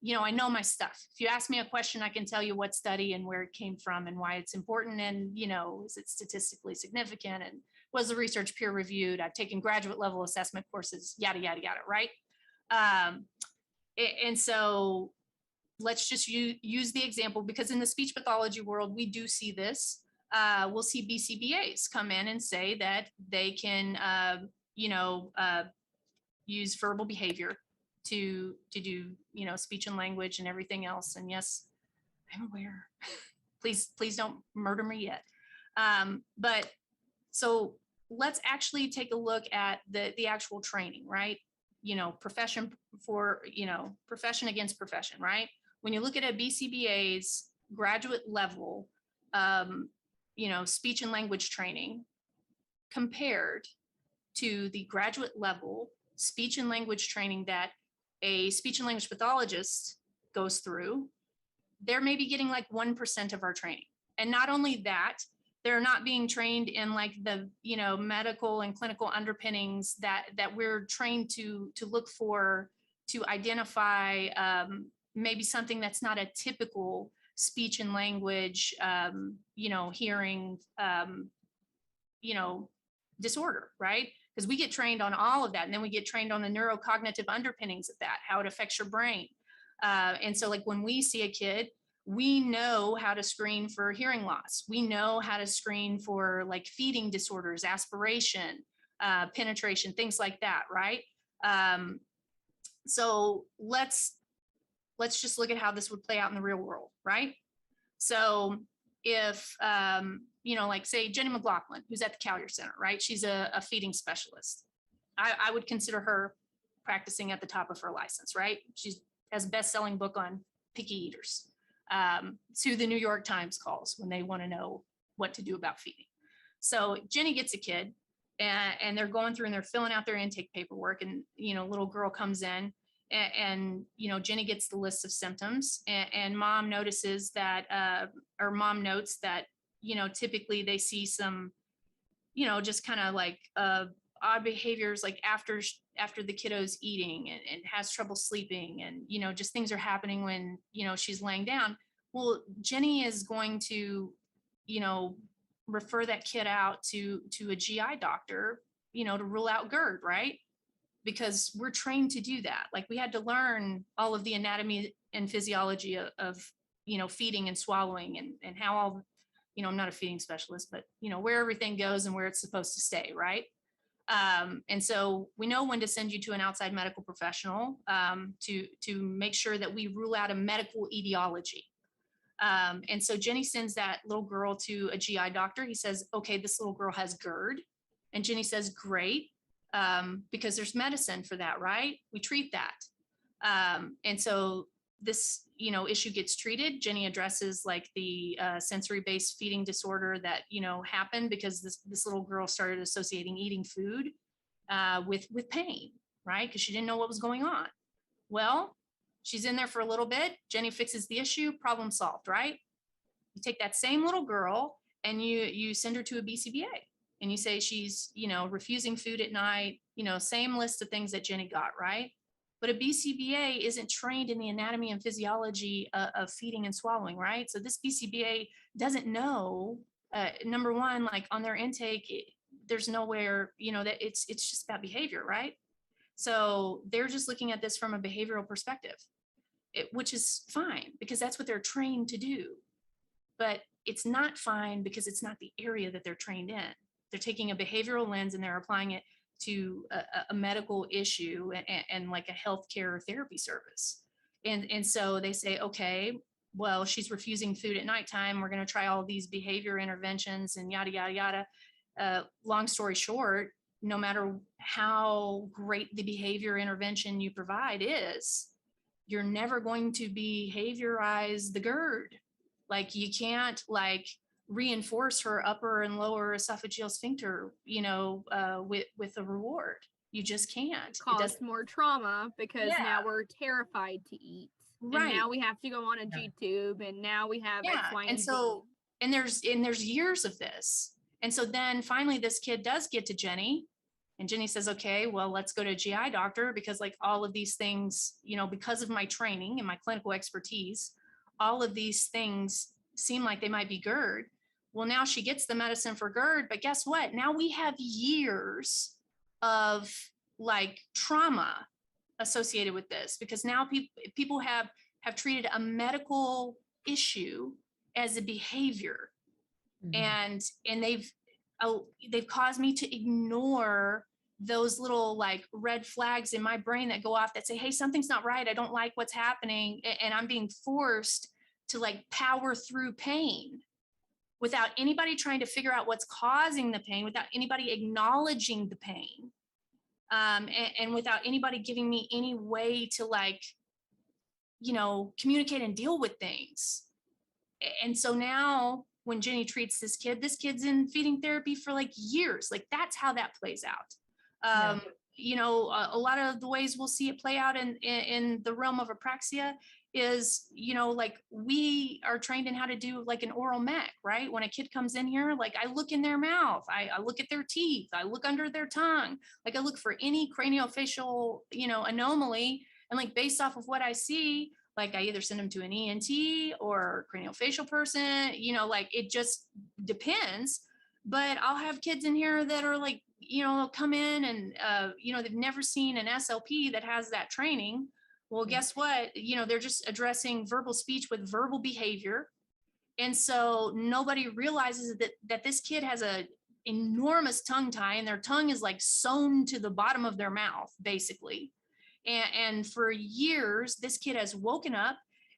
Speaker 2: You know, I know my stuff. If you ask me a question, I can tell you what study and where it came from and why it's important. And, you know, is it statistically significant? And was the research peer reviewed? I've taken graduate level assessment courses, yada, yada, yada, right? And so let's just use the example, because in the speech pathology world, we do see this. We'll see BCBAs come in and say that they can, use verbal behavior to do, you know, speech and language and everything else. And yes, I'm aware. Please don't murder me yet. But so let's actually take a look at the actual training, right? You know, profession against profession, right? When you look at a BCBA's graduate level, speech and language training compared to the graduate level speech and language training that a speech and language pathologist goes through, they're maybe getting like 1% of our training. And not only that, they're not being trained in like the, you know, medical and clinical underpinnings that we're trained to look for, to identify maybe something that's not a typical speech and language, hearing, disorder, right? Because we get trained on all of that. And then we get trained on the neurocognitive underpinnings of that, how it affects your brain. And so like when we see a kid, we know how to screen for hearing loss. We know how to screen for like feeding disorders, aspiration, penetration, things like that, right? So let's just look at how this would play out in the real world, right? So if, like say Jenny McLaughlin, who's at the Collier Center, right? She's a feeding specialist. I would consider her practicing at the top of her license, right? She has a best-selling book on picky eaters. To the New York Times calls when they want to know what to do about feeding. So Jenny gets a kid and they're going through and they're filling out their intake paperwork, and, little girl comes in and Jenny gets the list of symptoms, and mom notices that, or mom notes that, typically they see some, just kind of like odd behaviors, like after the kiddo's eating and has trouble sleeping, and, just things are happening when, she's laying down. Well, Jenny is going to, refer that kid out to a GI doctor, to rule out GERD, right? Because we're trained to do that. Like we had to learn all of the anatomy and physiology of feeding and swallowing and how all, I'm not a feeding specialist, but, where everything goes and where it's supposed to stay, right? And so we know when to send you to an outside medical professional to make sure that we rule out a medical etiology. And so Jenny sends that little girl to a GI doctor. He says, okay, this little girl has GERD. And Jenny says, great, because there's medicine for that, right? We treat that. And so this, issue gets treated. Jenny addresses like the sensory-based feeding disorder that, happened because this little girl started associating eating food with pain, right? Because she didn't know what was going on. Well, she's in there for a little bit. Jenny fixes the issue, problem solved, right? You take that same little girl and you send her to a BCBA and you say she's, refusing food at night, same list of things that Jenny got, right? But a BCBA isn't trained in the anatomy and physiology of feeding and swallowing, right? So this BCBA doesn't know, number one, like on their intake, there's nowhere, that it's just about behavior, right? So they're just looking at this from a behavioral perspective, which is fine because that's what they're trained to do. But it's not fine because it's not the area that they're trained in. They're taking a behavioral lens and they're applying it to a medical issue and like a healthcare therapy service. And so they say, okay, well, she's refusing food at nighttime. We're going to try all these behavior interventions and yada, yada, yada. Long story short, no matter how great the behavior intervention you provide is, you're never going to behaviorize the GERD. Like you can't like reinforce her upper and lower esophageal sphincter, with a reward. You just can't.
Speaker 3: Cause more trauma because
Speaker 2: Yeah.
Speaker 3: now we're terrified to eat.
Speaker 2: Right.
Speaker 3: And now we have to go on a G tube, and now we have X, Y,
Speaker 2: and
Speaker 3: Z.
Speaker 2: so and there's years of this. And so then finally this kid does get to Jenny, and Jenny says, okay, well, let's go to a GI doctor, because like all of these things, because of my training and my clinical expertise, all of these things seem like they might be GERD. Well, now she gets the medicine for GERD, but guess what? Now we have years of like trauma associated with this, because now people have treated a medical issue as a behavior. And they've caused me to ignore those little like red flags in my brain that go off that say, hey, something's not right. I don't like what's happening. And I'm being forced to like power through pain without anybody trying to figure out what's causing the pain, without anybody acknowledging the pain, and without anybody giving me any way to like, communicate and deal with things. And so now when Jenny treats this kid's in feeding therapy for like years. Like that's how that plays out. A lot of the ways we'll see it play out in the realm of apraxia is, like we are trained in how to do like an oral mech, right? When a kid comes in here, like I look in their mouth, I look at their teeth, I look under their tongue, like I look for any craniofacial, anomaly. And like based off of what I see, like I either send them to an ENT or craniofacial person, like it just depends. But I'll have kids in here that are like, come in and, they've never seen an SLP that has that training. Well, guess what? They're just addressing verbal speech with verbal behavior. And so nobody realizes that this kid has a enormous tongue tie, and their tongue is like sewn to the bottom of their mouth, basically. And for years, this kid has woken up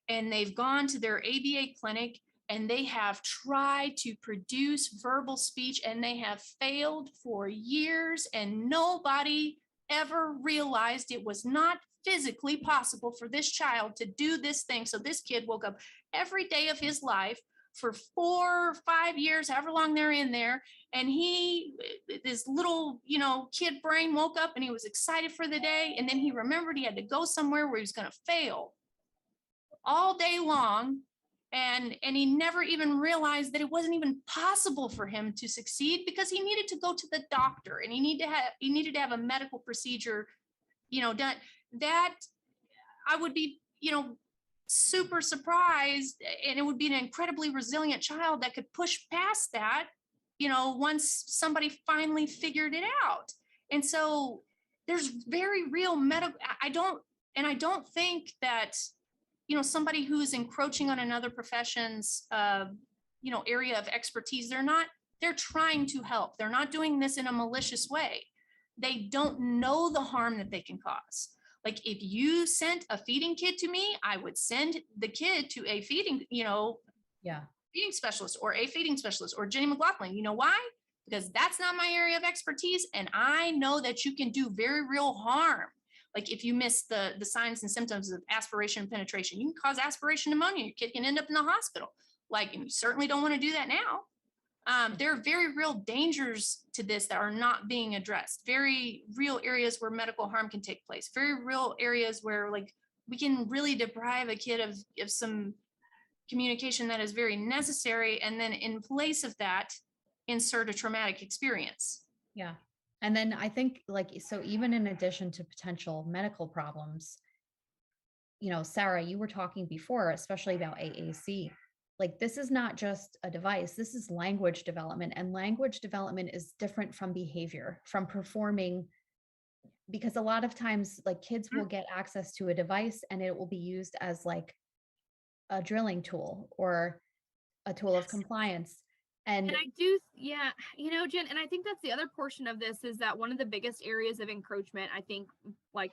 Speaker 2: and they've gone to their ABA clinic and they have tried to produce verbal speech, and they have failed for years, and nobody ever realized it was not physically possible for this child to do this thing. So this kid woke up every day of his life for 4 or 5 years, however long they're in there. And this little, kid brain woke up and he was excited for the day. And then he remembered he had to go somewhere where he was going to fail all day long. And he never even realized that it wasn't even possible for him to succeed, because he needed to go to the doctor and he needed to have a medical procedure, done. That I would be, super surprised, and it would be an incredibly resilient child that could push past that, once somebody finally figured it out. And so there's very real medical, I don't think that, somebody who's encroaching on another profession's, area of expertise, they're trying to help. They're not doing this in a malicious way. They don't know the harm that they can cause. Like if you sent a feeding kid to me, I would send the kid to a feeding, feeding specialist or a feeding specialist or Jenny McLaughlin. You know why? Because that's not my area of expertise. And I know that you can do very real harm. Like if you miss the signs and symptoms of aspiration and penetration, you can cause aspiration pneumonia. Your kid can end up in the hospital. Like, and you certainly don't want to do that now. There are very real dangers to this that are not being addressed. Very real areas where medical harm can take place. Very real areas where like we can really deprive a kid of some communication that is very necessary. And then in place of that, insert a traumatic experience.
Speaker 1: Yeah. And then I think so even in addition to potential medical problems, Sarah, you were talking before, especially about AAC. Like this is not just a device, this is language development, and language development is different from behavior, from performing, because a lot of times like kids will get access to a device and it will be used as like a drilling tool or a tool of compliance. And
Speaker 3: I do, yeah, Jen, and I think that's the other portion of this is that one of the biggest areas of encroachment, I think, like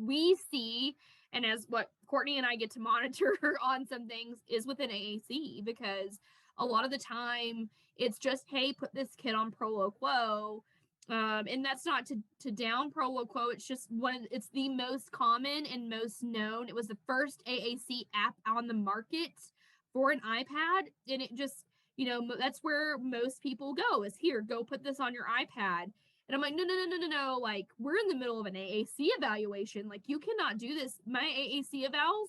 Speaker 3: we see, and as what Courtney and I get to monitor on some things is within AAC, because a lot of the time it's just, hey, put this kid on Prolo-Quo. And that's not to down Prolo-Quo. It's just it's the most common and most known. It was the first AAC app on the market for an iPad. And that's where most people go, is here, go put this on your iPad. And I'm like, no. Like, we're in the middle of an AAC evaluation. Like, you cannot do this. My AAC evals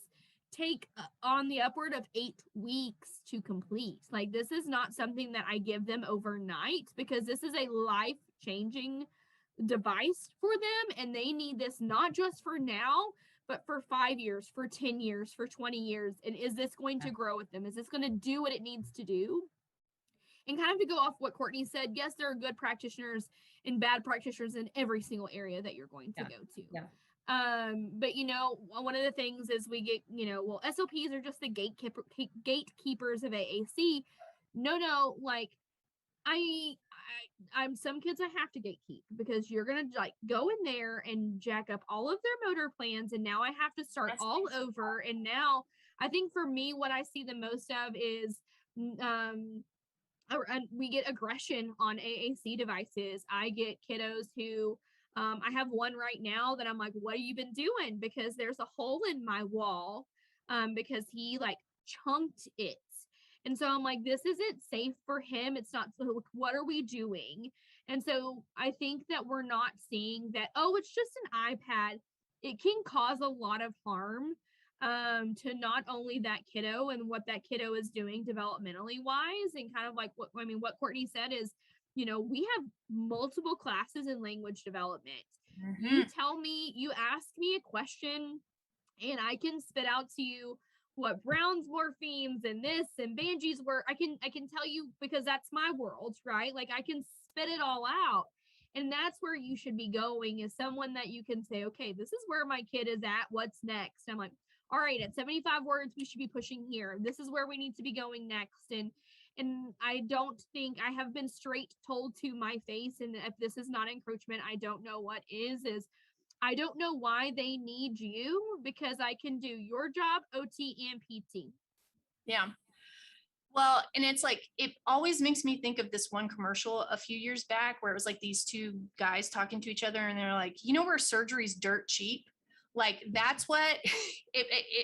Speaker 3: take on the upward of 8 weeks to complete. Like, this is not something that I give them overnight, because this is a life-changing device for them, and they need this not just for now, but for 5 years, for 10 years, for 20 years. And is this going to grow with them? Is this going to do what it needs to do? And kind of to go off what Courtney said, yes, there are good practitioners and bad practitioners in every single area that you're going to go to.
Speaker 1: Yeah.
Speaker 3: But one of the things is we get, SOPs are just the gatekeepers of AAC. No, like I'm some kids I have to gatekeep, because you're gonna like go in there and jack up all of their motor plans, and now I have to start all over. And now I think for me, what I see the most of is we get aggression on AAC devices. I get kiddos who, I have one right now that I'm like, what have you been doing? Because there's a hole in my wall, because he like chunked it. And so I'm like, this isn't safe for him. It's not, so what are we doing? And so I think that we're not seeing that, oh, it's just an iPad. It can cause a lot of harm to not only that kiddo and what that kiddo is doing developmentally wise. And kind of like what Courtney said is, we have multiple classes in language development. You ask me a question and I can spit out to you what Brown's morphemes and this and Banji's were. I can tell you, because that's my world, right? Like, I can spit it all out. And that's where you should be going, is someone that you can say, okay, this is where my kid is at. What's next? I'm like, all right, at 75 words, we should be pushing here. This is where we need to be going next. And I don't think I have been straight told to my face. And if this is not encroachment, I don't know what is I don't know why they need you, because I can do your job, OT and PT.
Speaker 2: Yeah. Well, and it's like, it always makes me think of this one commercial a few years back where it was like these two guys talking to each other, and they're like, where surgery's dirt cheap? Like, that's what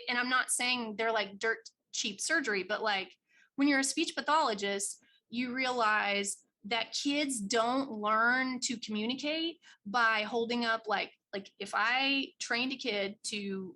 Speaker 2: and I'm not saying they're like dirt cheap surgery, but like, when you're a speech pathologist, you realize that kids don't learn to communicate by holding up, like if I trained a kid to,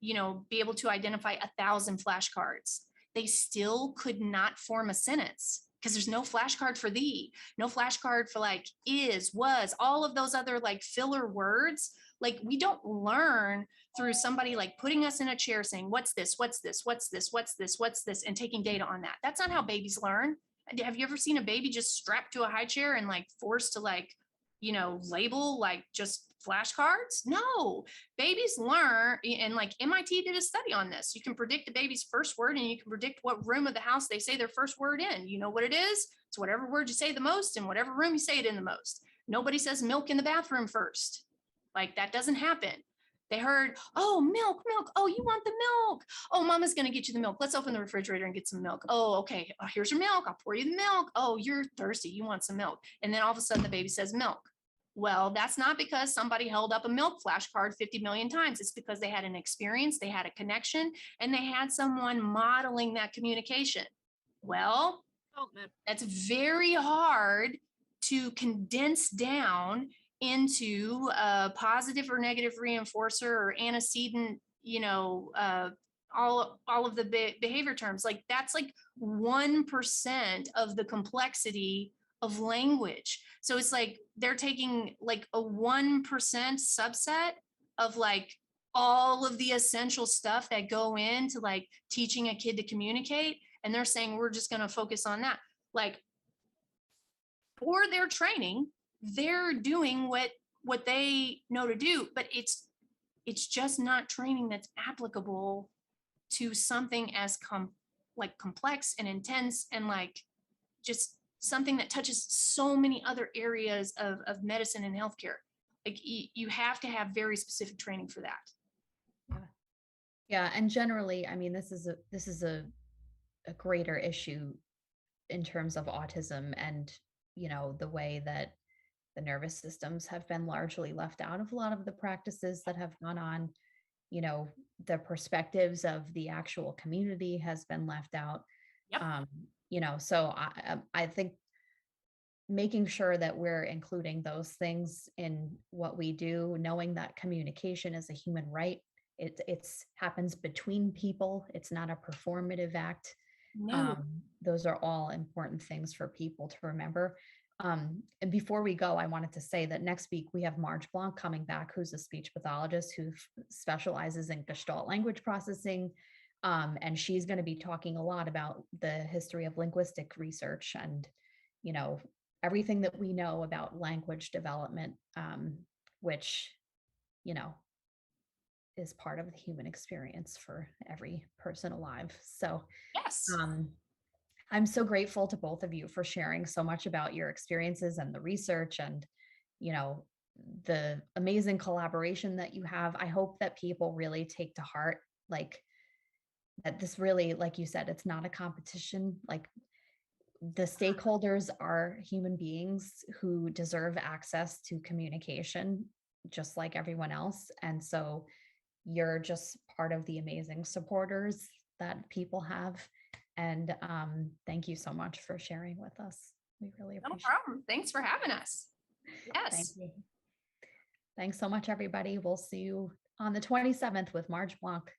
Speaker 2: be able to identify 1,000 flashcards, they still could not form a sentence, because there's no flashcard for thee, no flashcard for like is, was, all of those other like filler words. Like, we don't learn through somebody like putting us in a chair saying, what's this, what's this, what's this, what's this, what's this, and taking data on that. That's not how babies learn. Have you ever seen a baby just strapped to a high chair and like forced to like, label like just flashcards? No, babies learn. And like MIT did a study on this. You can predict a baby's first word, and you can predict what room of the house they say their first word in. You know what it is? It's whatever word you say the most and whatever room you say it in the most. Nobody says milk in the bathroom first. Like, that doesn't happen. They heard, oh, milk. Oh, you want the milk? Oh, mama's going to get you the milk. Let's open the refrigerator and get some milk. Oh, okay. Oh, here's your milk. I'll pour you the milk. Oh, you're thirsty. You want some milk. And then all of a sudden the baby says milk. Well, that's not because somebody held up a milk flashcard 50 million times. It's because they had an experience, they had a connection, and they had someone modeling that communication. Well, that's very hard to condense down into a positive or negative reinforcer or antecedent, all of the behavior terms. Like, that's like 1% of the complexity of language. So it's like they're taking like a 1% subset of like all of the essential stuff that go into like teaching a kid to communicate, and they're saying we're just going to focus on that. Like, for their training, they're doing what they know to do, but it's just not training that's applicable to something as complex and intense, and like just something that touches so many other areas of medicine and healthcare. Like, you have to have very specific training for that.
Speaker 1: Yeah. And generally, I mean, this is a greater issue in terms of autism, and, the way that the nervous systems have been largely left out of a lot of the practices that have gone on. The perspectives of the actual community has been left out.
Speaker 2: Yep.
Speaker 1: So I think making sure that we're including those things in what we do, knowing that communication is a human right. It's happens between people. It's not a performative act.
Speaker 2: No.
Speaker 1: Those are all important things for people to remember. And before we go, I wanted to say that next week we have Marge Blanc coming back, who's a speech pathologist who specializes in Gestalt language processing. And she's going to be talking a lot about the history of linguistic research and, everything that we know about language development, which, is part of the human experience for every person alive. So,
Speaker 2: Yes.
Speaker 1: I'm so grateful to both of you for sharing so much about your experiences and the research and, the amazing collaboration that you have. I hope that people really take to heart, like, that this really, like you said, it's not a competition. Like, the stakeholders are human beings who deserve access to communication, just like everyone else. And so you're just part of the amazing supporters that people have. And thank you so much for sharing with us. We really
Speaker 2: No
Speaker 1: appreciate
Speaker 2: problem. Thanks for having us.
Speaker 1: it.
Speaker 2: Yes.
Speaker 1: Thank you. Thanks so much, everybody. We'll see you on the 27th with Marge Blanc.